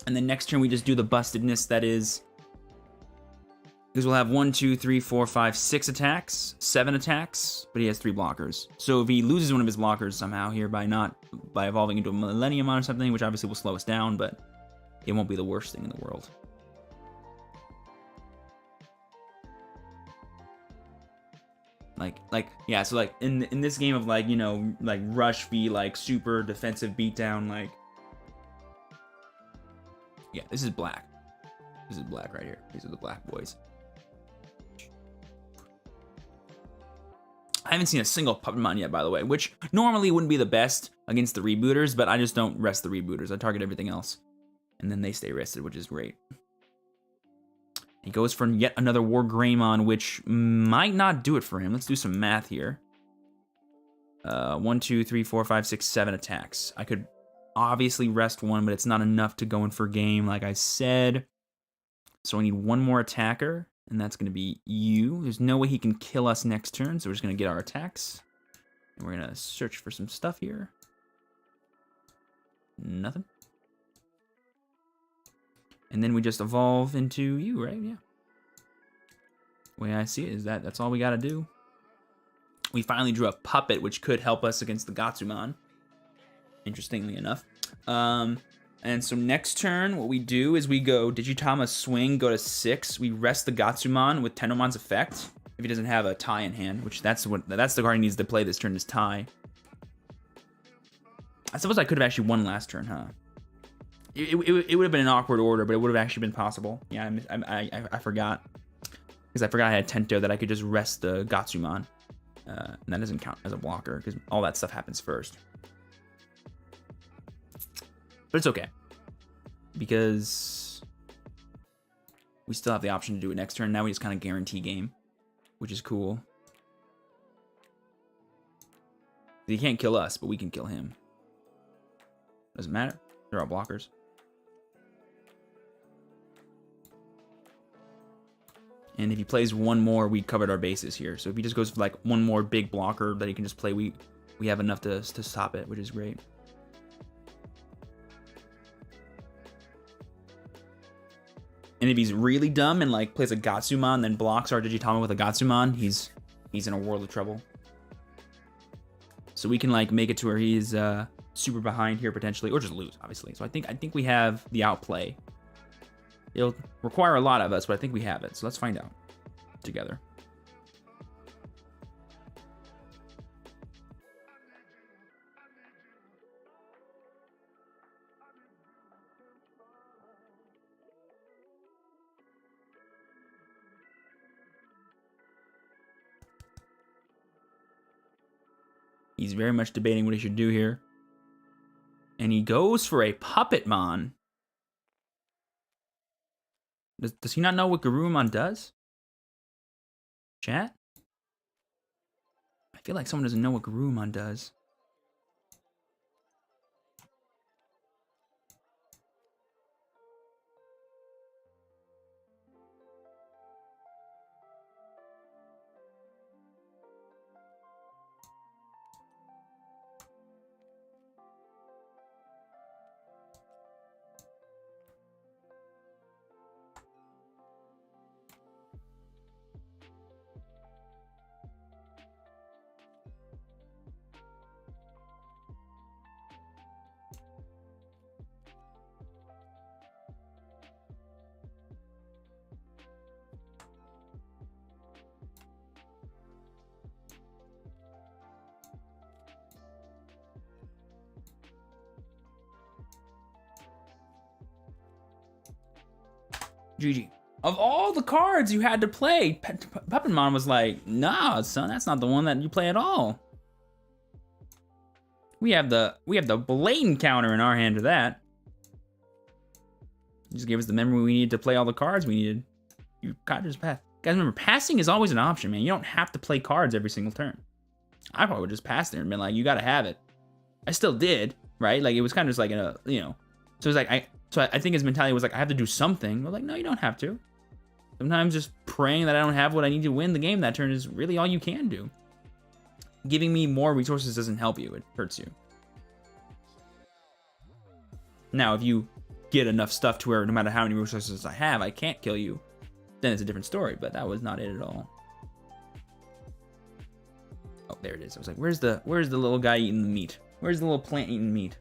A: And then next turn we just do the bustedness that is... because we'll have 1, 2, 3, 4, 5, 6 attacks, 7 attacks, but he has 3 blockers. So if he loses one of his blockers somehow here by evolving into a Millenniumon or something, which obviously will slow us down, but it won't be the worst thing in the world. Yeah, so like in this game of like, you know, like rush v like super defensive beatdown, like, yeah, this is black. This is black right here. These are the black boys. I haven't seen a single Puppetmon yet, by the way, which normally wouldn't be the best against the rebooters, but I just don't rest the rebooters. I target everything else, and then they stay rested, which is great. He goes for yet another War Greymon, which might not do it for him. Let's do some math here. 1, 2, 3, 4, 5, 6, 7 attacks. I could obviously rest 1, but it's not enough to go in for game, like I said. So I need 1 more attacker, and that's going to be you. There's no way he can kill us next turn, so we're just going to get our attacks. And we're going to search for some stuff here. Nothing. And then we just evolve into you, right? Yeah. The way I see it is that's all we got to do. We finally drew a puppet, which could help us against the Gatsumon, interestingly enough. And so next turn, what we do is we go Digitama swing, go to 6. We rest the Gatsumon with Tennomon's effect if he doesn't have a tie in hand, which that's the card he needs to play this turn is tie. I suppose I could have actually won last turn, huh? It would have been an awkward order, but it would have actually been possible. Yeah, I forgot. Because I forgot I had Tento that I could just rest the Gatsumon. And that doesn't count as a blocker, because all that stuff happens first. But it's okay. Because we still have the option to do it next turn. Now we just kind of guarantee game, which is cool. He can't kill us, but we can kill him. Doesn't matter. They're all blockers. And if he plays 1 more, we covered our bases here. So if he just goes for like 1 more big blocker that he can just play, we have enough to stop it, which is great. And if he's really dumb and like plays a Gatsumon, then blocks our Digitama with a Gatsumon, he's in a world of trouble. So we can like make it to where he's super behind here potentially, or just lose, obviously. So I think we have the outplay. It'll require a lot of us, but I think we have it. So let's find out together. He's very much debating what he should do here. And he goes for a Puppetmon. Does he not know what Garurumon does? Chat? I feel like someone doesn't know what Garurumon does. GG. Of all the cards you had to play, Puppetmon was like, nah, son, that's not the one that you play at all. We have the blatant counter in our hand to that. Just gave us the memory we needed to play all the cards we needed. You got just pass. Guys, remember, passing is always an option, man. You don't have to play cards every single turn. I probably would just pass there and been like, you gotta have it. I still did, right? Like, it was kind of just like a, you know. So it was like, I think his mentality was like, I have to do something. We're like, no, you don't have to. Sometimes just praying that I don't have what I need to win the game that turn is really all you can do. Giving me more resources doesn't help you, it hurts you. Now, if you get enough stuff to where no matter how many resources I have, I can't kill you, then it's a different story, but that was not it at all. Oh, there it is. I was like, where's the little guy eating the meat? Where's the little plant eating meat?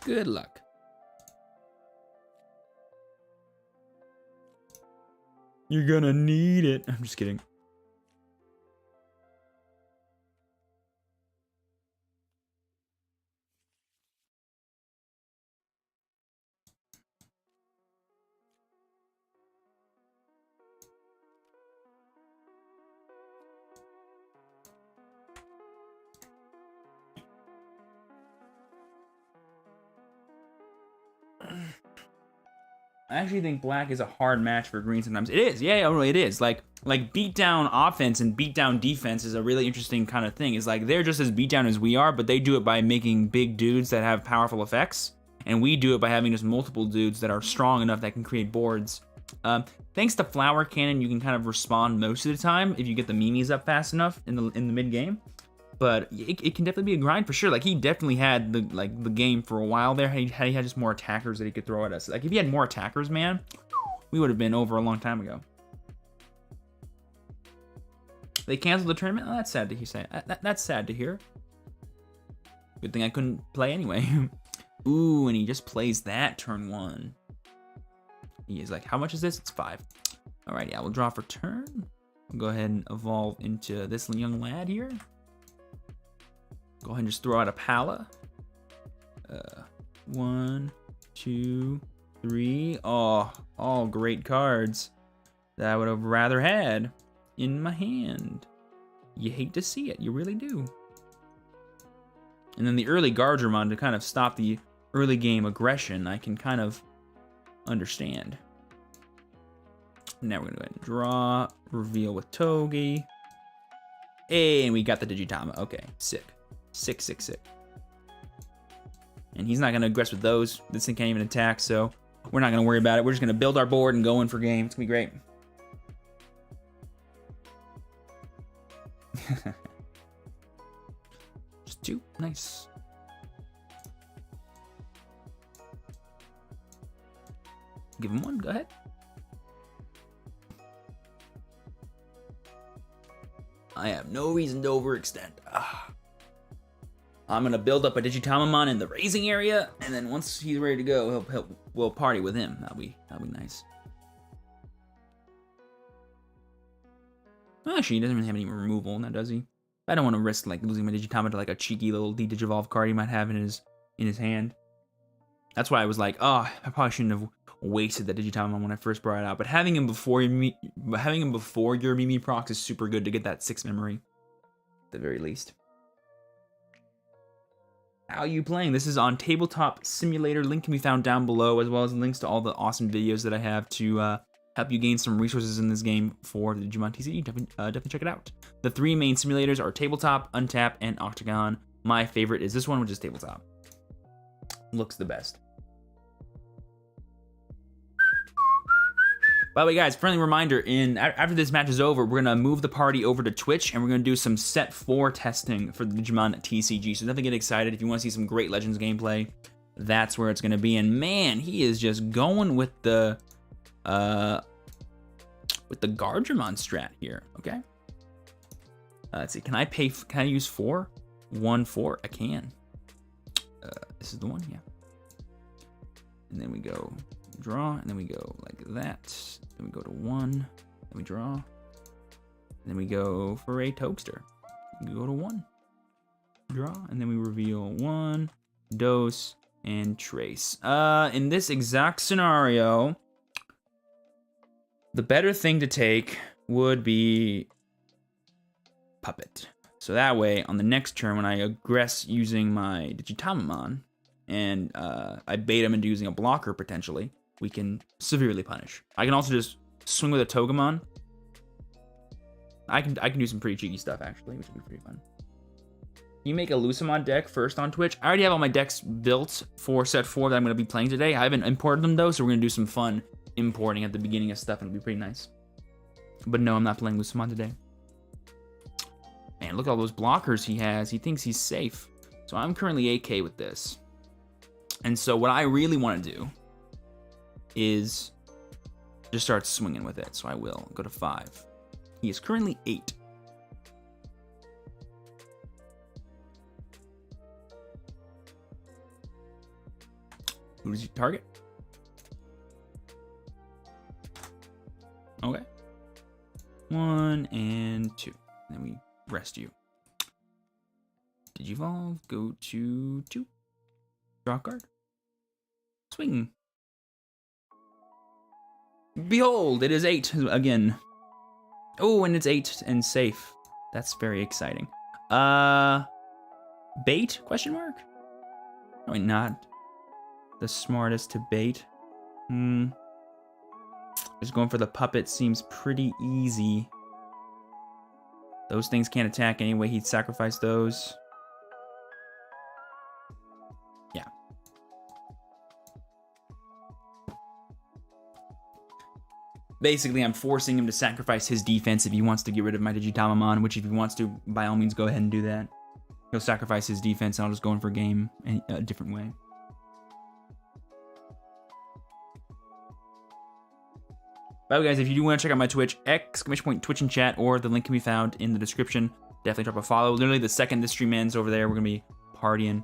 A: Good luck. You're gonna need it. I'm just kidding. I actually think black is a hard match for green sometimes. It is, yeah, really it is. Like beatdown offense and beatdown defense is a really interesting kind of thing. It's like they're just as beatdown as we are, but they do it by making big dudes that have powerful effects. And we do it by having just multiple dudes that are strong enough that can create boards. Thanks to Flower Cannon, you can kind of respond most of the time if you get the memes up fast enough in the mid game. But it can definitely be a grind for sure. Like, he definitely had the game for a while there. He had just more attackers that he could throw at us. Like, if he had more attackers, man, we would have been over a long time ago. They canceled the tournament? Oh, that's sad to hear. That's sad to hear. Good thing I couldn't play anyway. Ooh, and he just plays that turn one. He is like, how much is this? It's 5. Alrighty, I will draw for turn. I'll go ahead and evolve into this young lad here. Go ahead and just throw out a Pala. 1, 2, 3. Oh, all great cards that I would have rather had in my hand. You hate to see it, you really do. And then the early Gardramon to kind of stop the early game aggression, I can kind of understand. Now we're gonna go ahead and draw, reveal with Togi. Hey, and we got the Digitama. Okay, sick. Sick. And he's not going to aggress with those. This thing can't even attack, so we're not going to worry about it. We're just going to build our board and go in for game. It's going to be great. Just 2. Nice. Give him 1. Go ahead. I have no reason to overextend. I'm gonna build up a Digitamamon in the raising area, and then once he's ready to go, we'll party with him. That'll be nice. Well, actually, he doesn't really have any removal now, does he? I don't want to risk like losing my Digitama to like a cheeky little Digivolve card he might have in his hand. That's why I was like, oh, I probably shouldn't have wasted that Digitama when I first brought it out. But having him before your Mimi procs is super good to get that 6 memory, at the very least. How are you playing? This is on Tabletop Simulator. Link can be found down below, as well as links to all the awesome videos that I have to help you gain some resources in this game for the Digimon TCG. Definitely check it out. The 3 main simulators are Tabletop, Untap, and Octagon. My favorite is this one, which is Tabletop. Looks the best. By the way, guys, friendly reminder, after this match is over, we're going to move the party over to Twitch, and we're going to do some Set 4 testing for the Digimon TCG, so definitely get excited. If you want to see some great Legends gameplay, that's where it's going to be. And man, he is just going with the Guardramon strat here, okay? Let's see, can I use 4? 1, 4, I can. This is the one, yeah. And then we go draw, and then we go like that. Then we go to 1, then we draw. And then we go for a Toadster. We go to 1, draw, and then we reveal 1, dose, and trace. In this exact scenario, the better thing to take would be Puppet. So that way, on the next turn, when I aggress using my Digitamamon, and I bait him into using a blocker potentially, we can severely punish. I can also just swing with a Togemon. I can do some pretty cheeky stuff actually, which would be pretty fun. You make a Lucamon deck first on Twitch. I already have all my decks built for set 4 that I'm going to be playing today. I haven't imported them though, so we're going to do some fun importing at the beginning of stuff, and it'll be pretty nice. But no, I'm not playing Lucamon today. Man, look at all those blockers he has. He thinks he's safe. So I'm currently AK with this. And so what I really want to do is just start swinging with it. So I will go to 5. He is currently 8. Who does he target? Okay. 1 and 2. And then we rest you. Digivolve, go to 2. Draw a card. Swing. Behold, it is 8 again. Oh, and it's 8 and safe. That's very exciting. Bait? Question mark? Probably not the smartest to bait. Just going for the puppet seems pretty easy. Those things can't attack anyway. He'd sacrifice those. Yeah. Basically, I'm forcing him to sacrifice his defense if he wants to get rid of my Digitamamon, which if he wants to, by all means, go ahead and do that. He'll sacrifice his defense, and I'll just go in for a game in a different way. By the way, guys, if you do want to check out my Twitch, !Twitch in chat, or the link can be found in the description. Definitely drop a follow. Literally, the second this stream ends over there, we're going to be partying.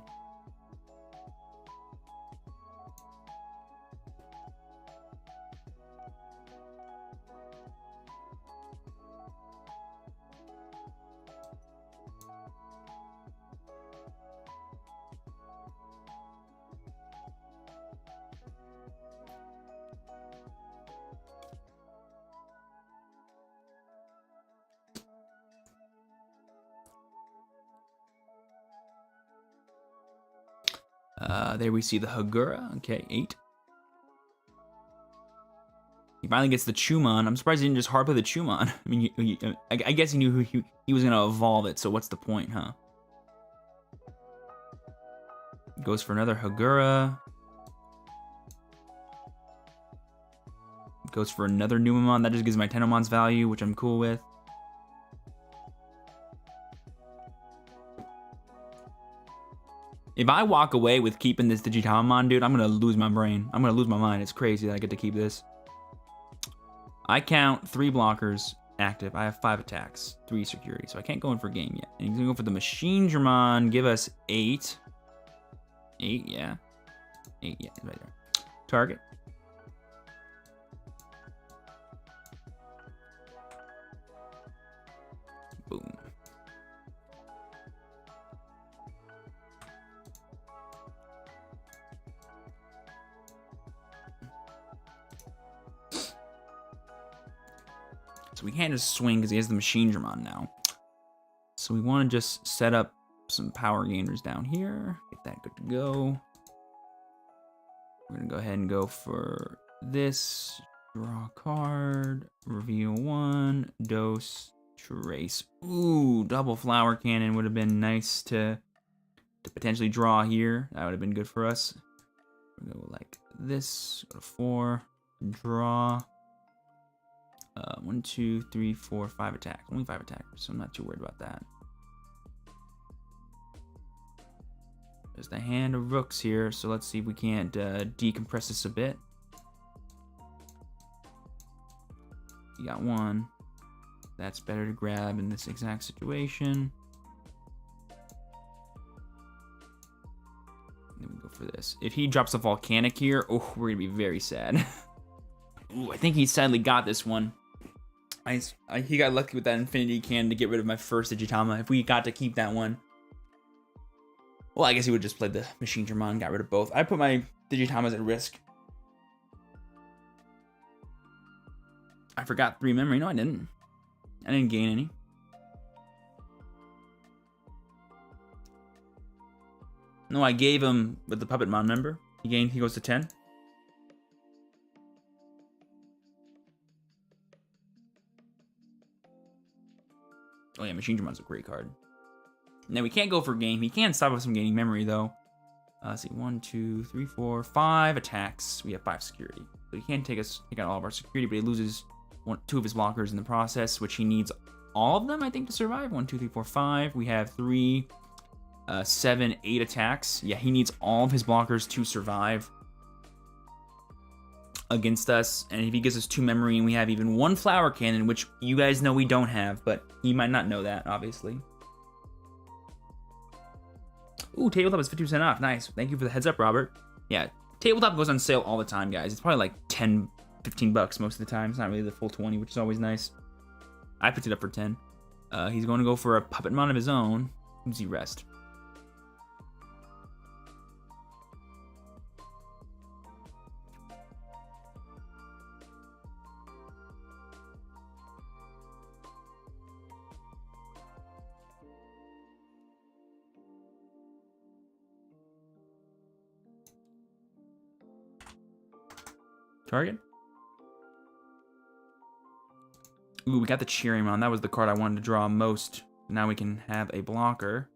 A: There we see the Hagura. Okay, 8. He finally gets the Chumon. I'm surprised he didn't just hard play the Chumon. I mean, I guess he knew he was going to evolve it, so what's the point, huh? Goes for another Hagura. Goes for another Numamon. That just gives my Tenomon's value, which I'm cool with. If I walk away with keeping this Digitamamon, dude, I'm going to lose my brain. I'm going to lose my mind. It's crazy that I get to keep this. I count 3 blockers active. I have 5 attacks, 3 security, so I can't go in for a game yet. And he's going to go for the Machinedramon, give us 8. 8, yeah. 8, yeah, right there. Target. So we can't just swing because he has the Machine Dramon now. So we want to just set up some power gainers down here. Get that good to go. We're going to go ahead and go for this. Draw a card. Reveal one. Dose. Trace. Ooh, double Flower Cannon would have been nice to potentially draw here. That would have been good for us. We're going to go like this. Go to 4. Draw. 1, 2, 3, 4, 5 attack. Only 5 attackers, so I'm not too worried about that. There's the hand of rooks here, so let's see if we can't decompress this a bit. You got 1. That's better to grab in this exact situation. Then we go for this. If he drops a volcanic here, oh, we're gonna be very sad. Ooh, I think he sadly got this one. He got lucky with that Infinity Cannon to get rid of my first Digitama. If we got to keep that one, well, I guess he would just played the Machine Dramon and got rid of both. I put my Digitamas at risk. I forgot 3 memory. No, I didn't. I didn't gain any. No, I gave him with the Puppetmon, remember? He goes to 10. Oh yeah, Machine Dramon's a great card. Now we can't go for game. He can stop us from gaining memory though. Let's see, 1, 2, 3, 4, 5 attacks. We have 5 security. So he can't take out all of our security, but he loses 2 of his blockers in the process, which he needs all of them, I think, to survive. 1, 2, 3, 4, 5. We have 3, 7, 8 attacks. Yeah, he needs all of his blockers to survive against us. And if he gives us 2 memory and we have even 1 Flower Cannon, which you guys know we don't have, but he might not know that, obviously. Ooh, Tabletop is 50% off. Nice. Thank you for the heads up, Robert. Yeah, Tabletop goes on sale all the time, guys. It's probably like 10, 15 bucks most of the time. It's not really the full 20, which is always nice. I picked it up for 10. He's going to go for a Puppetmon of his own. Who's he rest? Target. Ooh, we got the Cheerimon. That was the card I wanted to draw most. Now we can have a blocker.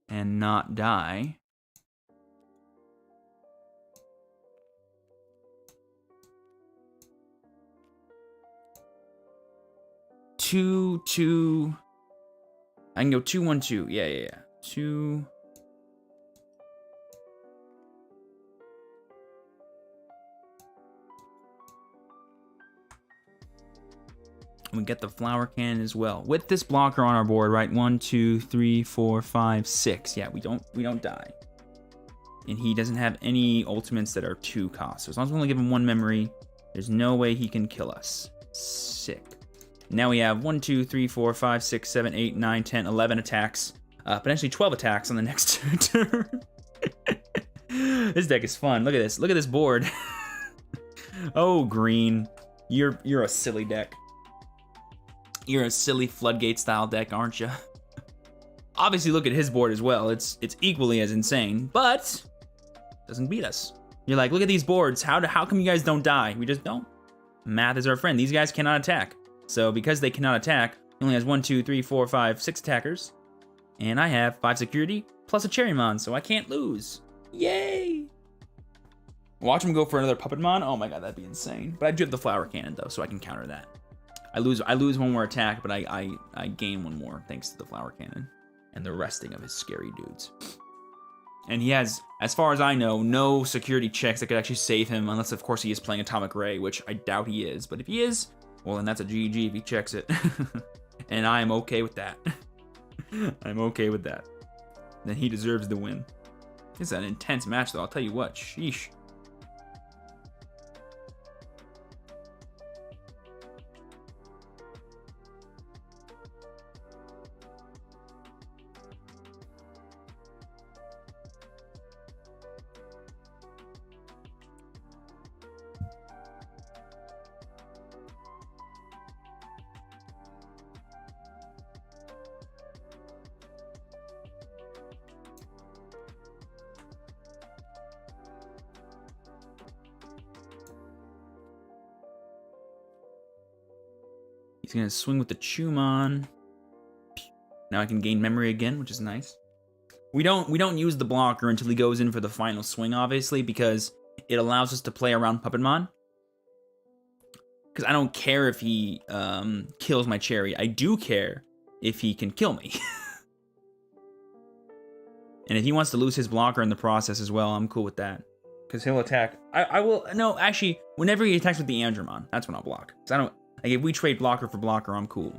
A: And not die. Two. I can go 2, 1, 2. Yeah. 2. We get the Flower Cannon as well. With this blocker on our board, right? 1, 2, 3, 4, 5, 6. Yeah, we don't die. And he doesn't have any ultimates that are 2 costs. So as long as we only give him 1 memory, there's no way he can kill us. Sick. Now we have 1, 2, 3, 4, 5, 6, 7, 8, 9, 10, 11 attacks. Potentially 12 attacks on the next turn. This deck is fun. Look at this. Look at this board. Oh, green. You're a silly deck. You're a silly Floodgate style deck, aren't you? Obviously, look at his board as well. It's equally as insane, but doesn't beat us. You're like, look at these boards. How come you guys don't die? We just don't. Math is our friend. These guys cannot attack. So because they cannot attack, he only has 1, 2, 3, 4, 5, 6 attackers, and I have 5 security plus a Cheerimon, so I can't lose. Yay! Watch him go for another Puppetmon. Oh my god, that'd be insane. But I do have the Flower Cannon though, so I can counter that. I lose 1 more attack, but I gain 1 more thanks to the Flower Cannon and the resting of his scary dudes. And he has, as far as I know, no security checks that could actually save him, unless of course he is playing Atomic Ray, which I doubt he is. But if he is, well then that's a GG if he checks it. And I am okay with that. I'm okay with that. Then he deserves the win. This is an intense match though, I'll tell you what. Sheesh. He's gonna swing with the Chumon. Now I can gain memory again, which is nice. We don't use the blocker until he goes in for the final swing, obviously, because it allows us to play around Puppetmon. Because I don't care if he kills my cherry. I do care if he can kill me. And if he wants to lose his blocker in the process as well, I'm cool with that. Because he'll attack. I will... No, actually, whenever he attacks with the Andromon, that's when I'll block. Because I don't... Like, if we trade blocker for blocker, I'm cool.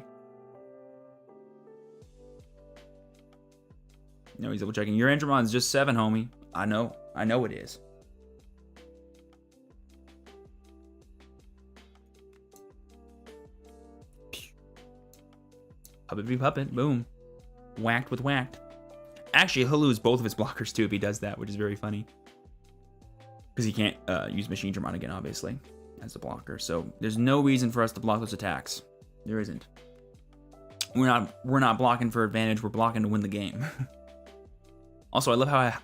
A: No, he's double checking. Your Andromon's just 7, homie. I know it is. Puppet v puppet. Boom. Whacked with whacked. Actually, he'll lose both of his blockers too if he does that, which is very funny. Because he can't use Machine Dramon again, obviously, as a blocker. So there's no reason for us to block those attacks. There isn't. We're not blocking for advantage. We're blocking to win the game. Also, I love how I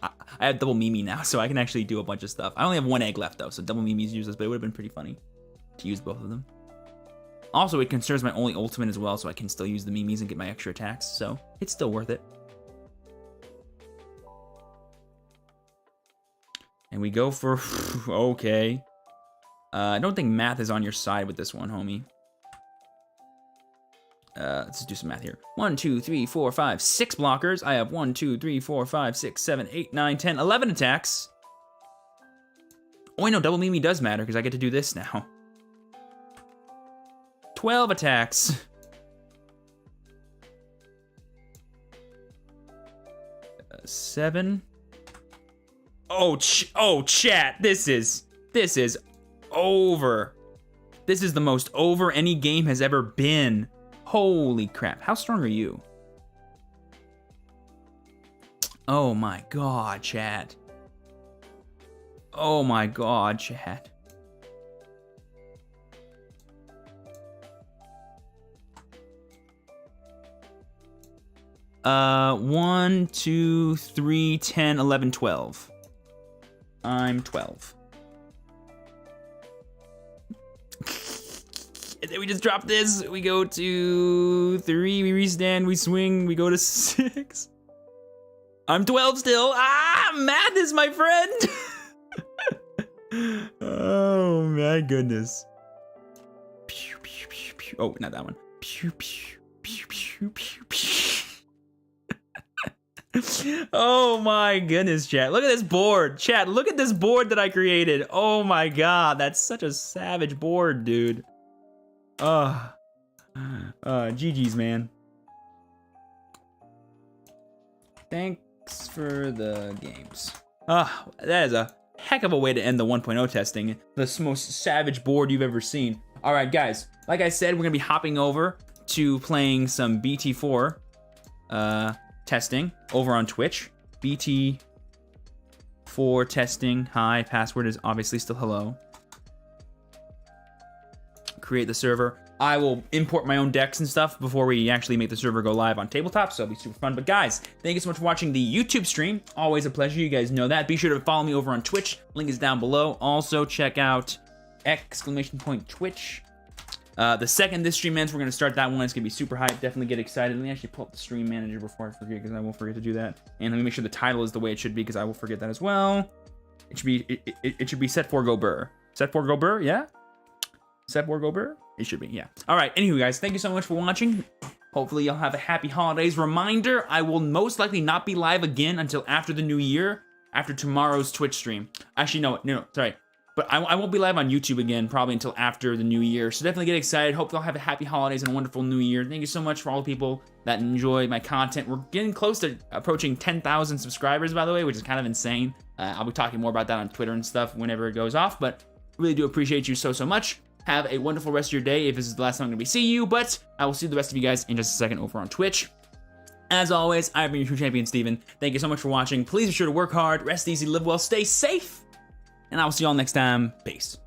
A: have double Mimi now, so I can actually do a bunch of stuff. I only have 1 egg left though, so double Mimi's useless, but it would have been pretty funny to use both of them. Also, it conserves my only ultimate as well, so I can still use the Mimis and get my extra attacks, so it's still worth it. And we go for... okay. I don't think math is on your side with this one, homie. Let's do some math here. 1, 2, 3, 4, 5, 6 blockers. I have 1, 2, 3, 4, 5, 6, 7, 8, 9, 10, 11 attacks. Oh, I know, double Mimi does matter because I get to do this now. 12 attacks. 7. Oh, chat. This is over. This is the most over any game has ever been. Holy crap. How strong are you? Oh my god, chat. Oh my god, chat. Uh, 1, 2, 3, 10, 11, 12. I'm 12. And then we just drop this. We go to 3. We restand. We swing. We go to 6. I'm 12 still. Ah, math is my friend. Oh my goodness. Pew, pew, pew, pew. Oh, not that one. Pew, pew, pew, pew, pew, pew. Oh my goodness, chat. Look at this board. Chat, look at this board that I created. Oh my god, that's such a savage board, dude. GG's, man. Thanks for the games. That is a heck of a way to end the 1.0 testing. The most savage board you've ever seen. All right, guys. Like I said, we're going to be hopping over to playing some BT4 testing over on Twitch. BT4 testing. Hi. Password is obviously still hello. Create the server. I will import my own decks and stuff before we actually make the server go live on tabletop, so it'll be super fun. But guys, thank you so much for watching the YouTube stream. Always a pleasure. You guys know that. Be sure to follow me over on Twitch. Link is down below. Also, check out !Twitch. The second this stream ends, we're going to start that one. It's going to be super hype. Definitely get excited. Let me actually pull up the stream manager before I forget, because I won't forget to do that. And let me make sure the title is the way it should be, because I will forget that as well. It should be Set 4 Go Burr. Set 4 Go Burr, yeah? Set 4 Go Burr? It should be, yeah. All right, anywho, guys, thank you so much for watching. Hopefully, you'll have a happy holidays. Reminder, I will most likely not be live again until after the new year, after tomorrow's Twitch stream. Actually, no, sorry. But I won't be live on YouTube again probably until after the new year. So definitely get excited. Hope you'll have a happy holidays and a wonderful new year. Thank you so much for all the people that enjoy my content. We're getting close to approaching 10,000 subscribers, by the way, which is kind of insane. I'll be talking more about that on Twitter and stuff whenever it goes off. But really do appreciate you so much. Have a wonderful rest of your day if this is the last time I'm going to be seeing you. But I will see the rest of you guys in just a second over on Twitch. As always, I've been your true champion, Steven. Thank you so much for watching. Please be sure to work hard, rest easy, live well, stay safe. And I will see you all next time. Peace.